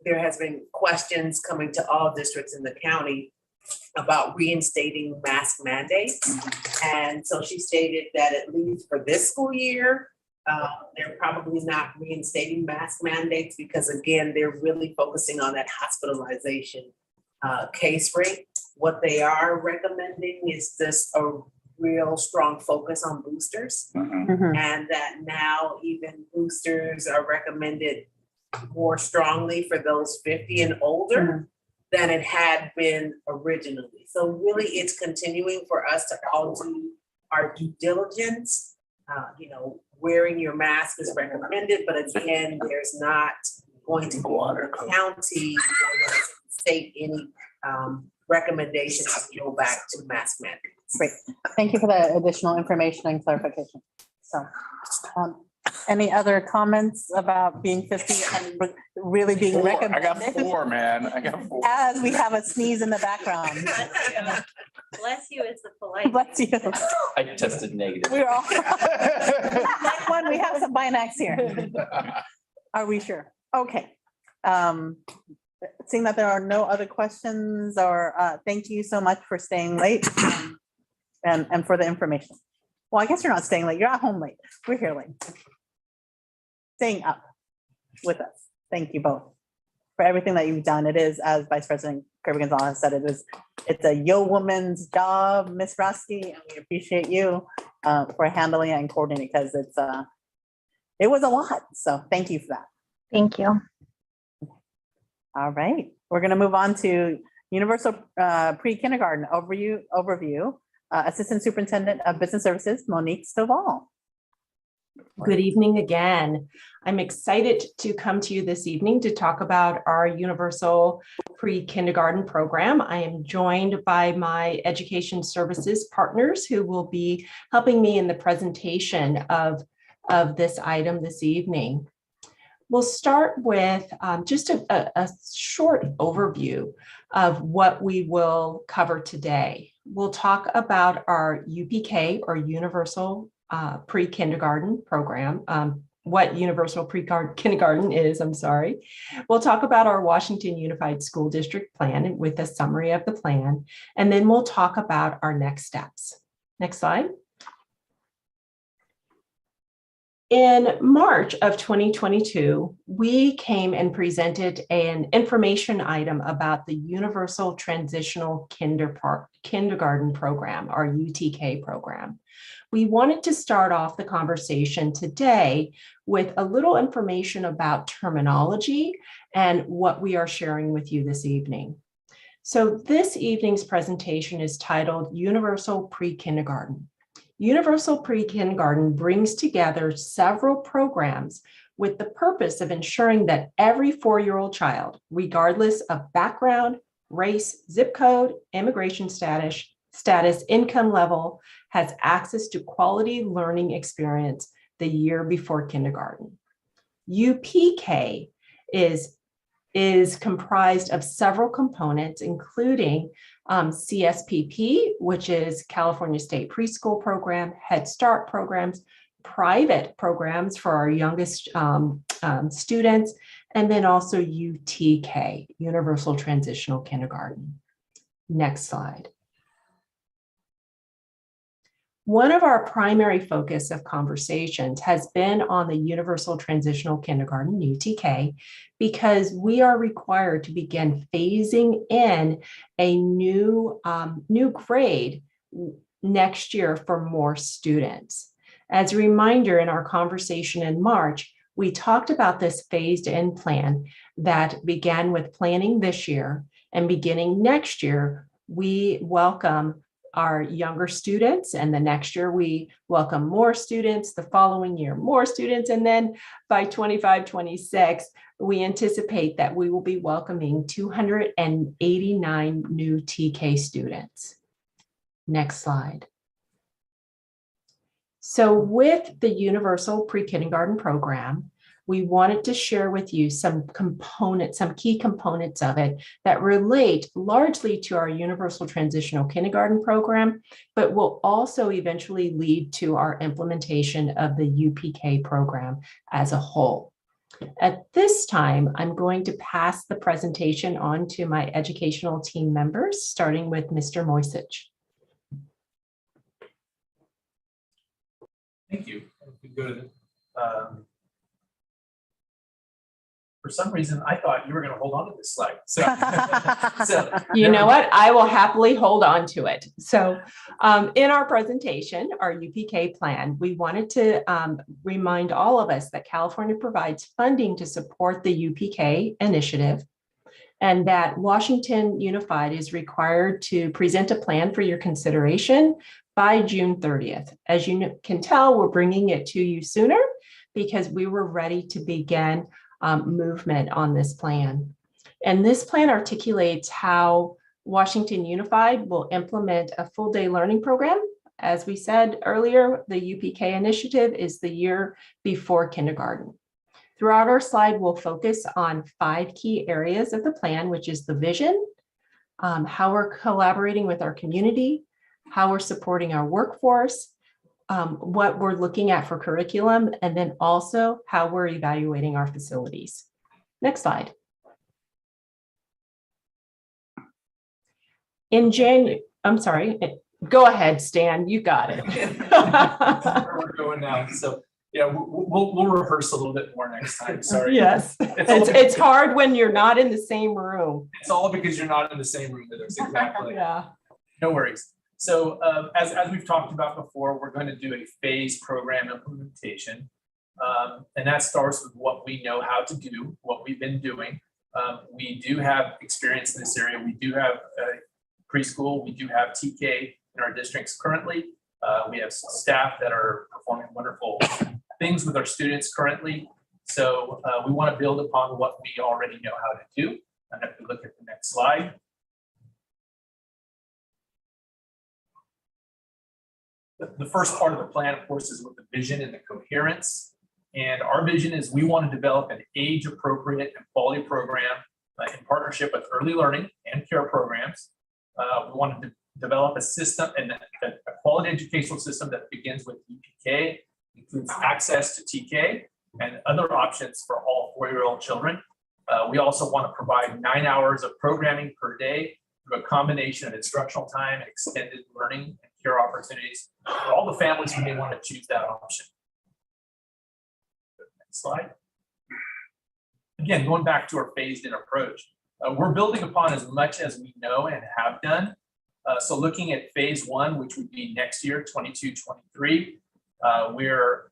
there has been questions coming to all districts in the county about reinstating mask mandates. And so she stated that at least for this school year, they're probably not reinstating mask mandates because again, they're really focusing on that hospitalization case rate. What they are recommending is just a real strong focus on boosters, and that now even boosters are recommended more strongly for those 50 and older than it had been originally. So really it's continuing for us to all do our due diligence. Wearing your mask is recommended, but again, there's not going to be a county or state any recommendations to go back to mask mandates. Great. Thank you for the additional information and clarification. So, any other comments about being 50 and really being recommended? I got 4, man. I got 4. As we have a sneeze in the background. Bless you is the polite. Bless you. I tested negative. We're all. Like one, we have some Binax here. Are we sure? Okay. Seeing that there are no other questions or thank you so much for staying late and for the information. Well, I guess you're not staying late. You're at home late. We're here late. Staying up with us. Thank you both for everything that you've done. It is, as Vice President Kirby Gonzalez said, it's a yo woman's job, Miss Roski, and we appreciate you for handling it and coordinating because it was a lot. So thank you for that. Thank you. All right, we're going to move on to Universal Pre-Kindergarten overview. Assistant Superintendent of Business Services, Monique Stovall. Good evening again. I'm excited to come to you this evening to talk about our Universal Pre-Kindergarten program. I am joined by my education services partners who will be helping me in the presentation of this item this evening. We'll start with just a short overview of what we will cover today. We'll talk about our UPK or Universal Pre-Kindergarten program, what Universal Pre-Kindergarten is, I'm sorry. We'll talk about our Washington Unified School District plan with a summary of the plan, and then we'll talk about our next steps. Next slide. In March of 2022, we came and presented an information item about the Universal Transitional Kindergarten Program, our UTK program. We wanted to start off the conversation today with a little information about terminology and what we are sharing with you this evening. So this evening's presentation is titled Universal Pre-Kindergarten. Universal Pre-Kindergarten brings together several programs with the purpose of ensuring that every 4-year-old child, regardless of background, race, zip code, immigration status, income level, has access to quality learning experience the year before kindergarten. UPK is comprised of several components, including CSPP, which is California State Preschool Program, Head Start programs, private programs for our youngest students, and then also UTK, Universal Transitional Kindergarten. Next slide. One of our primary focus of conversations has been on the Universal Transitional Kindergarten, UTK, because we are required to begin phasing in a new grade next year for more students. As a reminder, in our conversation in March, we talked about this phased in plan that began with planning this year, and beginning next year, we welcome our younger students, and the next year we welcome more students, the following year more students, and then by 25-26 we anticipate that we will be welcoming 289 new TK students. Next slide. So with the Universal Pre-Kindergarten Program, we wanted to share with you some key components of it that relate largely to our Universal Transitional Kindergarten Program, but will also eventually lead to our implementation of the UPK program as a whole. At this time, I'm going to pass the presentation on to my educational team members, starting with Mr. Moisich. Thank you. If we go to the, for some reason, I thought you were going to hold on to this slide. So, you know what? I will happily hold on to it. So in our presentation, our UPK plan, we wanted to remind all of us that California provides funding to support the UPK initiative, and that Washington Unified is required to present a plan for your consideration by June 30th. As you can tell, we're bringing it to you sooner because we were ready to begin movement on this plan. And this plan articulates how Washington Unified will implement a full day learning program. As we said earlier, the UPK initiative is the year before kindergarten. Throughout our slide, we'll focus on 5 key areas of the plan, which is the vision, how we're collaborating with our community, how we're supporting our workforce, what we're looking at for curriculum, and then also how we're evaluating our facilities. Next slide. In January, I'm sorry, go ahead, Stan, you got it. we're going now. So yeah, we'll rehearse a little bit more next time. Sorry. Yes, it's hard when you're not in the same room. It's all because you're not in the same room with us. Exactly. Yeah. No worries. So as we've talked about before, we're going to do a phased program implementation. And that starts with what we know how to do, what we've been doing. We do have experience in this area. We do have preschool. We do have TK in our districts currently. We have staff that are performing wonderful things with our students currently. So we want to build upon what we already know how to do. And if we look at the next slide. The first part of the plan, of course, is with the vision and the coherence. And our vision is we want to develop an age-appropriate and quality program in partnership with early learning and care programs. We want to develop a system and a quality educational system that begins with UPK, includes access to TK and other options for all 4-year-old children. We also want to provide 9 hours of programming per day through a combination of instructional time and extended learning and care opportunities for all the families who may want to choose that option. Next slide. Again, going back to our phased-in approach, we're building upon as much as we know and have done. So looking at phase 1, which would be next year, 22-23, we're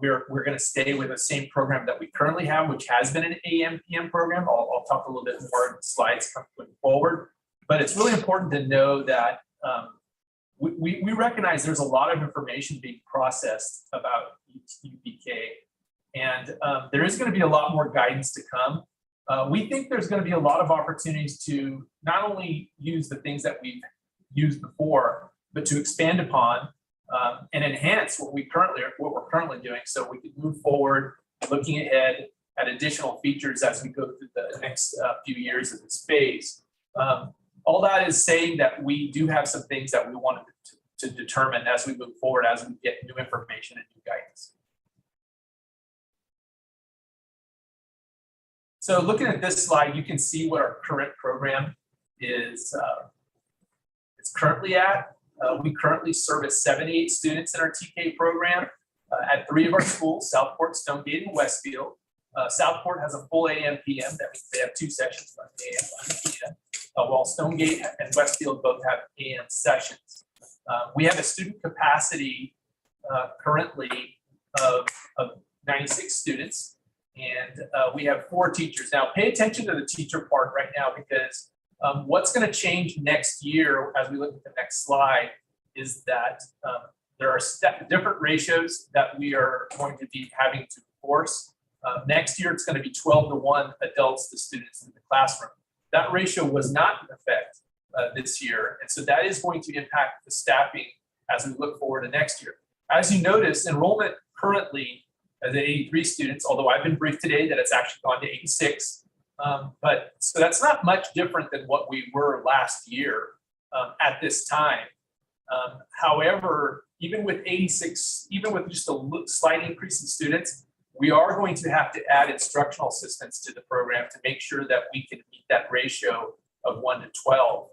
going to stay with the same program that we currently have, which has been an AM/PM program. I'll talk a little bit more in the slides coming forward. But it's really important to know that we recognize there's a lot of information being processed about UPK, and there is going to be a lot more guidance to come. We think there's going to be a lot of opportunities to not only use the things that we've used before, but to expand upon and enhance what we're currently doing, so we can move forward, looking ahead at additional features as we go through the next few years of this phase. All that is saying that we do have some things that we wanted to determine as we move forward, as we get new information and new guidance. So looking at this slide, you can see what our current program is it's currently at. We currently service 78 students in our TK program at 3 of our schools, Southport, Stonegate, and Westfield. Southport has a full AM/PM. That means they have 2 sessions, one AM, one PM, while Stonegate and Westfield both have AM sessions. We have a student capacity currently of 96 students, and we have 4 teachers. Now, pay attention to the teacher part right now, because what's going to change next year, as we look at the next slide, is that there are different ratios that we are going to be having to enforce. Next year, it's going to be 12-to-1 adults to students in the classroom. That ratio was not in effect this year, and so that is going to impact the staffing as we look forward to next year. As you notice, enrollment currently is at 83 students, although I've been briefed today that it's actually gone to 86. But so that's not much different than what we were last year at this time. However, even with 86, even with just a slight increase in students, we are going to have to add instructional assistants to the program to make sure that we can meet that ratio of 1 to 12.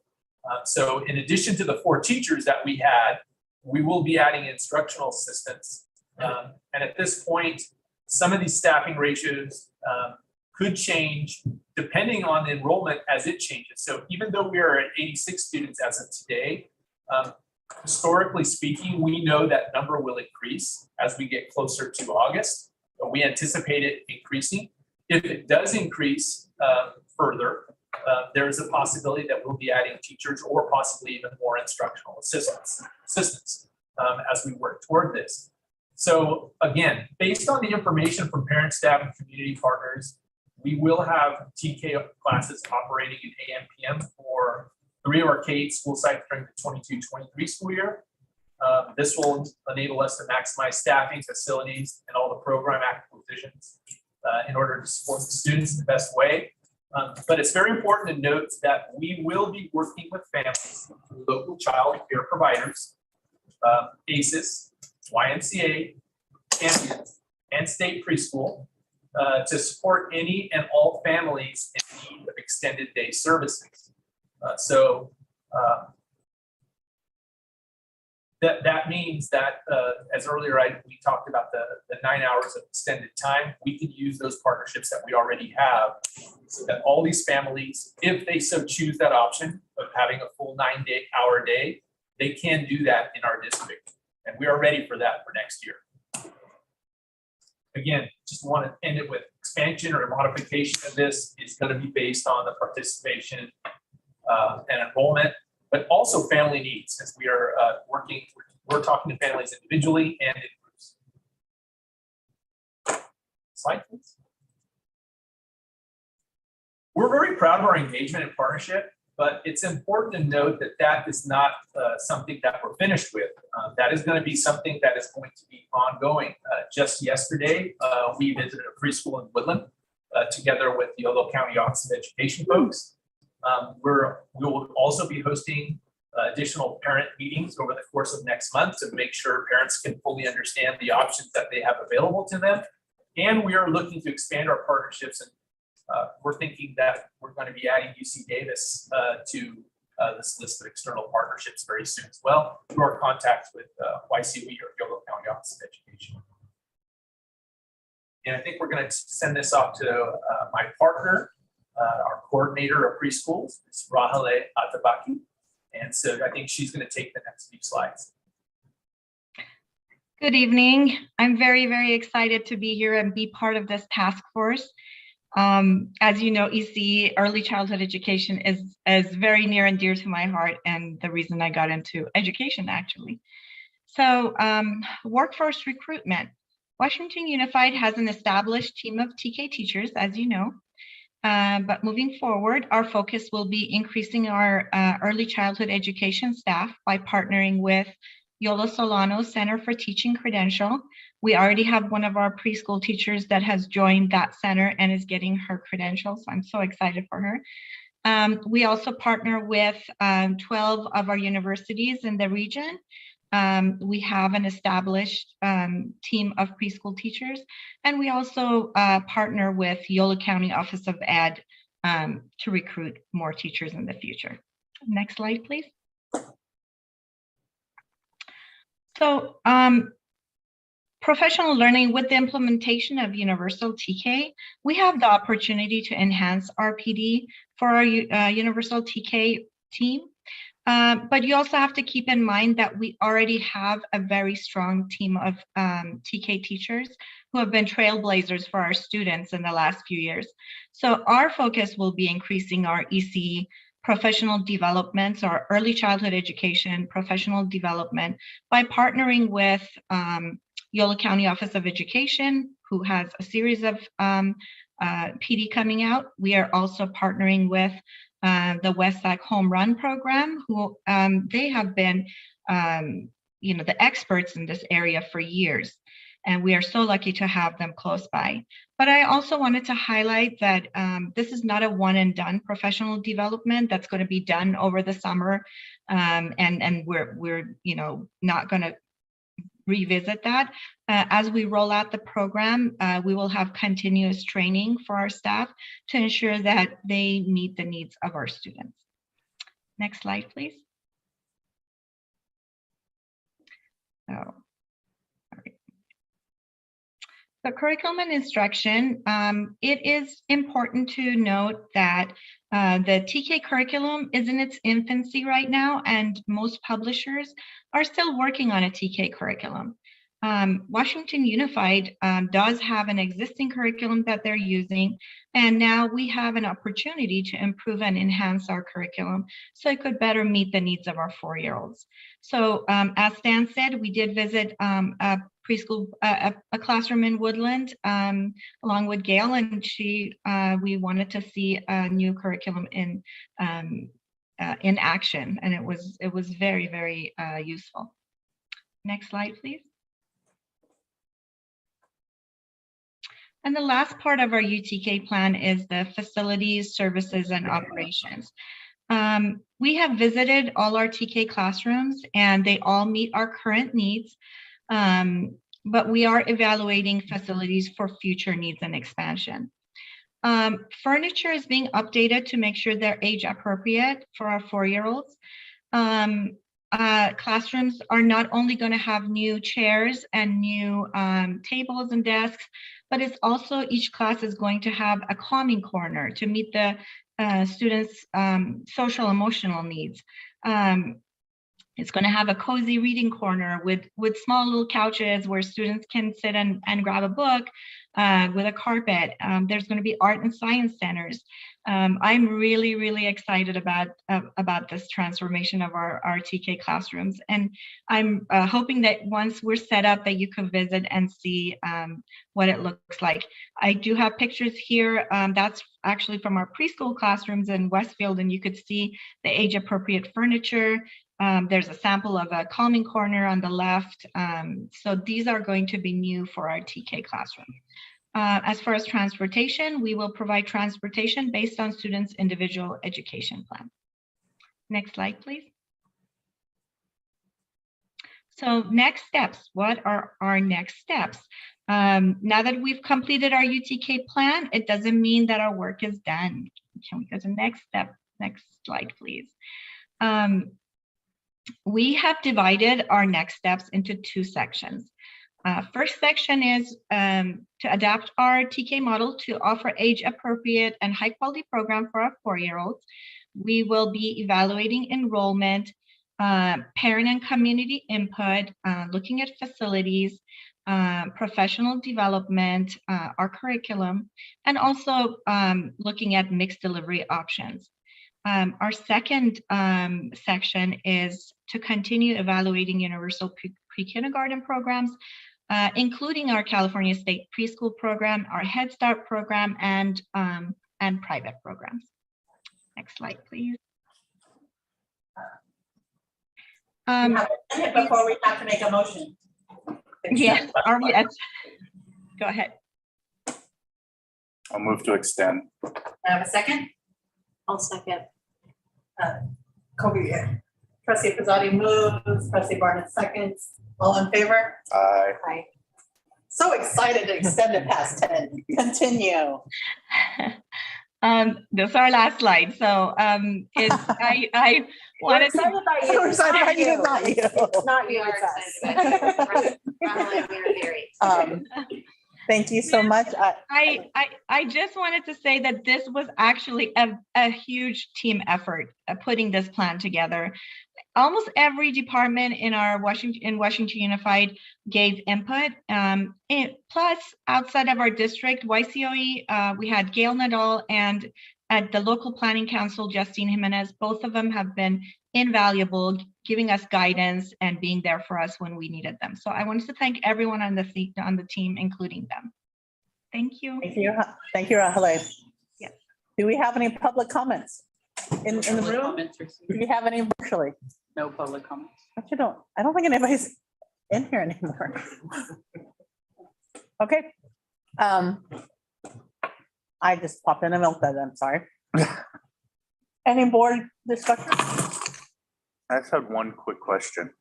So in addition to the 4 teachers that we had, we will be adding instructional assistants. And at this point, some of these staffing ratios could change depending on the enrollment as it changes. So even though we are at 86 students as of today, historically speaking, we know that number will increase as we get closer to August. But we anticipate it increasing. If it does increase further, there is a possibility that we'll be adding teachers or possibly even more instructional assistants as we work toward this. So again, based on the information from parents, staff, and community partners, we will have TK classes operating in AM, PM for 3 of our K-8 school sites during the 22-23 school year. This will enable us to maximize staffing, facilities, and all the program acquisitions in order to support the students in the best way. But it's very important to note that we will be working with families, local child care providers, ACES, YMCA, Champions, and state preschool to support any and all families in need of extended day services. That means that, as earlier we talked about the 9 hours of extended time, we can use those partnerships that we already have so that all these families, if they so choose that option of having a full 9-hour day, they can do that in our district. And we are ready for that for next year. Again, just want to end it with expansion or modification of this is going to be based on the participation and enrollment, but also family needs, as we are we're talking to families individually and in groups. Slide, please. We're very proud of our engagement and partnership, but it's important to note that that is not something that we're finished with. That is going to be something that is going to be ongoing. Just yesterday, we visited a preschool in Woodland together with the Yolo County Office of Education folks. We will also be hosting additional parent meetings over the course of next month to make sure parents can fully understand the options that they have available to them. And we are looking to expand our partnerships, and we're thinking that we're going to be adding UC Davis to this list of external partnerships very soon as well through our contacts with YCWE or Yolo County Office of Education. And I think we're going to send this off to my partner, our coordinator of preschools, it's Rahale Atabaki. And so I think she's going to take the next few slides. Good evening. I'm very, very excited to be here and be part of this task force. As you know, EC, early childhood education, is very near and dear to my heart, and the reason I got into education, actually. So workforce recruitment. Washington Unified has an established team of TK teachers, as you know. But moving forward, our focus will be increasing our early childhood education staff by partnering with Yola Solano Center for Teaching Credential. We already have one of our preschool teachers that has joined that center and is getting her credentials. I'm so excited for her. We also partner with 12 of our universities in the region. We have an established team of preschool teachers, and we also partner with Yola County Office of Ed to recruit more teachers in the future. Next slide, please. So professional learning, with the implementation of Universal TK, we have the opportunity to enhance our PD for our Universal TK team. But you also have to keep in mind that we already have a very strong team of TK teachers who have been trailblazers for our students in the last few years. So our focus will be increasing our EC professional development, our early childhood education, professional development, by partnering with Yola County Office of Education, who has a series of PD coming out. We are also partnering with the Westside Home Run Program, who they have been, the experts in this area for years. And we are so lucky to have them close by. But I also wanted to highlight that this is not a one and done professional development that's going to be done over the summer. And we're not going to revisit that. As we roll out the program, we will have continuous training for our staff to ensure that they meet the needs of our students. Next slide, please. So curriculum and instruction, it is important to note that the TK curriculum is in its infancy right now, and most publishers are still working on a TK curriculum. Washington Unified does have an existing curriculum that they're using, and now we have an opportunity to improve and enhance our curriculum so it could better meet the needs of our 4-year-olds. So as Stan said, we did visit a preschool, a classroom in Woodland, along with Gail, and we wanted to see a new curriculum in action, and it was very, very useful. Next slide, please. And the last part of our UTK plan is the facilities, services, and operations. We have visited all our TK classrooms, and they all meet our current needs. But we are evaluating facilities for future needs and expansion. Furniture is being updated to make sure they're age appropriate for our 4-year-olds. Classrooms are not only going to have new chairs and new tables and desks, but it's also each class is going to have a calming corner to meet the students' social emotional needs. It's going to have a cozy reading corner with small little couches where students can sit and grab a book with a carpet. There's going to be art and science centers. I'm really, really excited about this transformation of our TK classrooms. And I'm hoping that once we're set up that you can visit and see what it looks like. I do have pictures here. That's actually from our preschool classrooms in Westfield, and you could see the age appropriate furniture. There's a sample of a calming corner on the left. So these are going to be new for our TK classroom. As far as transportation, we will provide transportation based on students' individual education plan. Next slide, please. So next steps, what are our next steps? Now that we've completed our UTK plan, it doesn't mean that our work is done. Can we go to the next step? Next slide, please. We have divided our next steps into 2 sections. First section is to adapt our TK model to offer age-appropriate and high-quality program for our 4-year-olds. We will be evaluating enrollment, parent and community input, looking at facilities, professional development, our curriculum, and also looking at mixed delivery options. Our second section is to continue evaluating universal pre-kindergarten programs, including our California State Preschool Program, our Head Start program, and private programs. Next slide, please. Before we have to make a motion. Yes, go ahead. I'll move to extend. Have a second? I'll second. Kobe, Trustee Pizzotti moves, Trustee Barnett seconds. All in favor? Aye. Aye. So excited to extend it past 10. Continue. This is our last slide. So I wanted to. We're excited about you. Not you. We are excited about it. We are very excited. Thank you so much. I just wanted to say that this was actually a huge team effort, putting this plan together. Almost every department in our Washington Unified gave input. Plus, outside of our district, YCOE, we had Gail Nadal, and at the local planning council, Justine Jimenez. Both of them have been invaluable, giving us guidance and being there for us when we needed them. So I wanted to thank everyone on the team, including them. Thank you. Thank you. Thank you, Rahele. Yes. Do we have any public comments in the Public room? comments received? Do we have any virtually? No public comments. Actually, I don't think anybody's in here anymore. Okay. I just popped in a milk that, I'm sorry. Any board discussion? I just had one quick question.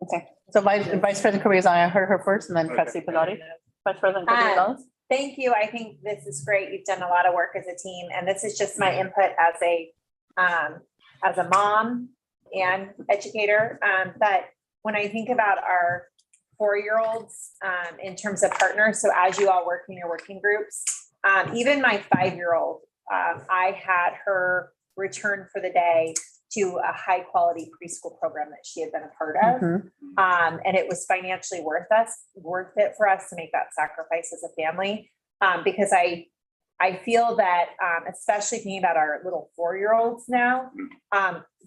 Okay, so Vice President Carrizo, I heard her first, and then Trustee Pizzotti. Vice President Carrizo. Thank you. I think this is great. You've done a lot of work as a team, and this is just my input as a mom and educator. But when I think about our 4-year-olds in terms of partners, so as you all work in your working groups, even my 5-year-old, I had her return for the day to a high quality preschool program that she had been a part of. And it was financially worth it for us to make that sacrifice as a family. Because I feel that, especially thinking about our little 4-year-olds now,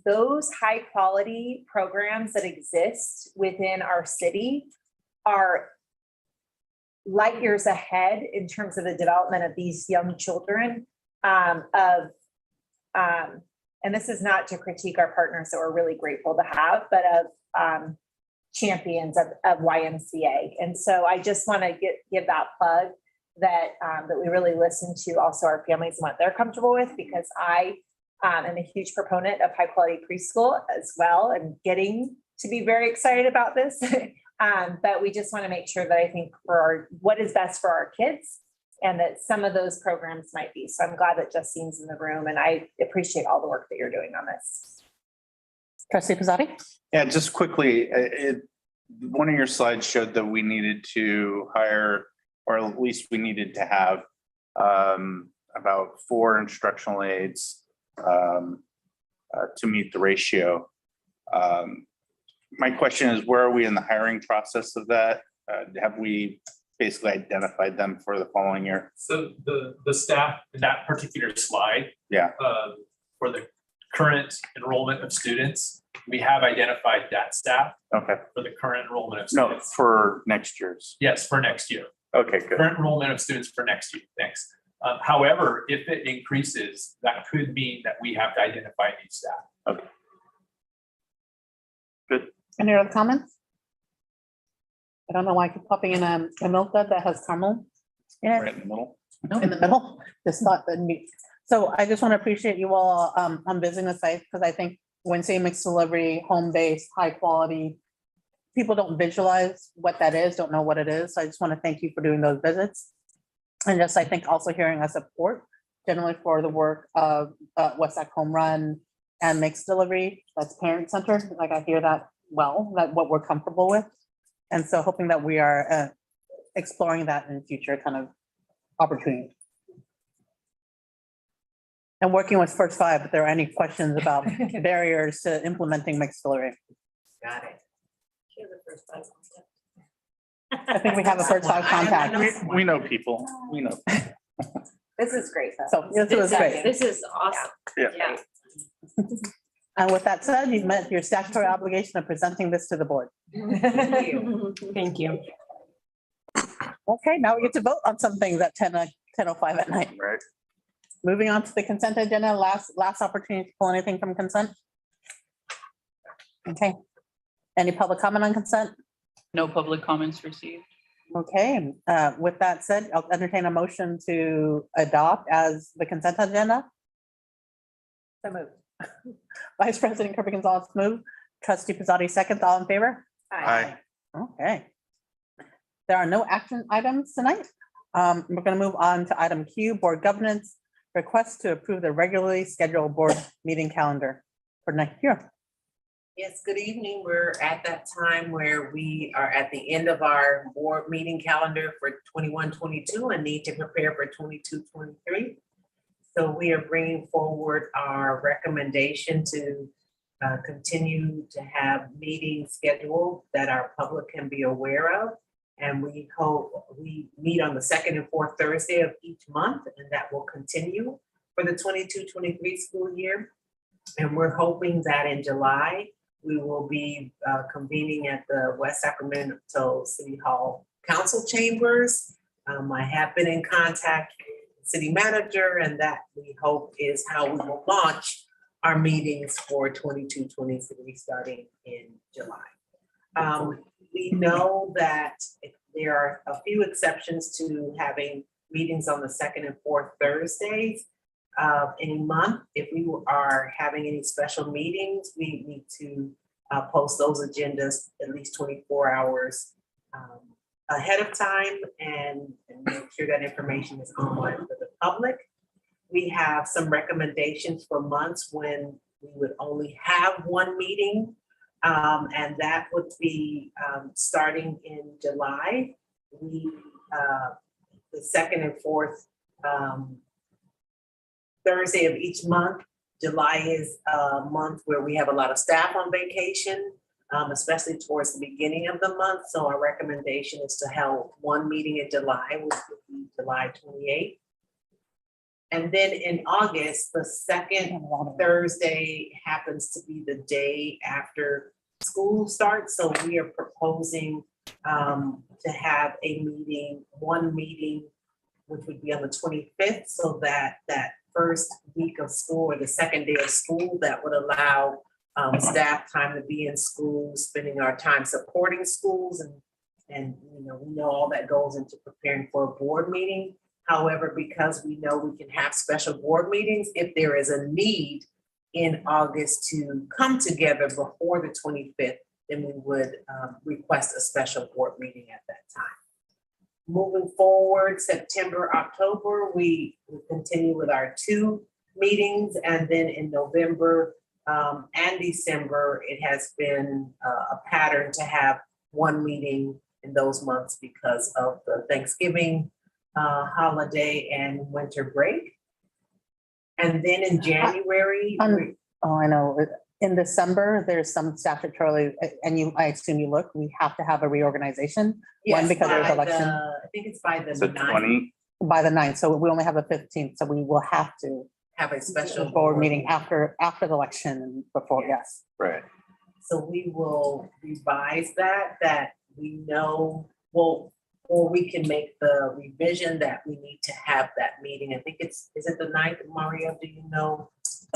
those high quality programs that exist within our city are light years ahead in terms of the development of these young children and this is not to critique our partners that we're really grateful to have, but of champions of YMCA. And so I just want to give that plug that we really listen to also our families and what they're comfortable with, because I am a huge proponent of high quality preschool as well, and getting to be very excited about this. But we just want to make sure that I think for what is best for our kids, and that some of those programs might be. So I'm glad that Justine's in the room, and I appreciate all the work that you're doing on this. Trustee Pizzotti? Yeah, just quickly, one of your slides showed that we needed to hire, or at least we needed to have about 4 instructional aides to meet the ratio. My question is, where are we in the hiring process of that? Have we basically identified them for the following year? So the staff in that particular slide, Yeah. For the current enrollment of students, we have identified that staff. Okay. For the current enrollment of No, students. for next year's. Yes, for next year. Okay, good. Current enrollment of students for next year. Thanks. However, if it increases, that could mean that we have to identify new staff. Okay. Good. Any other comments? I don't know why I keep popping in a milk dud that has caramel in it. Right in the middle. In the middle, just not the meat. So I just want to appreciate you all on visiting the site, because I think when saying mixed delivery, home-based, high quality, people don't visualize what that is, don't know what it is. So I just want to thank you for doing those visits. And just, I think also hearing a support generally for the work of Westsac Home Run and mixed delivery, that's parent centered. Like I hear that well, that what we're comfortable with. And so hoping that we are exploring that in future kind of opportunities. And working with First Five, if there are any questions about barriers to implementing mixed delivery. Got it. I think we have a First Five contact. We know people. We know. This is great. So this was great. This is awesome. Yeah. And with that said, you've met your statutory obligation of presenting this to the board. Thank you. Okay, now we get to vote on some things at 10:05 at night. Right. Moving on to the consent agenda, last opportunity to pull anything from consent. Okay. Any public comment on consent? No public comments received. Okay, with that said, I'll entertain a motion to adopt as the consent agenda. So moved. Vice President Kirby Gonzalez move. Trustee Pizzotti second. All in favor? Aye. Okay. There are no action items tonight. We're going to move on to item Q, board governance, request to approve the regularly scheduled board meeting calendar for next year. Yes, good evening. We're at that time where we are at the end of our board meeting calendar for 21-22 and need to prepare for 22-23. So we are bringing forward our recommendation to continue to have meetings scheduled that our public can be aware of. And we hope we meet on the second and fourth Thursday of each month, and that will continue for the 22-23 school year. And we're hoping that in July, we will be convening at the West Sacramento City Hall Council Chambers. I have been in contact with the city manager, and that we hope is how we will launch our meetings for 22-23 starting in July. We know that there are a few exceptions to having meetings on the second and fourth Thursdays of any month. If we are having any special meetings, we need to post those agendas at least 24 hours ahead of time and make sure that information is online for the public. We have some recommendations for months when we would only have one meeting, and that would be starting in July. The second and fourth Thursday of each month. July is a month where we have a lot of staff on vacation, especially towards the beginning of the month. So our recommendation is to have one meeting in July, which would be July 28th. And then in August, the second Thursday happens to be the day after school starts. So we are proposing to have a meeting, one meeting, which would be on the 25th, so that first week of school or the second day of school, that would allow staff time to be in school, spending our time supporting schools, and we know all that goes into preparing for a board meeting. However, because we know we can have special board meetings, if there is a need in August to come together before the 25th, then we would request a special board meeting at that time. Moving forward, September, October, we continue with our 2 meetings, and then in November and December, it has been a pattern to have one meeting in those months because of the Thanksgiving holiday and winter break. And then in January, I know. In December, there's some statutorily, and I assume you look, we have to have a reorganization. yes, One, because there's by election. I think it's by the The 9th, By the 9th, so we only have a 15th, so we will have to have a special board meeting after the election and before, yes. Right. So we will revise that we know, well, or we can make the revision that we need to have that meeting. I think is it the 9th, Mario, do you know?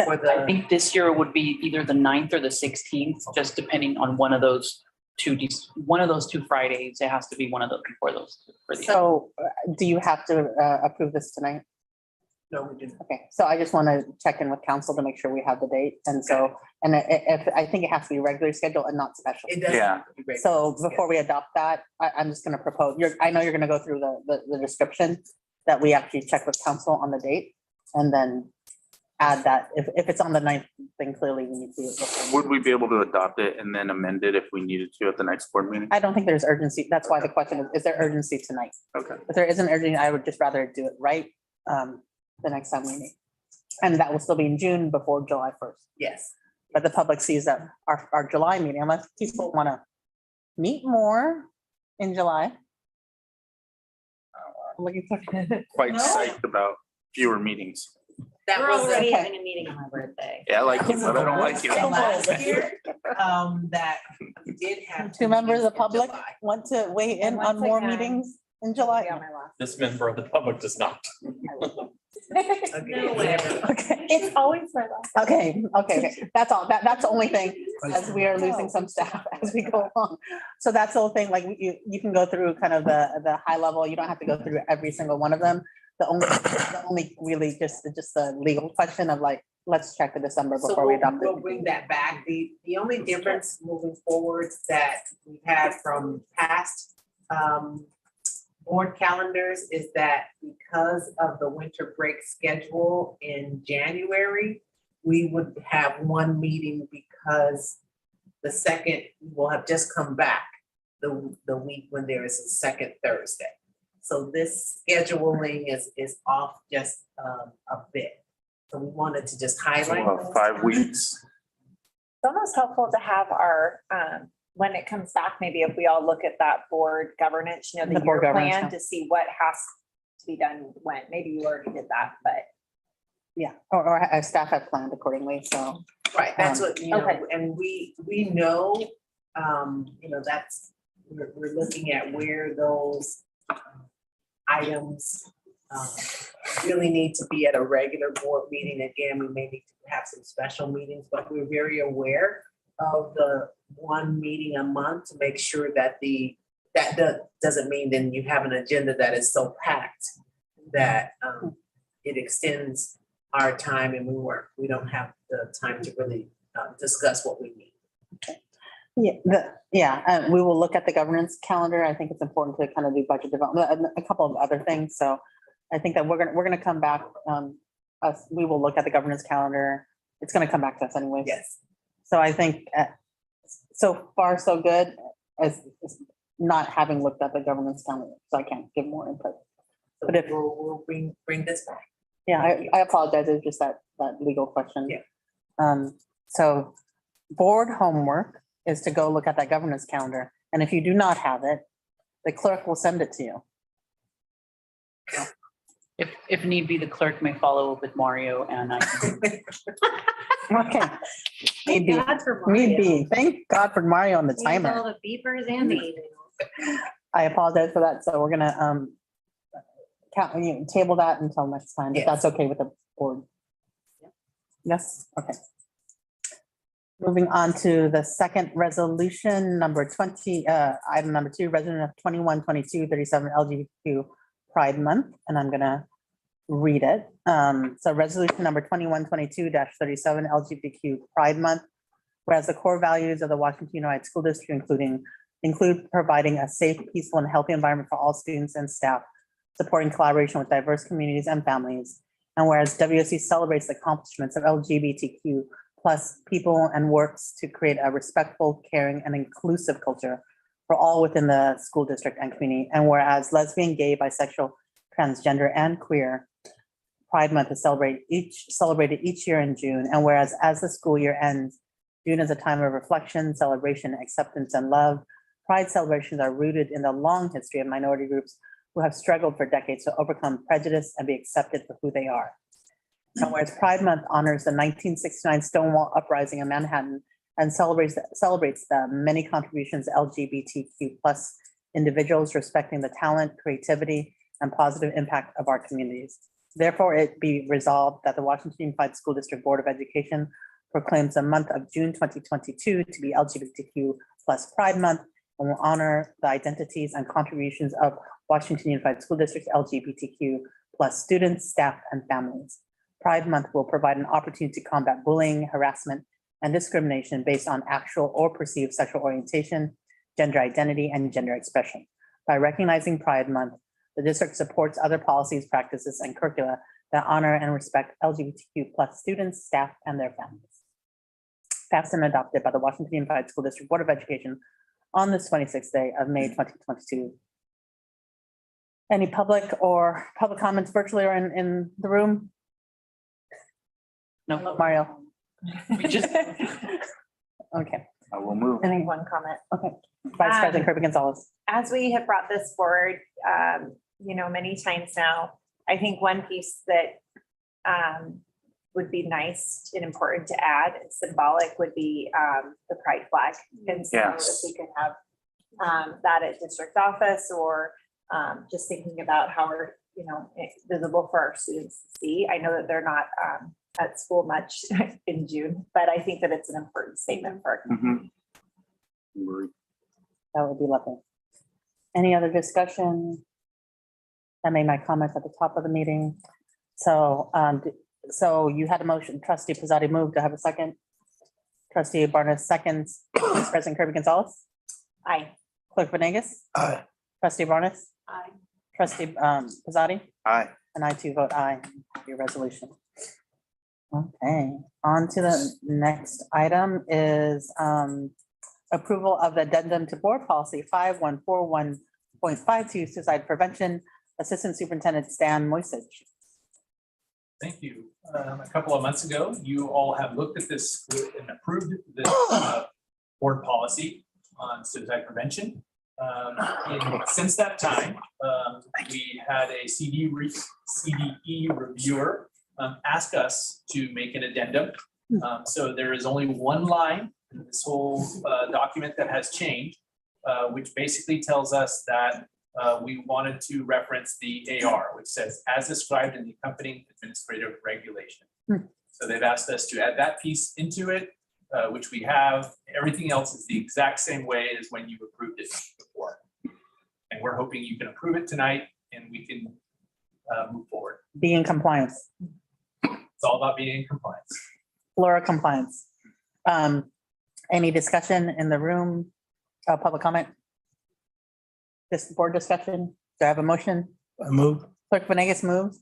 For I the, think this year would be either the 9th or the 16th, just depending on one of those two Fridays. It has to be one of those before those. So do you have to approve this tonight? no, we didn't. Okay, so I just want to check in with council to make sure we have the date. And so, and if, I think it has to be regularly scheduled and not special. It doesn't. Yeah. So before we adopt that, I'm just going to propose, I know you're going to go through the description that we actually check with council on the date and then add that. If it's on the 9th, then clearly we need to. Would we be able to adopt it and then amend it if we needed to at the next board meeting? I don't think there's urgency. That's why the question is there urgency tonight? Okay. If there isn't urgency, I would just rather do it right the next time we meet. And that will still be in June before July 1st. Yes. But the public sees that our July meeting, unless people want to meet more in July. I'm looking for. Quite psyched about fewer meetings. That We're was already okay. having a meeting on my birthday. Yeah, I like it, but I don't like Last it. year, that we did have. Two members of the meetings in public July. want to weigh in And on once more again, meetings in July. This member of the public does not. Okay, whatever. Okay. It's always my last. Okay. That's all. That's the only thing, as we are losing some staff as we go along. So that's the whole thing, like you can go through kind of the high level. You don't have to go through every single one of them. The only really just the legal question of like, let's check the December So before we we'll adopt it. bring that back. The only difference moving forward that we've had from past board calendars is that because of the winter break schedule in January, we would have one meeting because the second, will have just come back the week when there is a second Thursday. So this scheduling is off just a bit. So we wanted to just highlight. those 5 times. weeks. It's almost helpful to have our, when it comes back, maybe if we all look at that board governance, the The year board governance, plan yeah. to see what has to be done when. Maybe you already did that, but. Yeah, or our staff have planned accordingly, so. Right, that's what, okay. and we know, that's, we're looking at where those items really need to be at a regular board meeting. Again, we may need to have some special meetings, but we're very aware of the one meeting a month to make sure that doesn't mean then you have an agenda that is so packed that it extends our time and we don't have the time to really discuss what we need. We will look at the governance calendar. I think it's important to kind of do budget development, and a couple of other things. So I think that we're gonna come back. We will look at the governance calendar. It's gonna come back to us anyways. Yes. So I think so far so good as not having looked at the governance calendar, so I can't give more input. So But if we'll bring this back. Yeah, I apologize. It was just that legal question. Yeah. So board homework is to go look at that governance calendar. And if you do not have it, the clerk will send it to you. If need be, the clerk may follow up with Mario and I. Okay. Need be. God for Need Mario. be. Thank God for Mario on the Needs timer. all the beepers and the emails. I apologize for that. So we're gonna table that until next time, if Yes. that's okay with the board. Yes, okay. Moving on to the second resolution, number 20, item number 2, resolution of 21-22-37 LGBTQ Pride Month, and I'm gonna read it. So resolution number 21-22-37 LGBTQ Pride Month, whereas the core values of the Washington Unified School District include providing a safe, peaceful, and healthy environment for all students and staff, supporting collaboration with diverse communities and families. And whereas WSC celebrates the accomplishments of LGBTQ plus people and works to create a respectful, caring, and inclusive culture for all within the school district and community. And whereas lesbian, gay, bisexual, transgender, and queer Pride Month is celebrated each year in June. And whereas as the school year ends, June is a time of reflection, celebration, acceptance, and love. Pride celebrations are rooted in the long history of minority groups who have struggled for decades to overcome prejudice and be accepted for who they are. And whereas Pride Month honors the 1969 Stonewall Uprising in Manhattan and celebrates the many contributions of LGBTQ plus individuals, respecting the talent, creativity, and positive impact of our communities. Therefore, it be resolved that the Washington Unified School District Board of Education proclaims the month of June 2022 to be LGBTQ plus Pride Month, and will honor the identities and contributions of Washington Unified School District's LGBTQ plus students, staff, and families. Pride Month will provide an opportunity to combat bullying, harassment, and discrimination based on actual or perceived sexual orientation, gender identity, and gender expression. By recognizing Pride Month, the district supports other policies, practices, and curricula that honor and respect LGBTQ plus students, staff, and their families. Passed and adopted by the Washington Unified School District Board of Education on this 26th day of May 2022. Any public comments virtually or in the room? No, Mario? we just, Okay, I will move. Any one comment. okay. Vice President Kirby Gonzalez. As we have brought this forward, many times now, I think one piece that would be nice and important to add, and symbolic, would be the pride flag. And so if Yes. we could have that at district office, or just thinking about how we're, visible for our students to see. I know that they're not at school much in June, but I think that it's an important statement for our community. That would be lovely. Any other discussion? I made my comments at the top of the meeting. So, so you had a motion, Trustee Pizzotti moved. To have a second? Trustee Barnes seconds. Vice President Kirby Gonzalez? Aye. Clerk Venegas? Aye. Trustee Barnes? Aye. Trustee Pizzotti? Aye. And I too vote aye. Your resolution. Okay, on to the next item is approval of addendum to board policy 5141.52 suicide prevention. Assistant Superintendent Stan Moisich. Thank you. A couple of months ago, you all have looked at this and approved this board policy on suicide prevention. Since that time, we had a CDE reviewer ask us to make an addendum. So there is only one line in this whole document that has changed, which basically tells us that we wanted to reference the AR, which says, as described in the accompanying administrative regulation. So they've asked us to add that piece into it, which we have. Everything else is the exact same way as when you approved it before. And we're hoping you can approve it tonight and we can move forward. Be in compliance. It's all about being in compliance. Laura compliance. Any discussion in the room? Public comment? This board discussion? Do I have a motion? I move. Clerk Venegas moves.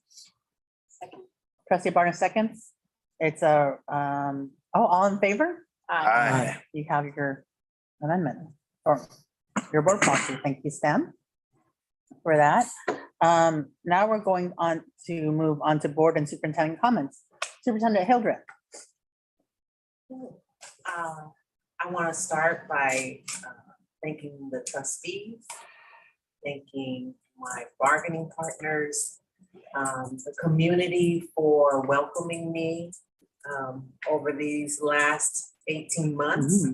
Trustee Barnes seconds. It's a, all in favor? Aye. You have your amendment or your board policy. Thank you, Stan, for that. Now we're going on to move on to board and superintendent comments. Superintendent Hildreth. I want to start by thanking the trustees, thanking my bargaining partners, the community for welcoming me over these last 18 months.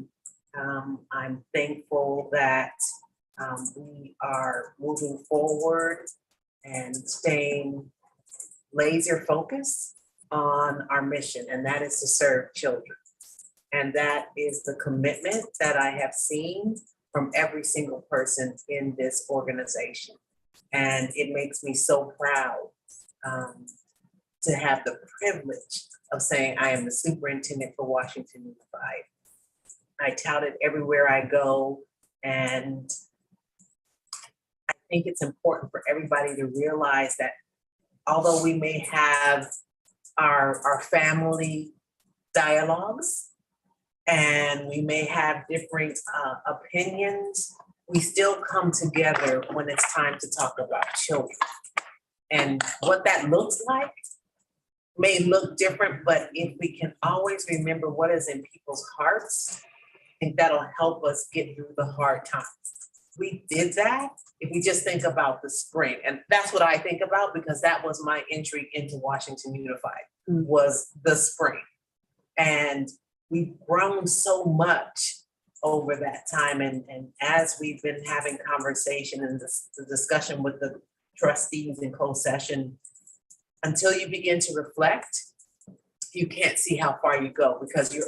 I'm thankful that we are moving forward and staying laser focused on our mission, and that is to serve children. And that is the commitment that I have seen from every single person in this organization. And it makes me so proud to have the privilege of saying I am the superintendent for Washington Unified. I tout it everywhere I go, and I think it's important for everybody to realize that although we may have our family dialogues and we may have different opinions, we still come together when it's time to talk about children. And what that looks like may look different, but if we can always remember what is in people's hearts, I think that'll help us get through the hard times. We did that if we just think about the spring. And that's what I think about, because that was my entry into Washington Unified, was the spring. And we've grown so much over that time. And as we've been having conversation and the discussion with the trustees in closed session, until you begin to reflect, you can't see how far you go, because we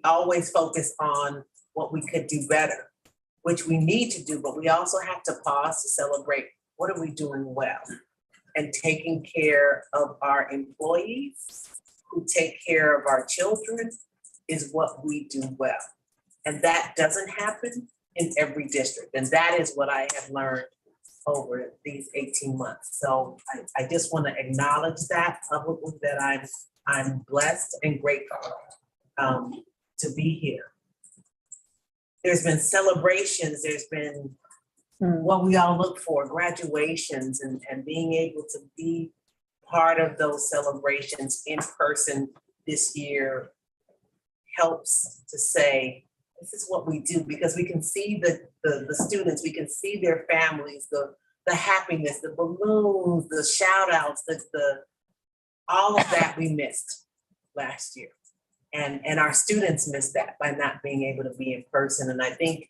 always focus on what we could do better, which we need to do, but we also have to pause to celebrate what are we doing well, and taking care of our employees who take care of our children is what we do well. And that doesn't happen in every district. And that is what I have learned over these 18 months. So I just want to acknowledge that publicly, that I'm blessed and grateful to be here. There's been celebrations, there's been what we all look for, graduations, and being able to be part of those celebrations in person this year helps to say, this is what we do, because we can see the students, we can see their families, the happiness, the balloons, the shout outs, all of that we missed last year. And our students missed that by not being able to be in person. And I think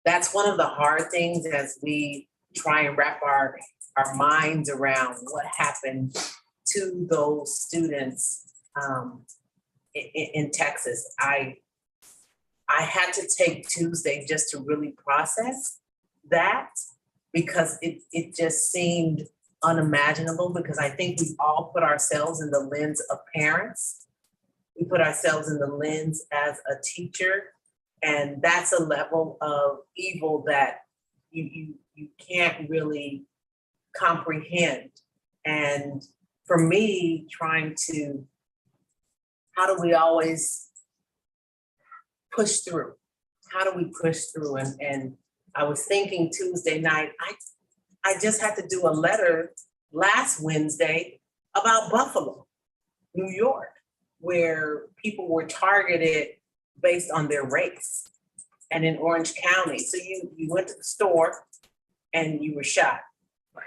that's one of the hard things as we try and wrap our minds around what happened to those students in Texas. I had to take Tuesday just to really process that, because it just seemed unimaginable, because I think we all put ourselves in the lens of parents. We put ourselves in the lens as a teacher, and that's a level of evil that you can't really comprehend. And for me, how do we always push through? How do we push through? And I was thinking Tuesday night, I just had to do a letter last Wednesday about Buffalo, New York, where people were targeted based on their race, and in Orange County. So you went to the store and you were shot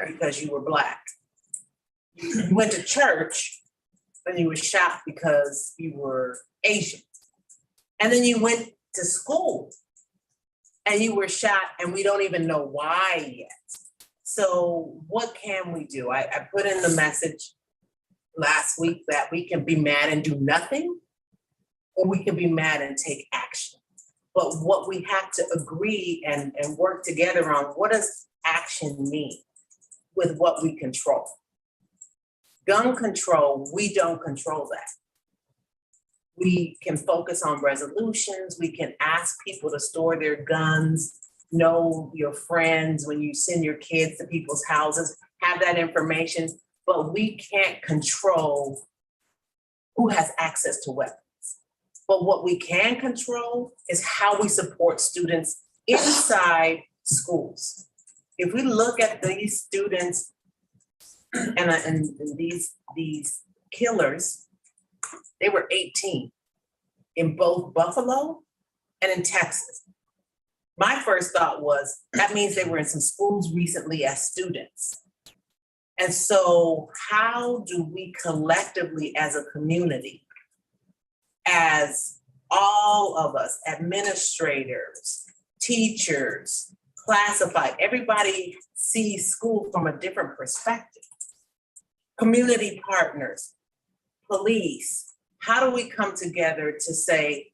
because you were Black. You went to church and you were shot because you were Asian. And then you went to school and you were shot and we don't even know why yet. So what can we do? I put in the message last week that we can be mad and do nothing, or we can be mad and take action. But what we have to agree and work together on, what does action mean with what we control? Gun control, we don't control that. We can focus on resolutions. We can ask people to store their guns, know your friends when you send your kids to people's houses, have that information, but we can't control who has access to weapons. But what we can control is how we support students inside schools. If we look at these students and these killers, they were 18 in both Buffalo and in Texas. My first thought was, that means they were in some schools recently as students. And so how do we collectively as a community, as all of us, administrators, teachers, classified, everybody sees school from a different perspective. Community partners, police, how do we come together to say,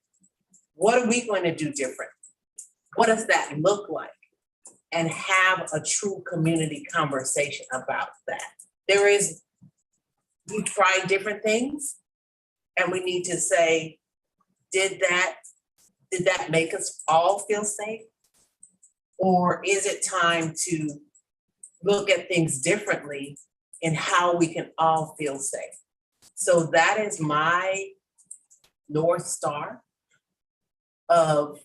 what are we going to do different? What does that look like? And have a true community conversation about that. We tried different things and we need to say, did that make us all feel safe? Or is it time to look at things differently in how we can all feel safe? So that is my North Star of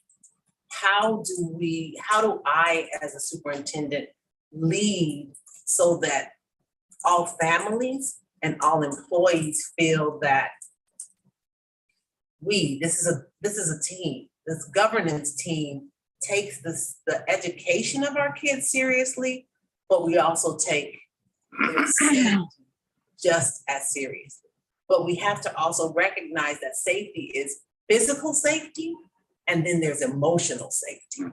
how do I, as a superintendent, lead so that all families and all employees feel that this is a team, this governance team takes the education of our kids seriously, but we also take their safety just as seriously. But we have to also recognize that safety is physical safety, and then there's emotional safety.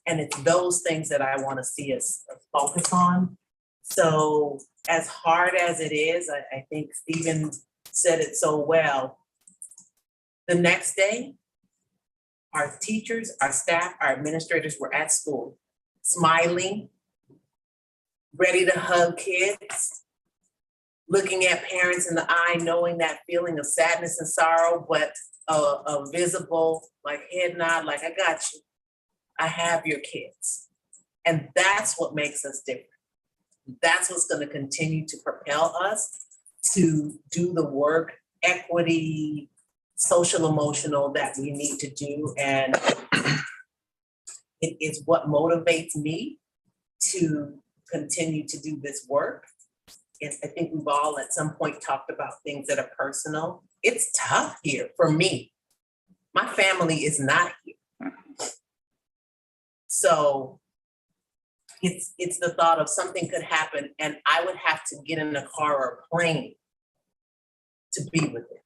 And it's those things that I want to see us focus on. So as hard as it is, I think Stephen said it so well. The next day, our teachers, our staff, our administrators were at school, smiling, ready to hug kids, looking at parents in the eye, knowing that feeling of sadness and sorrow, but a visible like head nod, like, I got you. I have your kids. And that's what makes us different. That's what's going to continue to propel us to do the work, equity, social, emotional that we need to do. And it is what motivates me to continue to do this work. And I think we've all at some point talked about things that are personal. It's tough here for me. My family is not here. So it's the thought of something could happen and I would have to get in a car or a plane to be with them.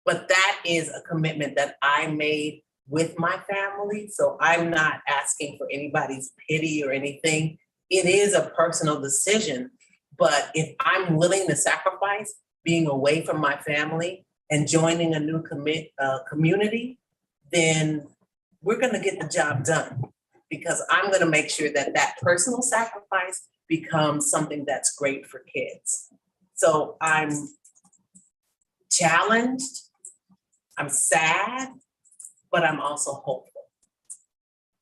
But that is a commitment that I made with my family. So I'm not asking for anybody's pity or anything. It is a personal decision. But if I'm willing to sacrifice being away from my family and joining a new community, then we're going to get the job done, because I'm going to make sure that that personal sacrifice becomes something that's great for kids. So I'm challenged, I'm sad, but I'm also hopeful,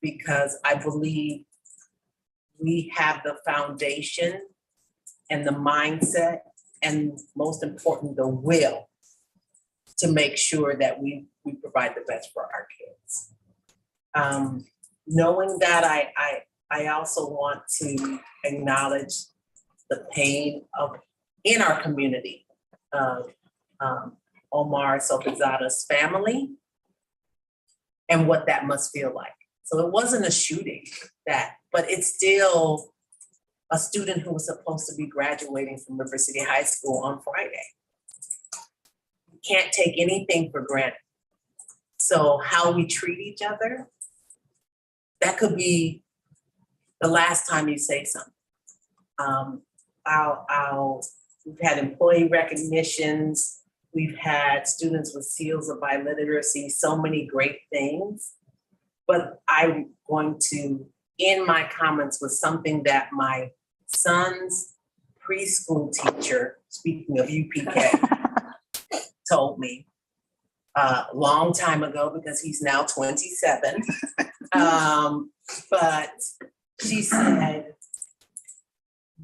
because I believe we have the foundation and the mindset, and most important, the will to make sure that we provide the best for our kids. Knowing that, I also want to acknowledge the pain in our community of Omar Sopizada's family and what that must feel like. So it wasn't a shooting but it's still a student who was supposed to be graduating from River City High School on Friday. You can't take anything for granted. So how we treat each other, that could be the last time you say something. We've had employee recognitions. We've had students with seals of biliteracy, so many great things. But I'm going to end my comments with something that my son's preschool teacher, speaking of UPK, told me a long time ago, because he's now 27. But she said,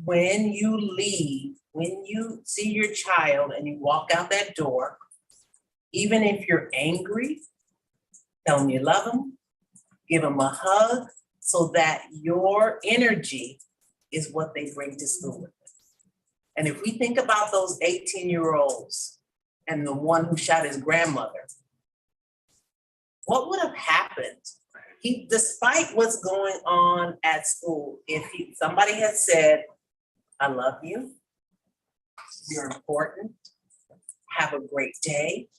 when you leave, when you see your child and you walk out that door, even if you're angry, tell them you love them, give them a hug, so that your energy is what they bring to school with them. And if we think about those 18-year-olds and the one who shot his grandmother, what would have happened? Despite what's going on at school, if somebody had said, I love you, you're important, have a great day.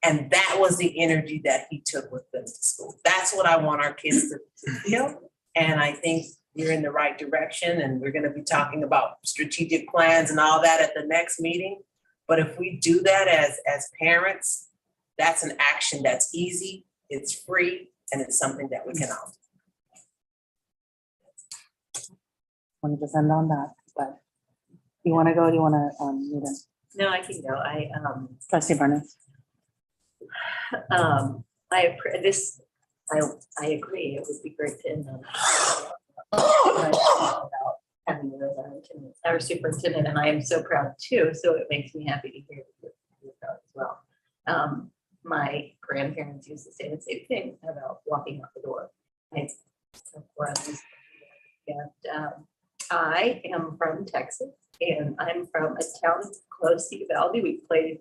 And that was the energy that he took with them to school. That's what I want our kids to feel. And I think you're in the right direction, and we're going to be talking about strategic plans and all that at the next meeting. But if we do that as parents, that's an action that's easy, it's free, and it's something that we can all do. Want to just end on that, but you want to go? Do you want to meet him? No, I can go. Trustee Barnes. I agree. It would be great to end on about having our superintendent, and I am so proud too. So it makes me happy to hear that you're proud as well. My grandparents used to say the same thing about walking out the door. And I am from Texas, and I'm from a town close to Uvalde. We played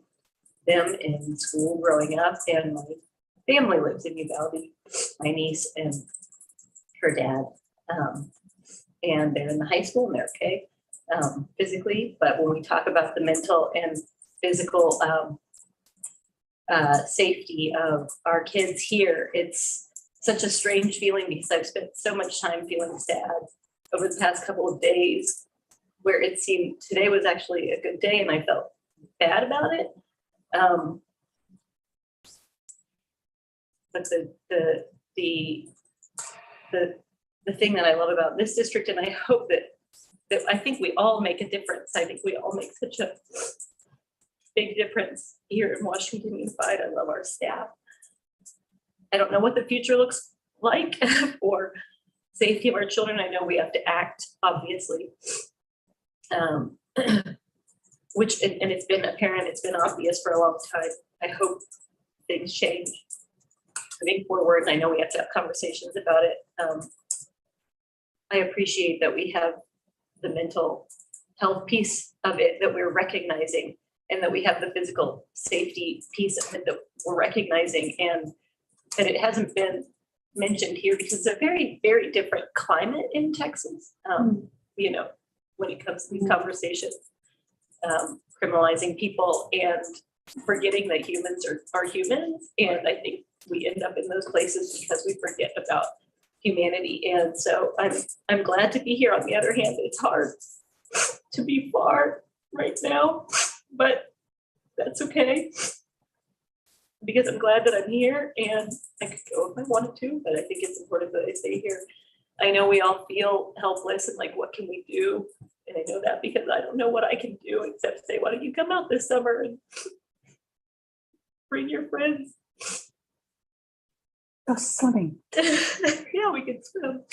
them in school growing up, and my family lives in Uvalde, my niece and her dad. And they're in the high school and they're okay physically. But when we talk about the mental and physical safety of our kids here, it's such a strange feeling, because I've spent so much time feeling sad over the past couple of days, where it seemed today was actually a good day and I felt bad about it. But the thing that I love about this district, and I hope that I think we all make a difference. I think we all make such a big difference here in Washington Unified. I love our staff. I don't know what the future looks like for safety of our children. I know we have to act, obviously. Which, and it's been apparent, it's been obvious for a long time. I hope things change moving forward. I know we have to have conversations about it. I appreciate that we have the mental health piece of it that we're recognizing, and that we have the physical safety piece of it that we're recognizing, and that it hasn't been mentioned here because it's a very, very different climate in Texas. You know, when it comes to these conversations, criminalizing people and forgetting that humans are humans. And I think we end up in those places because we forget about humanity. And so I'm glad to be here. On the other hand, it's hard to be far right now, but that's okay, because I'm glad that I'm here, and I could go if I wanted to, but I think it's important that I stay here. I know we all feel helpless and like, what can we do? And I know that because I don't know what I can do except say, why don't you come out this summer and bring your friends? Go swimming. Yeah, we can swim.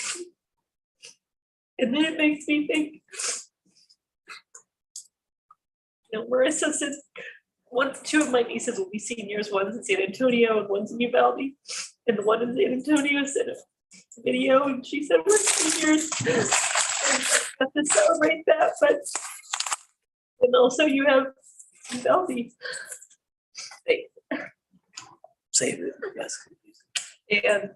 And then it makes me think, you know, Marissa said two of my nieces will be seniors, one's in San Antonio and one's in Uvalde. And the one in San Antonio sent a video and she said, we're seniors. I have to celebrate that, but, and also you have Uvalde. Save it, yes. And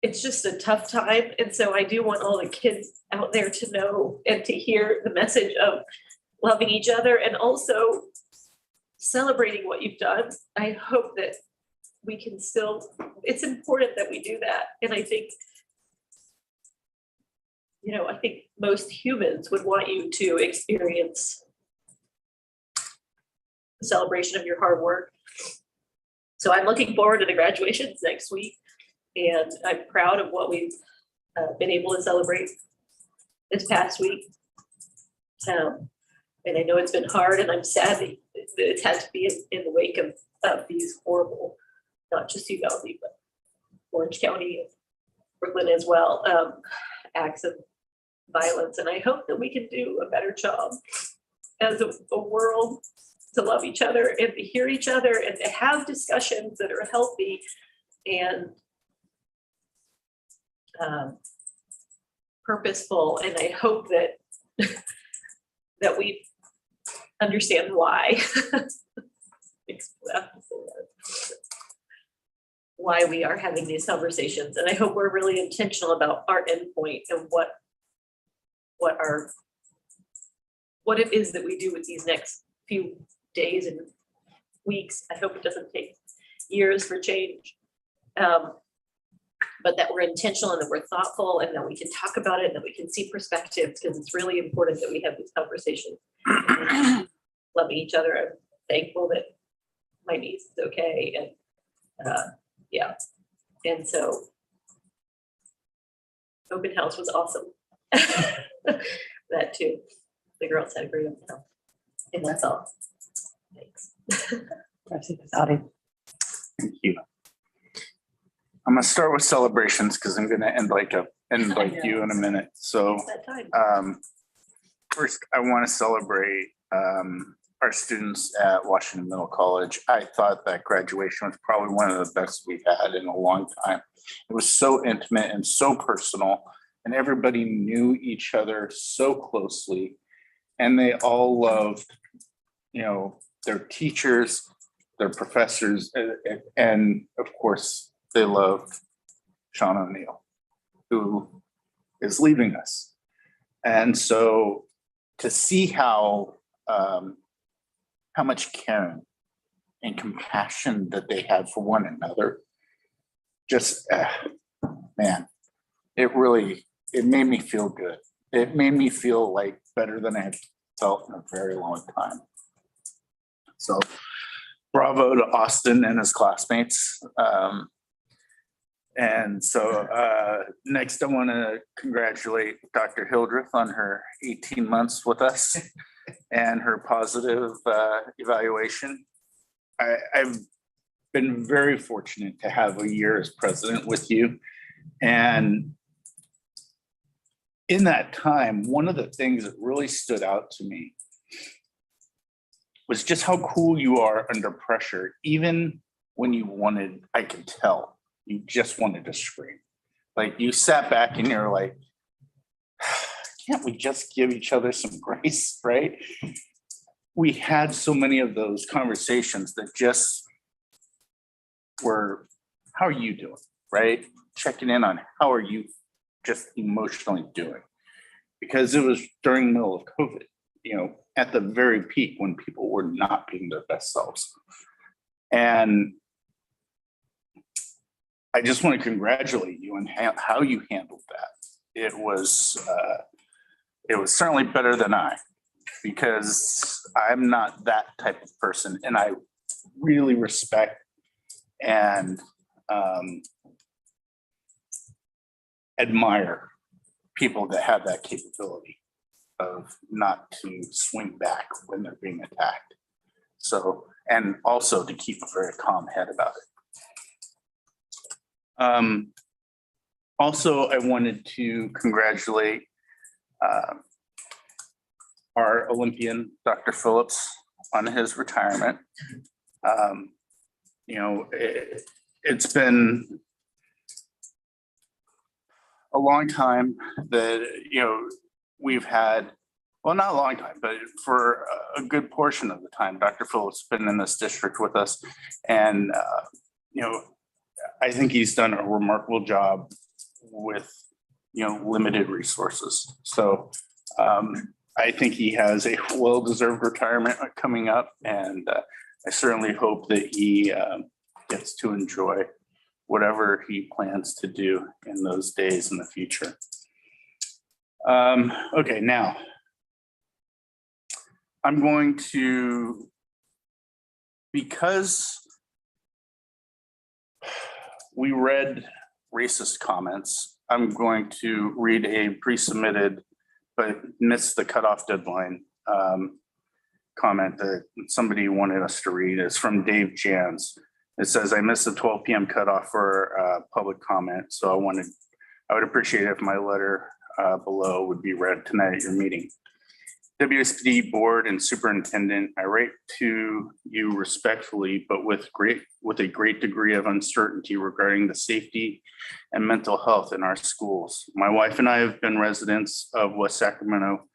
it's just a tough time. And so I do want all the kids out there to know and to hear the message of loving each other and also celebrating what you've done. I hope that we can still, it's important that we do that. And I think, you know, I think most humans would want you to experience the celebration of your hard work. So I'm looking forward to the graduations next week. And I'm proud of what we've been able to celebrate this past week. And I know it's been hard, and I'm sad that it's had to be in the wake of these horrible, not just Uvalde, but Orange County and Brooklyn as well, acts of violence. And I hope that we can do a better job as a world to love each other and to hear each other and to have discussions that are healthy and purposeful. And I hope that that we understand why why we are having these conversations. And I hope we're really intentional about our endpoint and what it is that we do with these next few days and weeks. I hope it doesn't take years for change. But that we're intentional and that we're thoughtful and that we can talk about it and that we can see perspectives, because it's really important that we have these conversations. Loving each other. I'm thankful that my niece is okay. And yeah. And so open house was awesome. That too. The girls had a great open house. And that's all. Thanks. Thank you. I'm gonna start with celebrations because I'm gonna end like you in a minute. So first I want to celebrate our students at Washington Middle College. I thought that graduation was probably one of the best we've had in a long time. It was so intimate and so personal, and everybody knew each other so closely, and they all loved, you know, their teachers, their professors, and of course, they loved Sean O'Neill, who is leaving us. And so to see how much caring and compassion that they have for one another, just, man, it made me feel good. It made me feel like better than I had felt in a very long time. So bravo to Austin and his classmates. And so next I want to congratulate Dr. Hildreth on her 18 months with us and her positive evaluation. I've been very fortunate to have a year as president with you. And in that time, one of the things that really stood out to me was just how cool you are under pressure, even when you wanted, I could tell, you just wanted to scream. Like you sat back and you're like, can't we just give each other some grace, right? We had so many of those conversations that just were, how are you doing, right? Checking in on how are you just emotionally doing? Because it was during the middle of COVID, you know, at the very peak when people were not being their best selves. And I just want to congratulate you on how you handled that. It was certainly better than I, because I'm not that type of person, and I really respect and admire people that have that capability of not to swing back when they're being attacked. So, and also to keep a very calm head about it. Also, I wanted to congratulate our Olympian, Dr. Phillips, on his retirement. It's been a long time that, we've had, well, not a long time, but for a good portion of the time, Dr. Phillips has been in this district with us. And, I think he's done a remarkable job with, limited resources. So I think he has a well-deserved retirement coming up, and I certainly hope that he gets to enjoy whatever he plans to do in those days in the future. Okay, now I'm going to, because we read racist comments, I'm going to read a pre-submitted but missed the cutoff deadline comment that somebody wanted us to read. It's from Dave Jans. It says, I missed the 12 p.m. cutoff for public comment. So I would appreciate it if my letter below would be read tonight at your meeting. WSD board and superintendent, I write to you respectfully, but with a great degree of uncertainty regarding the safety and mental health in our schools. My wife and I have been residents of West Sacramento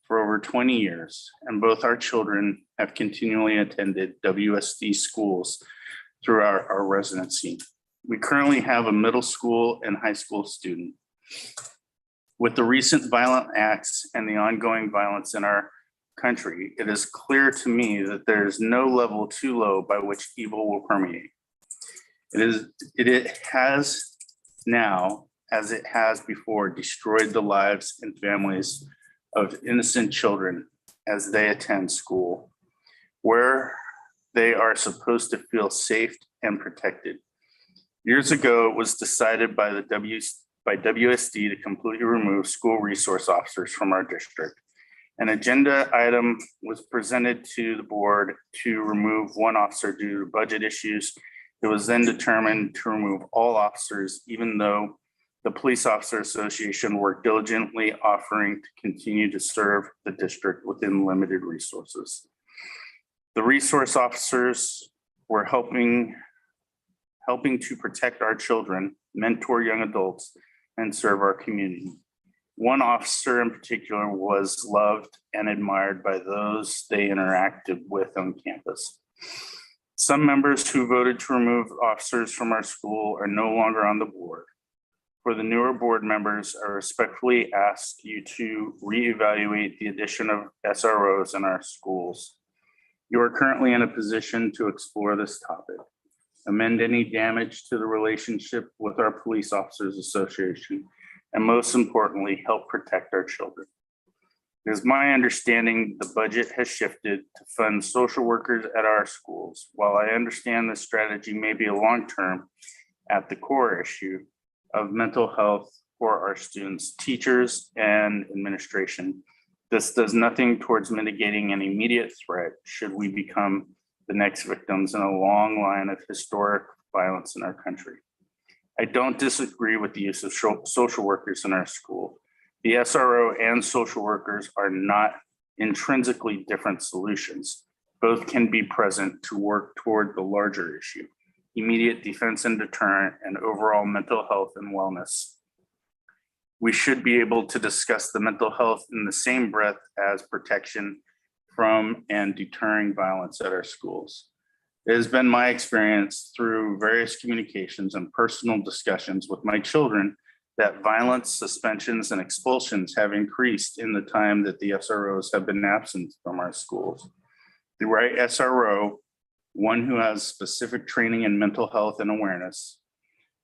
for over 20 years, and both our children have continually attended WSD schools throughout our residency. We currently have a middle school and high school student. With the recent violent acts and the ongoing violence in our country, it is clear to me that there is no level too low by which evil will permeate. It has now, as it has before, destroyed the lives and families of innocent children as they attend school, where they are supposed to feel safe and protected. Years ago, it was decided by WSD to completely remove school resource officers from our district. An agenda item was presented to the board to remove one officer due to budget issues. It was then determined to remove all officers, even though the Police Officer Association worked diligently, offering to continue to serve the district within limited resources. The resource officers were helping to protect our children, mentor young adults, and serve our community. One officer in particular was loved and admired by those they interacted with on campus. Some members who voted to remove officers from our school are no longer on the board. For the newer board members, I respectfully ask you to reevaluate the addition of SROs in our schools. You are currently in a position to explore this topic, amend any damage to the relationship with our Police Officers Association, and most importantly, help protect our children. It is my understanding the budget has shifted to fund social workers at our schools. While I understand this strategy may be a long-term, at the core issue of mental health for our students, teachers, and administration, this does nothing towards mitigating an immediate threat should we become the next victims in a long line of historic violence in our country. I don't disagree with the use of social workers in our school. The SRO and social workers are not intrinsically different solutions. Both can be present to work toward the larger issue, immediate defense and deterrent, and overall mental health and wellness. We should be able to discuss the mental health in the same breath as protection from and deterring violence at our schools. It has been my experience through various communications and personal discussions with my children that violence, suspensions, and expulsions have increased in the time that the SROs have been absent from our schools. The right SRO, one who has specific training in mental health and awareness,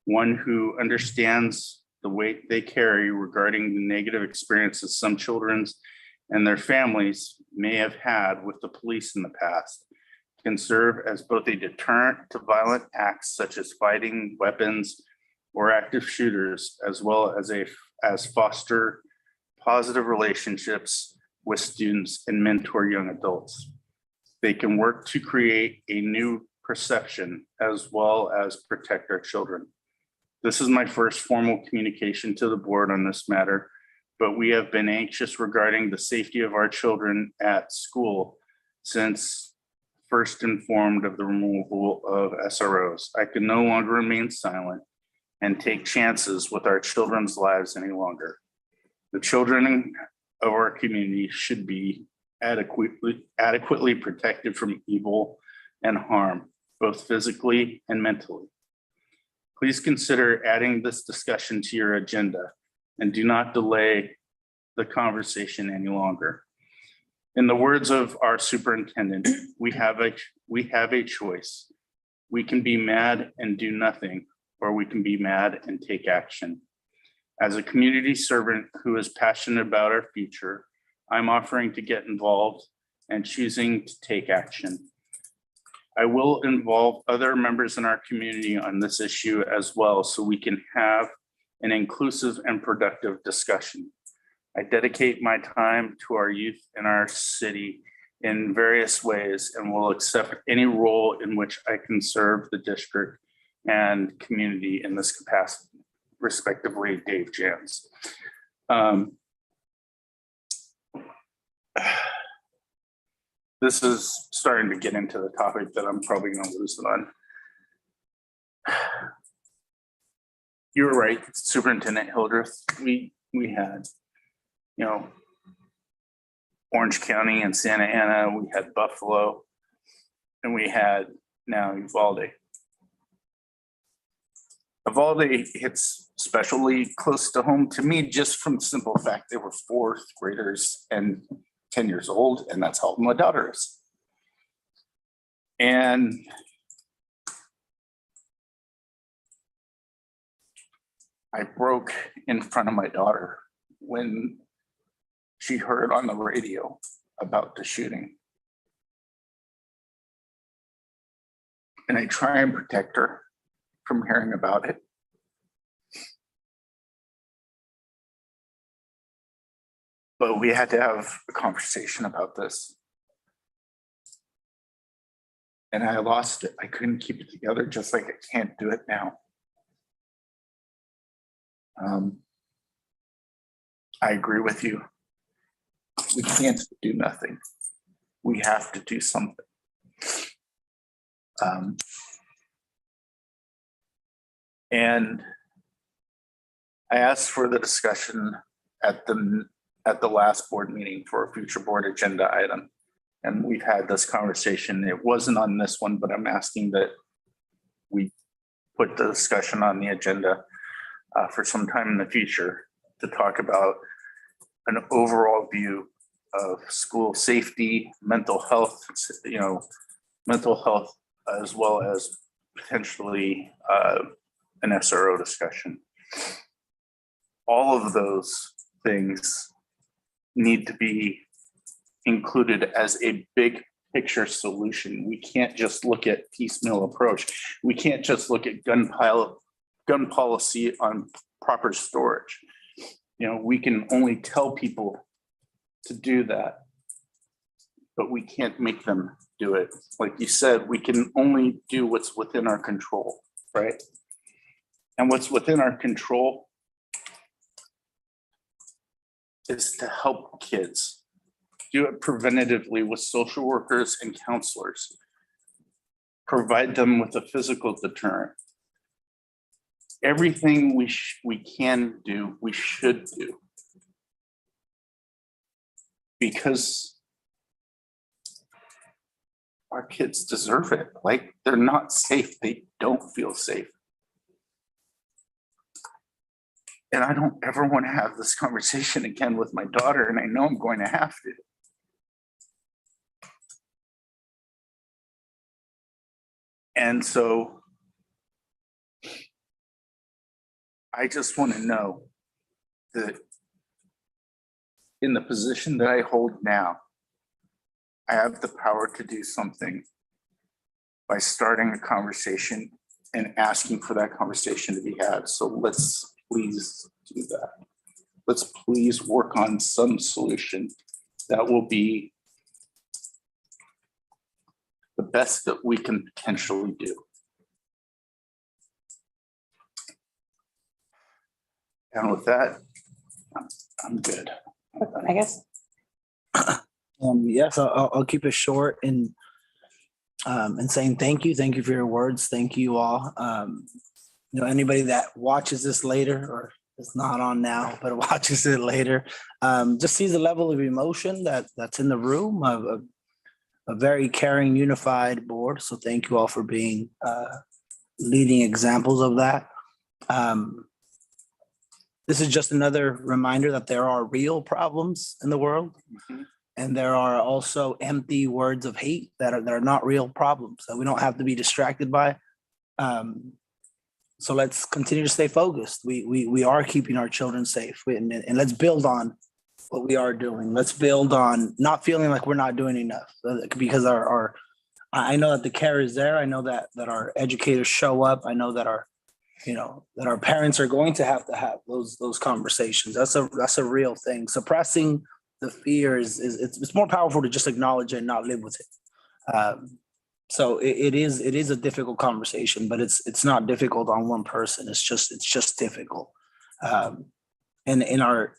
one who understands the weight they carry regarding the negative experiences some children and their families may have had with the police in the past, can serve as both a deterrent to violent acts such as fighting, weapons, or active shooters, as well as foster positive relationships with students and mentor young adults. They can work to create a new perception as well as protect our children. This is my first formal communication to the board on this matter. but we have been anxious regarding the safety of our children at school since first informed of the removal of SROs. I can no longer remain silent and take chances with our children's lives any longer. The children of our community should be adequately protected from evil and harm, both physically and mentally. Please consider adding this discussion to your agenda and do not delay the conversation any longer. In the words of our superintendent, we have a choice. We can be mad and do nothing, or we can be mad and take action. As a community servant who is passionate about our future, I'm offering to get involved and choosing to take action. I will involve other members in our community on this issue as well, so we can have an inclusive and productive discussion. I dedicate my time to our youth in our city in various ways and will accept any role in which I can serve the district and community in this capacity. Respectively, Dave Jans. This is starting to get into the topic that I'm probably going to lose it on. You were right, Superintendent Hildreth. We had, you know, Orange County and Santa Ana, we had Buffalo, and we had now Uvalde. Uvalde hits especially close to home to me just from the simple fact they were fourth graders and 10 years old, and that's how old my daughter is. And I broke in front of my daughter when she heard on the radio about the shooting. And I try and protect her from hearing about it. But we had to have a conversation about this. And I lost it. I couldn't keep it together, just like I can't do it now. I agree with you. We can't do nothing. We have to do something. And I asked for the discussion at the last board meeting for a future board agenda item. And we've had this conversation. It wasn't on this one, but I'm asking that we put the discussion on the agenda for some time in the future to talk about an overall view of school safety, mental health, as well as potentially an SRO discussion. All of those things need to be included as a big picture solution. We can't just look at piecemeal approach. We can't just look at gun policy on proper storage. We can only tell people to do that, but we can't make them do it. Like you said, we can only do what's within our control, right? And what's within our control is to help kids. Do it preventatively with social workers and counselors. Provide them with a physical deterrent. Everything we can do, we should do. Because our kids deserve it. Like, they're not safe. They don't feel safe. And I don't ever want to have this conversation again with my daughter, and I know I'm going to have to. And so I just want to know that in the position that I hold now, I have the power to do something by starting a conversation and asking for that conversation to be had. So let's please do that. Let's please work on some solution that will be the best that we can potentially do. And with that, I'm good. I guess. Yes, I'll keep it short and saying thank you for your words. Thank you all. Anybody that watches this later or is not on now, but watches it later, just sees the level of emotion that's in the room of a very caring, unified board. So thank you all for being leading examples of that. This is just another reminder that there are real problems in the world. And there are also empty words of hate that are not real problems that we don't have to be distracted by. So let's continue to stay focused. We are keeping our children safe, and let's build on what we are doing. Let's build on not feeling like we're not doing enough, because I know that the care is there. I know that our educators show up. I know that our parents are going to have those conversations. That's a real thing. Suppressing the fear it's more powerful to just acknowledge it and not live with it. So it is a difficult conversation, but it's not difficult on one person. It's just difficult. And in our,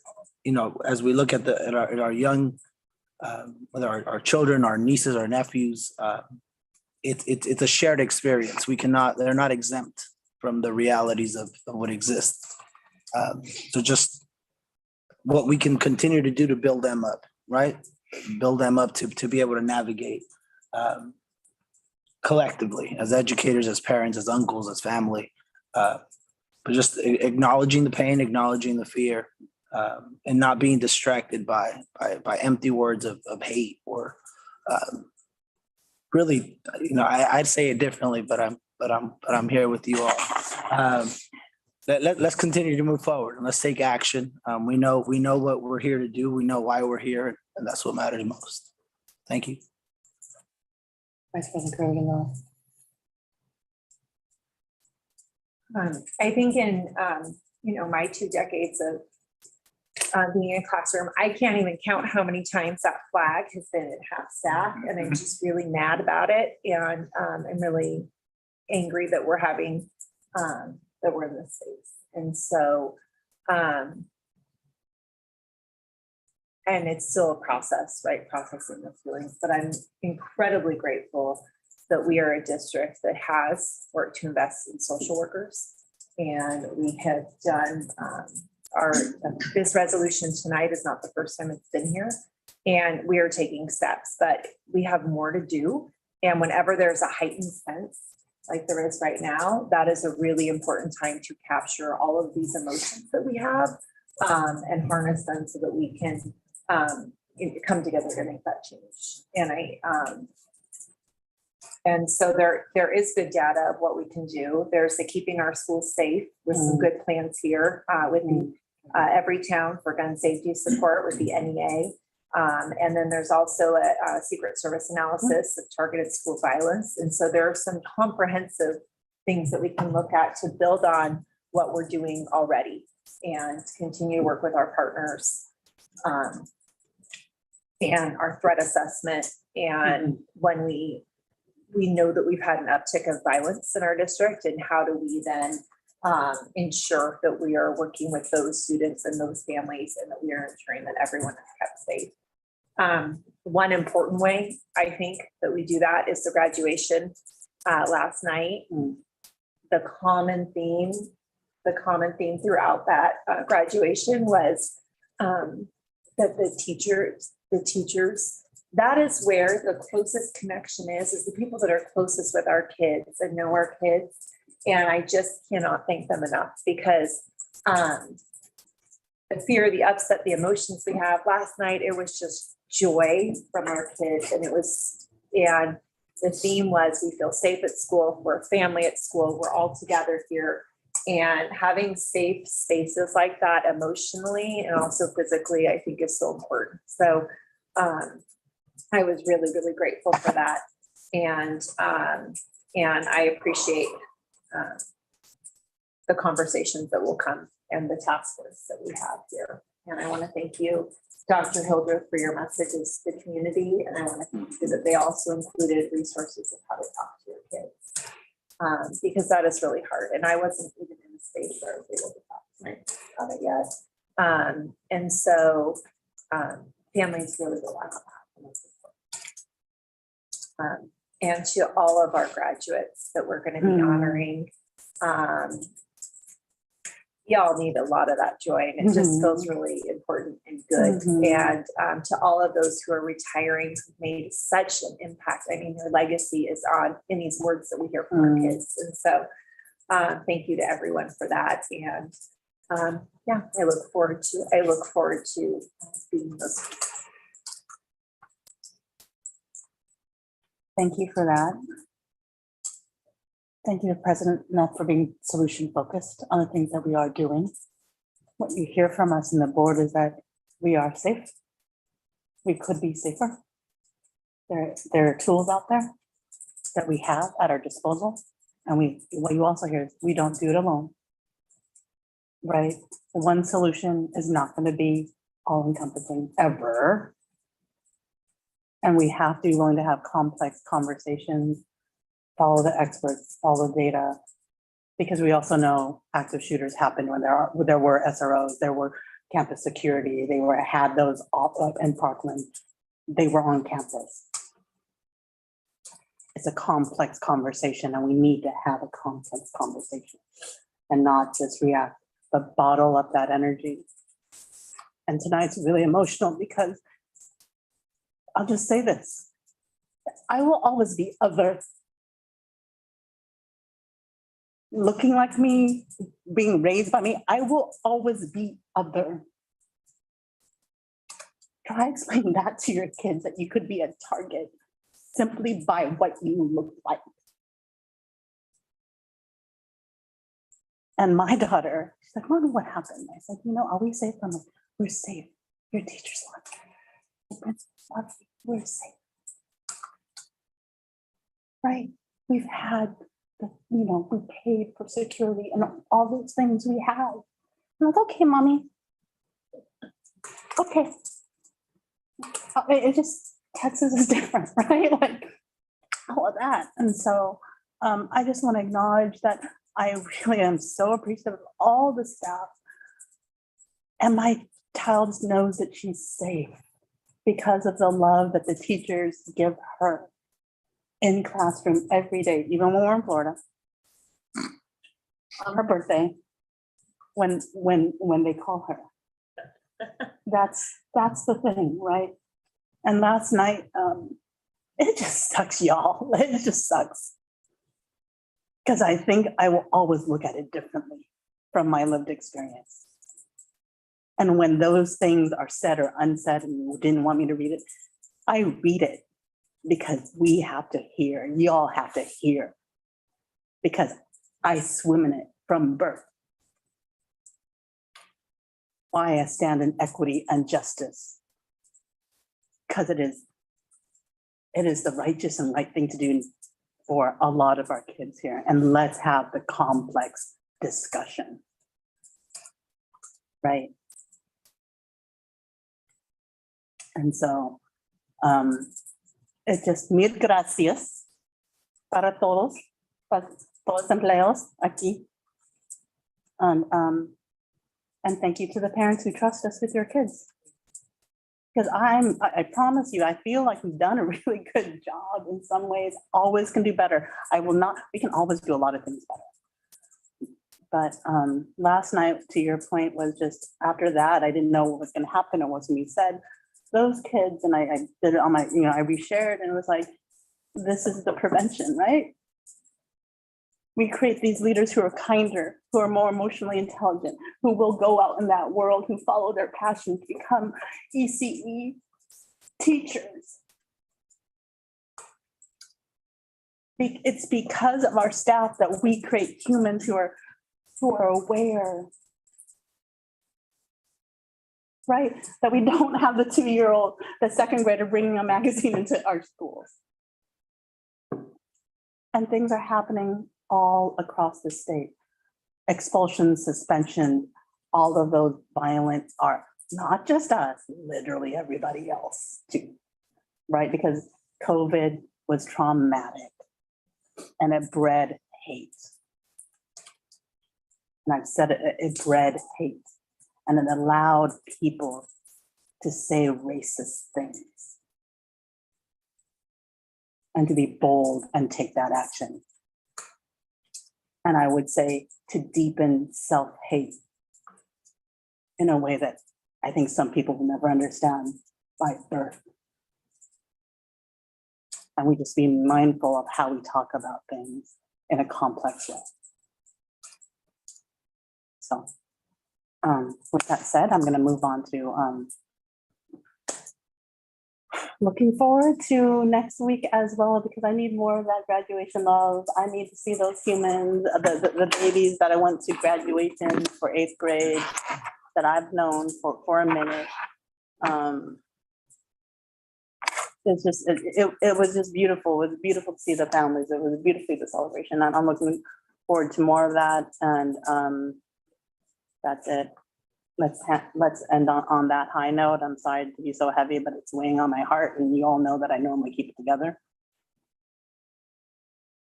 as we look at our young, whether our children, our nieces, our nephews, it's a shared experience. They're not exempt from the realities of what exists. So just what we can continue to do to build them up, right? Build them up to be able to navigate collectively as educators, as parents, as uncles, as family, but just acknowledging the pain, acknowledging the fear, and not being distracted by empty words of hate or really, I'd say it differently, but I'm here with you all. Let's continue to move forward and let's take action. We know what we're here to do. We know why we're here, and that's what matters most. Thank you. Vice President Kroger. I think in, my 2 decades of being in a classroom, I can't even count how many times that flag has been at half-staff, and I'm just really mad about it. And I'm really angry that we're having, that we're in this space. And so, and it's still a process, right? Processing the feelings, but I'm incredibly grateful that we are a district that has worked to invest in social workers. And we have done this resolution tonight is not the first time it's been here, and we are taking steps, but we have more to do. And whenever there's a heightened sense like there is right now, that is a really important time to capture all of these emotions that we have and harness them so that we can come together to make that change. And so there is good data of what we can do. There's the keeping our schools safe with some good plans here with the Every Town for Gun Safety Support with the NEA. And then there's also a Secret Service analysis of targeted school violence. And so there are some comprehensive things that we can look at to build on what we're doing already and continue to work with our partners and our threat assessment. And when we know that we've had an uptick of violence in our district, and how do we then ensure that we are working with those students and those families, and that we are ensuring that everyone is kept safe. One important way I think that we do that is the graduation last night. The common theme throughout that graduation was that the teachers, that is where the closest connection is the people that are closest with our kids and know our kids. And I just cannot thank them enough, because the fear, the upset, the emotions we have last night, it was just joy from our kids. And the theme was, we feel safe at school, we're a family at school, we're all together here. And having safe spaces like that emotionally and also physically, I think is so important. So I was really, really grateful for that. And I appreciate the conversations that will come and the task force that we have here. And I want to thank you, Dr. Hildreth, for your messages to the community. And I want to thank you that they also included resources of how to talk to your kids, because that is really hard. And I wasn't even in a space where I was able to talk to my about it yet. And so families really rely on that. And to all of our graduates that we're going to be honoring, y'all need a lot of that joy, and it just feels really important and good. And to all of those who are retiring, who made such an impact. I mean, their legacy is on in these words that we hear from our kids. And so thank you to everyone for that. And yeah, I look forward to being those. Thank you for that. Thank you, President Nutt, for being solution focused on the things that we are doing. What you hear from us in the board is that we are safe. We could be safer. There are tools out there that we have at our disposal. And what you also hear is we don't do it alone. Right? One solution is not going to be all encompassing ever. And we have to be willing to have complex conversations, follow the experts, follow the data, because we also know active shooters happen when there were SROs, there were campus security, had those off in Parkland, they were on campus. It's a complex conversation, and we need to have a complex conversation and not just react, but bottle up that energy. And tonight's really emotional because I'll just say this. I will always be other. Looking like me, being raised by me, I will always be other. Try explaining that to your kids, that you could be a target simply by what you look like. And my daughter, she's like, Mommy, what happened? I said, are we safe? I'm like, we're safe. Your teachers love you. The principals love you. We're safe. Right? We've had, we paid for security and all those things we have. I'm like, okay, Mommy. Okay. It just, Texas is different, right? Like all of that. And so I just want to acknowledge that I really am so appreciative of all the staff. And my child knows that she's safe because of the love that the teachers give her in classroom every day, even when we're in Florida. On her birthday, when they call her. That's the thing, right? And last night, it just sucks, y'all. It just sucks. Because I think I will always look at it differently from my lived experience. And when those things are said or unsaid and you didn't want me to read it, I read it because we have to hear, y'all have to hear. Because I swim in it from birth. Why I stand in equity and justice. Because it is the righteous and right thing to do for a lot of our kids here. And let's have the complex discussion. Right? And so, it's just mil gracias para todos empleados aquí. And thank you to the parents who trust us with your kids. Because I promise you, I feel like we've done a really good job in some ways, always can do better. We can always do a lot of things better. But last night, to your point, was just after that, I didn't know what was going to happen or what's going to be said. Those kids, and I did it on my, I reshared, and it was like, this is the prevention, right? We create these leaders who are kinder, who are more emotionally intelligent, who will go out in that world, who follow their passion to become ECE teachers. It's because of our staff that we create humans who are aware, right? That we don't have the 2-year-old, the second grader bringing a magazine into our schools. And things are happening all across the state. Expulsion, suspension, all of those violent are not just us, literally everybody else too, right? Because COVID was traumatic and it bred hate. And I've said it bred hate. and it allowed people to say racist things and to be bold and take that action. And I would say to deepen self-hate in a way that I think some people will never understand by birth. And we just be mindful of how we talk about things in a complex way. So with that said, I'm going to move on to looking forward to next week as well, because I need more of that graduation love. I need to see those humans, the babies that I went to graduation for 8th grade that I've known for a minute. It's just, it was just beautiful. It was beautiful to see the families. It was beautiful the celebration. And I'm looking forward to more of that. And that's it. Let's end on that high note. I'm sorry to be so heavy, but it's weighing on my heart. And you all know that I normally keep it together.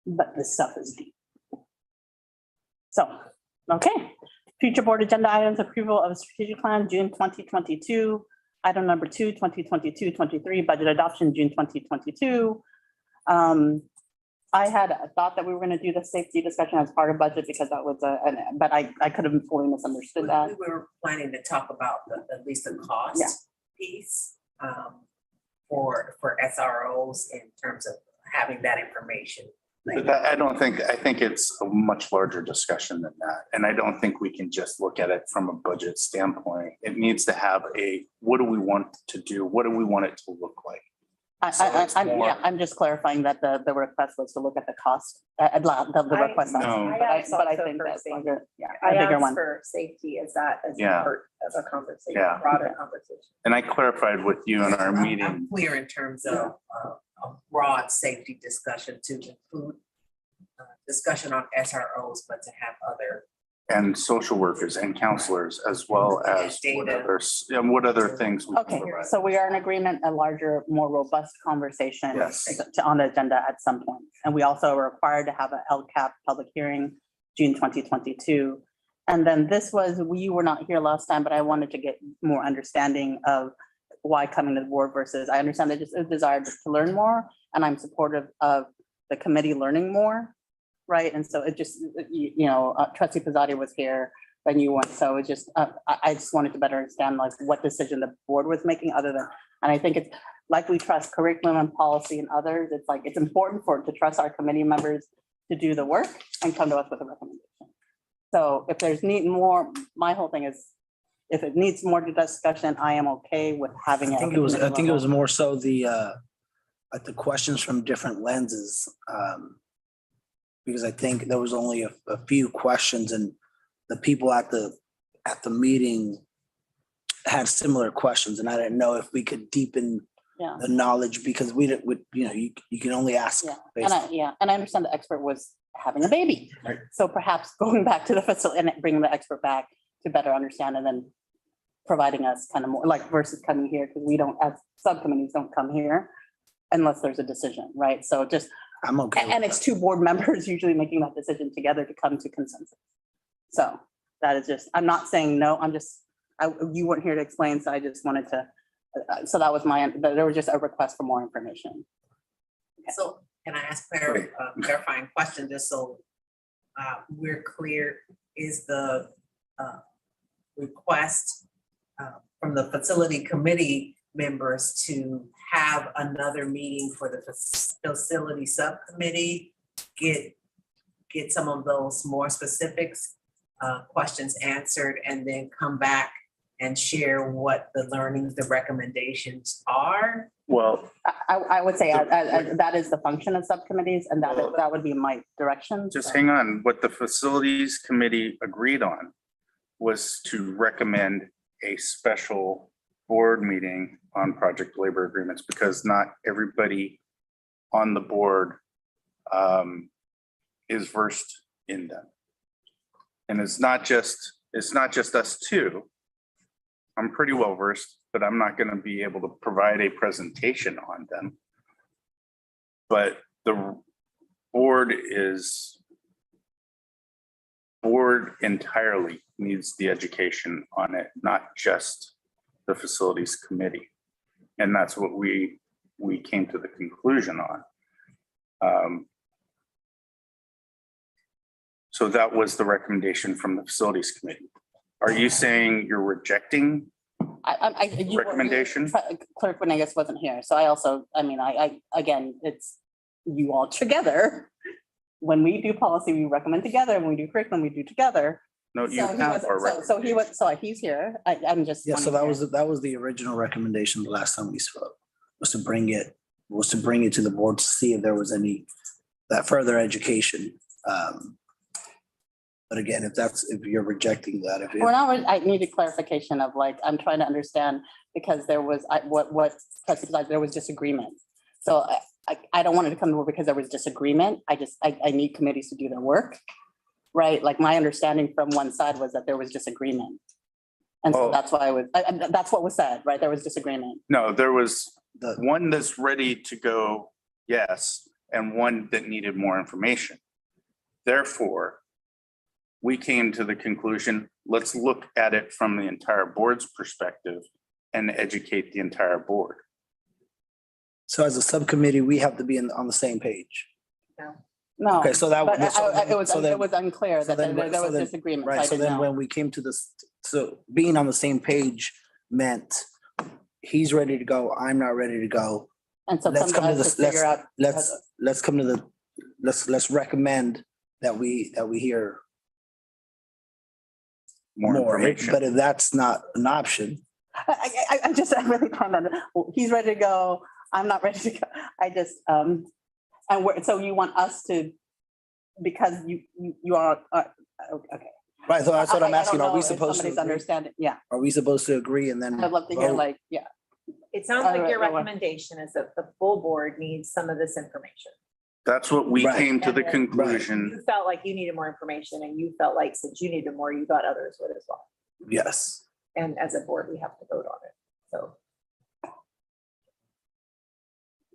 But this stuff is deep. So, okay. Future board agenda items, approval of strategic plan, June 2022. Item number 2, 2022-23, budget adoption, June 2022. I had thought that we were going to do the safety discussion as part of budget because that was but I could have fully misunderstood that. We were planning to talk about at least the cost piece for SROs in terms of having that information. But that, I think it's a much larger discussion than that. And I don't think we can just look at it from a budget standpoint. It needs to have what do we want to do? What do we want it to look like? I'm just clarifying that the request was to look at the cost, the request. But I think that's a bigger one. For safety, is that as Yeah. part of a conversation, Yeah. broader conversation? And I clarified with you in our meeting. I'm clear in terms of a broad safety discussion to include discussion on SROs, but to have other. And social workers and counselors, as well as what other things we can Okay, provide. so we are in agreement, a larger, more robust conversation Yes. on the agenda at some point. And we also are required to have an LCAP public hearing, June 2022. And then you were not here last time, but I wanted to get more understanding of why coming to the board versus, I understand that just a desire to learn more, and I'm supportive of the committee learning more, right? And so it just, Trustee Pizzotti was here and you weren't, so it just, I just wanted to better understand like what decision the board was making other than, and I think it's like we trust curriculum and policy and others, it's like, it's important to trust our committee members to do the work and come to us with a recommendation. So if there's more, my whole thing is, if it needs more discussion, I am okay with having it. I think it was more so the questions from different lenses. Because I think there was only a few questions and the people at the meeting had similar questions, and I didn't know if we could deepen the knowledge because you can only ask. Yeah, and I understand the expert was having a baby. Right. So perhaps going back to the facility and bringing the expert back to better understand and then providing us kind of more like versus coming here, because we don't, as subcommittees don't come here unless there's a decision, right? So just, I'm okay. And it's 2 board members usually making that decision together to come to consensus. So that is just, I'm not saying no, you weren't here to explain, so I just wanted to, so that was there was just a request for more information. Okay. So can I ask clarifying question just so we're clear, is the request from the facility committee members to have another meeting for the facility subcommittee, get some of those more specifics, questions answered, and then come back and share what the learnings, the recommendations are? Well, I would say that is the function of subcommittees, and that would be my direction. just hang on. What the facilities committee agreed on was to recommend a special board meeting on project labor agreements because not everybody on the board is versed in them. And it's not just us two. I'm pretty well versed, but I'm not going to be able to provide a presentation on them. But the board board entirely needs the education on it, not just the facilities committee. And that's what we came to the conclusion on. So that was the recommendation from the facilities committee. Are you saying you're rejecting recommendation? Clerk Venegas wasn't here, so I also, I mean, again, it's you all together. When we do policy, we recommend together. When we do curriculum, we do together. No, you So he have wasn't- our so he was, so he's here. I'm just. Yeah, so wanting that was the original recommendation the last time we spoke, was to bring it to the board to see if there was any, that further education. But again, if you're rejecting that, if Well, now I needed clarification of like, I'm trying to understand because there was, there was disagreement. So I don't want it to come to board because there was disagreement. I need committees to do their work, right? Like my understanding from one side was that there was disagreement. And so that's why that's what was said, right? There was disagreement. No, there was the one that's ready to go, yes, and one that needed more information. Therefore, we came to the conclusion, let's look at it from the entire board's perspective and educate the entire board. So as a subcommittee, we have to be on the same page. No. Okay, so that But so then- it was unclear that there was then- disagreement. Right, so then when we came to this, so being on the same page meant he's ready to go, I'm not ready to go. And so Let's come to come to us to this, figure out. let's come to the, let's recommend that we hear More more. information. But if that's not an option, I'm really trying to, he's ready to go, I'm not ready to go. I just, and so you want us to, because you are, okay. right, so that's what I'm I asking, don't are we know if supposed to somebody's agree? understanding, yeah. Are we supposed to agree and then? I'd love to hear vote? like, yeah. It sounds like your Alright, recommendation is that the full board needs some of this information. That's what we Right. came to the And then conclusion. You felt like you needed more information and you felt like since you needed more, you thought others would as well. Yes. And as a board, we have to vote on it. So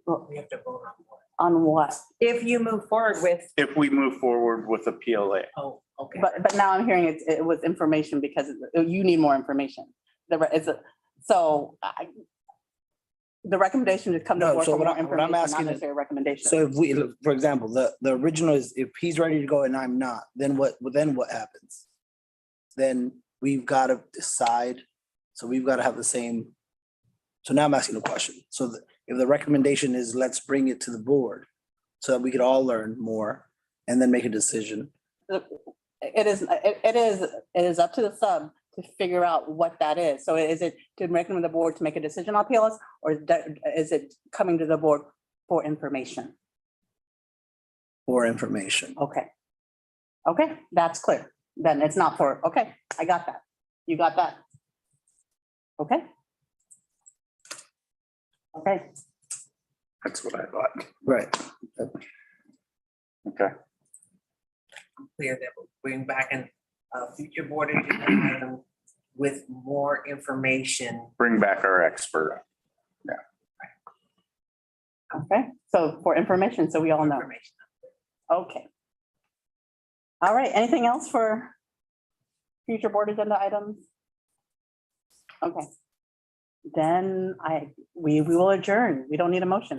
Well, we have to vote on what? On what? if you move forward with, If we move forward with a PLA, Oh, okay. But now I'm hearing it was information because you need more information. The recommendation is come to No, board so for what more I'm information, not asking is- necessarily a recommendation. So if we, for example, the original is if he's ready to go and I'm not, then what happens? Then we've got to decide, so we've got to have the same. So now I'm asking a question. So if the recommendation is let's bring it to the board so that we could all learn more and then make a decision. It is up to the sub to figure out what that is. So is it to recommend the board to make a decision on PLS, or is it coming to the board for information? For information. Okay. Okay, that's clear. Then it's not for, okay, I got that. You got that? Okay. Okay, that's what I thought. Right. Okay. Clear that we'll bring back in future board agenda item with more information. Bring back our expert. okay. So for information, so we all know. Okay. All right, anything else for future board agenda items? Okay. Then we will adjourn. We don't need a motion.